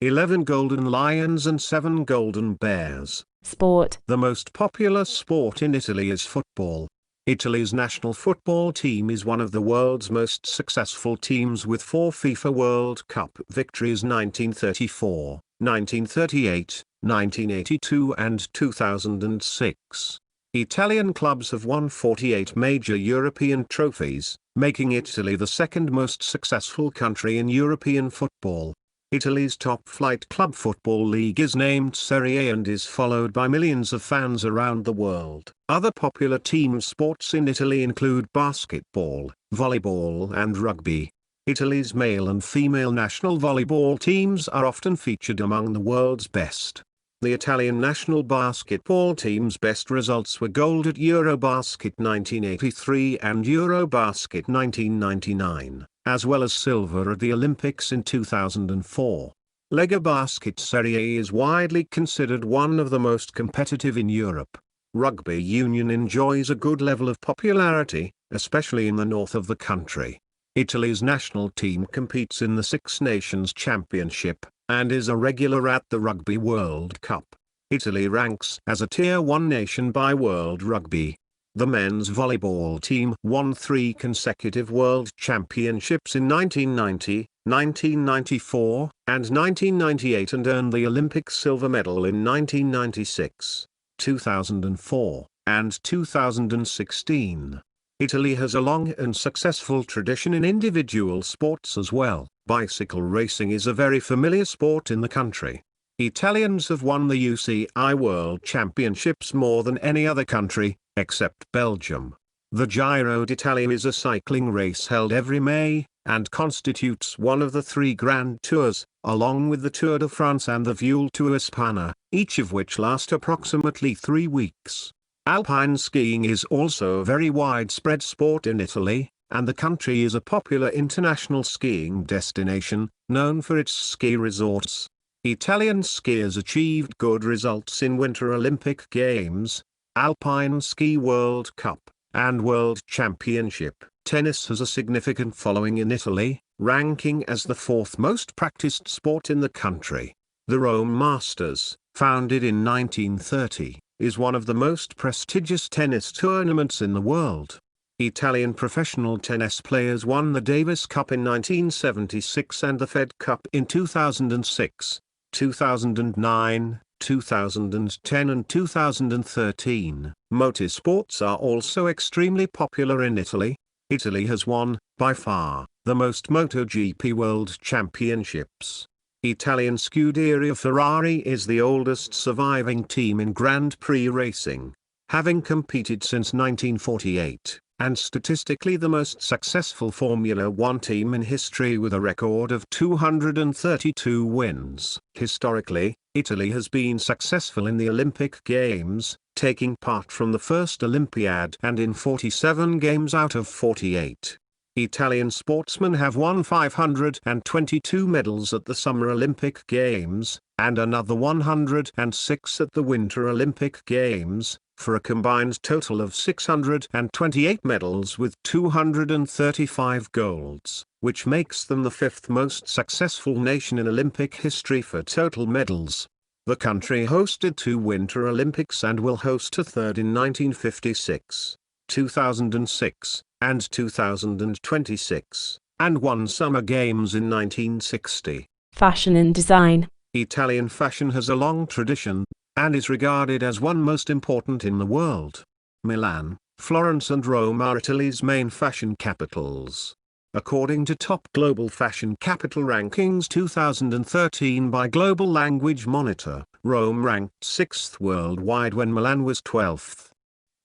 11 Golden Lions and 7 Golden Bears. Sport. The most popular sport in Italy is football. Italy's national football team is one of the world's most successful teams with 4 FIFA World Cup victories: 1934, 1938, 1982 and 2006. Italian clubs have won 48 major European trophies, making Italy the second most successful country in European football. Italy's top-flight club football league is named Serie A and is followed by millions of fans around the world. Other popular team sports in Italy include basketball, volleyball and rugby. Italy's male and female national volleyball teams are often featured among the world's best. The Italian national basketball team's best results were gold at Eurobasket 1983 and Eurobasket 1999, as well as silver at the Olympics in 2004. Lega Basket Serie A is widely considered one of the most competitive in Europe. Rugby union enjoys a good level of popularity, especially in the north of the country. Italy's national team competes in the Six Nations Championship, and is a regular at the Rugby World Cup. Italy ranks as a Tier 1 nation by World Rugby. The men's volleyball team won 3 consecutive World Championships in 1990, 1994, and 1998 and earned the Olympic silver medal in 1996, 2004, and 2016. Italy has a long and successful tradition in individual sports as well. Bicycle racing is a very familiar sport in the country. Italians have won the UCI World Championships more than any other country, except Belgium. The Giro d'Italia is a cycling race held every May, and constitutes one of the 3 Grand Tours, along with the Tour de France and the Vuelta a España, each of which last approximately 3 weeks. Alpine skiing is also a very widespread sport in Italy, and the country is a popular international skiing destination, known for its ski resorts. Italian skiers achieved good results in Winter Olympic Games, Alpine Ski World Cup, and World Championship. Tennis has a significant following in Italy, ranking as the 4th most practiced sport in the country. The Rome Masters, founded in 1930, is one of the most prestigious tennis tournaments in the world. Italian professional tennis players won the Davis Cup in 1976 and the Fed Cup in 2006, 2009, 2010 and 2013. Motorsports are also extremely popular in Italy. Italy has won, by far, the most MotoGP World Championships. Italian Scuderia Ferrari is the oldest surviving team in Grand Prix racing, having competed since 1948, and statistically the most successful Formula One team in history with a record of 232 wins. Historically, Italy has been successful in the Olympic Games, taking part from the first Olympiad and in 47 games out of 48. Italian sportsmen have won 522 medals at the Summer Olympic Games, and another 106 at the Winter Olympic Games, for a combined total of 628 medals with 235 golds, which makes them the fifth most successful nation in Olympic history for total medals. The country hosted 2 Winter Olympics and will host a third in 1956, 2006, and 2026, and 1 Summer Games in 1960. Fashion and design. Italian fashion has a long tradition, and is regarded as one most important in the world. Milan, Florence and Rome are Italy's main fashion capitals. According to Top Global Fashion Capital Rankings 2013 by Global Language Monitor, Rome ranked 6th worldwide when Milan was 12th.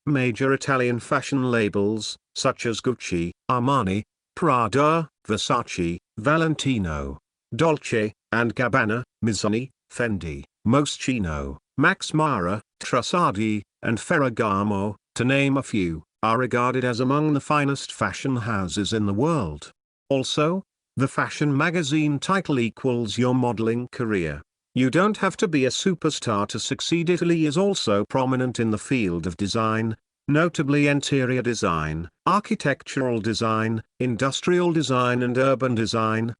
Major Italian fashion labels, such as Gucci, Armani, Prada, Versace, Valentino, Dolce and Gabbana, Missoni, Fendi, Moschino, Max Mara, Trussardi, and Ferragamo, to name a few, are regarded as among the finest fashion houses in the world. Also, the fashion magazine title equals your modeling career. You don't have to be a superstar to succeed. Italy is also prominent in the field of design, notably interior design, architectural design, industrial design and urban design.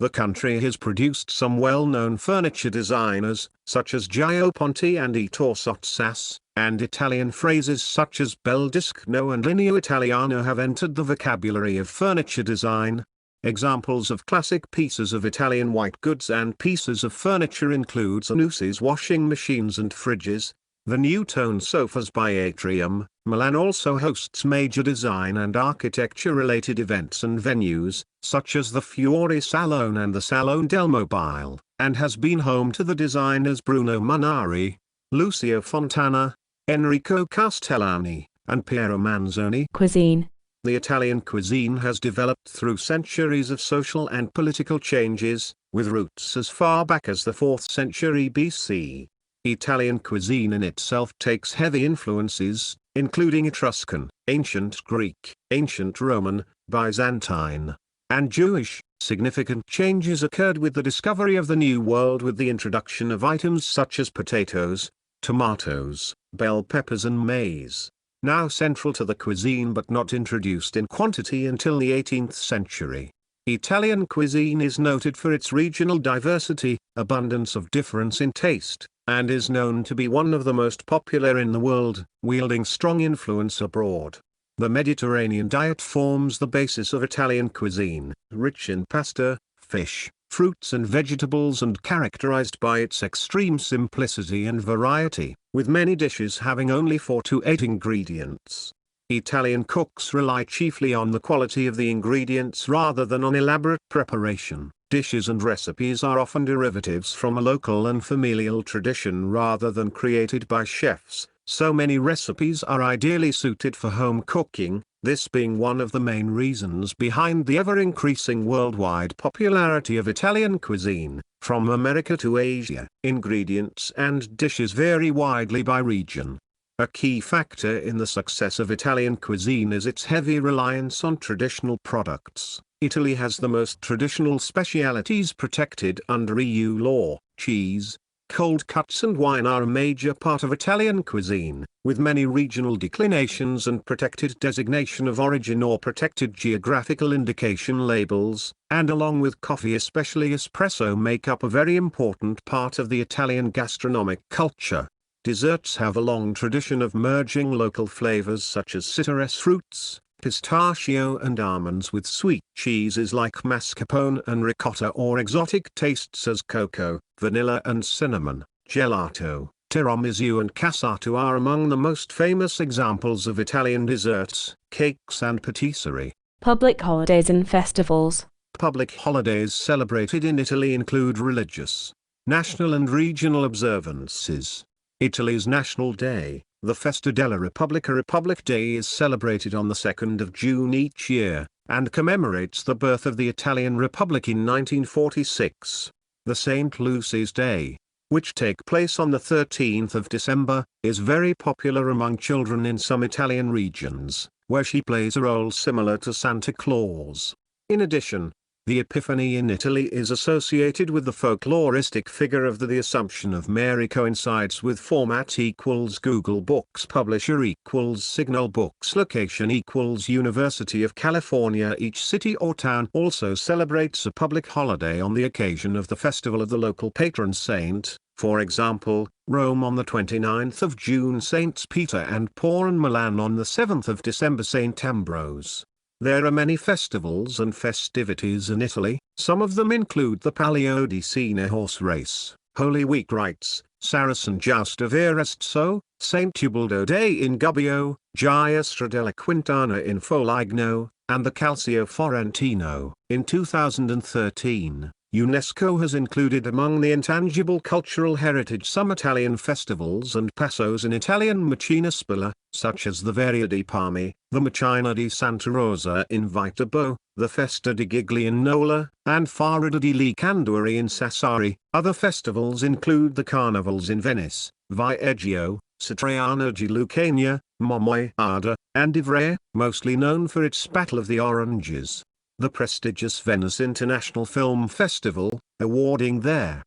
The country has produced some well-known furniture designers, such as Gio Ponti and Ettore Sottsass, and Italian phrases such as bel disegno and linea italiana have entered the vocabulary of furniture design. Examples of classic pieces of Italian white goods and pieces of furniture include Zanussi's washing machines and fridges, the new tone sofas by Atrium. Milan also hosts major design and architecture-related events and venues, such as the Fiori Salone and the Salone del Mobile, and has been home to the designers Bruno Munari, Lucio Fontana, Enrico Castellani, and Piero Manzoni. Cuisine. The Italian cuisine has developed through centuries of social and political changes, with roots as far back as the 4th century BC. Italian cuisine in itself takes heavy influences, including Etruscan, ancient Greek, ancient Roman, Byzantine, and Jewish. Significant changes occurred with the discovery of the New World with the introduction of items such as potatoes, tomatoes, bell peppers and maize, now central to the cuisine but not introduced in quantity until the 18th century. Italian cuisine is noted for its regional diversity, abundance of difference in taste, and is known to be one of the most popular in the world, wielding strong influence abroad. The Mediterranean diet forms the basis of Italian cuisine, rich in pasta, fish, fruits and vegetables and characterized by its extreme simplicity and variety, with many dishes having only 4 to 8 ingredients. Italian cooks rely chiefly on the quality of the ingredients rather than on elaborate preparation. Dishes and recipes are often derivatives from a local and familial tradition rather than created by chefs, so many recipes are ideally suited for home cooking, this being one of the main reasons behind the ever-increasing worldwide popularity of Italian cuisine. From America to Asia, ingredients and dishes vary widely by region. A key factor in the success of Italian cuisine is its heavy reliance on traditional products. Italy has the most traditional specialities protected under EU law. Cheese, cold cuts and wine are a major part of Italian cuisine, with many regional declinations and protected designation of origin or protected geographical indication labels, and along with coffee, especially espresso, make up a very important part of the Italian gastronomic culture. Desserts have a long tradition of merging local flavors such as citrus fruits, pistachio and almonds with sweet cheeses like mascarpone and ricotta, or exotic tastes as cocoa, vanilla and cinnamon. Gelato, tiramisu and cassato are among the most famous examples of Italian desserts, cakes and patisserie. Public holidays and festivals. Public holidays celebrated in Italy include religious, national and regional observances. Italy's National Day, the Festa della Repubblica Republic Day, is celebrated on the 2nd of June each year, and commemorates the birth of the Italian Republic in 1946. The St. Lucy's Day, which take place on the 13th of December, is very popular among children in some Italian regions, where she plays a role similar to Santa Claus. In addition, The Epiphany in Italy is associated with the folkloristic figure of the Assumption of Mary, coincides with format equals Google Books, publisher equals Signal Books, location equals University of California. Each city or town also celebrates a public holiday on the occasion of the festival of the local patron saint. For example, Rome on the 29th of June, Saints Peter and Paul, and Milan on the 7th of December, Saint Ambrose. There are many festivals and festivities in Italy. Some of them include the Palio di Siena horse race, Holy Week rites, Saracen joust of Arezzo, St. Tubaldo Day in Gubbio, Giostra della Quintana in Foligno, and the Calcio Fiorentino. In 2013, UNESCO has included among the intangible cultural heritage some Italian festivals and passos in Italian Messina Spilla, such as the Feria di Parma, the Machina di Santa Rosa in Viterbo, the Festa di Gigli in Nola, and Farada di Licanduri in Sassari. Other festivals include the carnivals in Venice, Viaggio, Satriano di Lucania, Momoiada, and Ivrea, mostly known for its Battle of the Oranges. The prestigious Venice International Film Festival, awarding there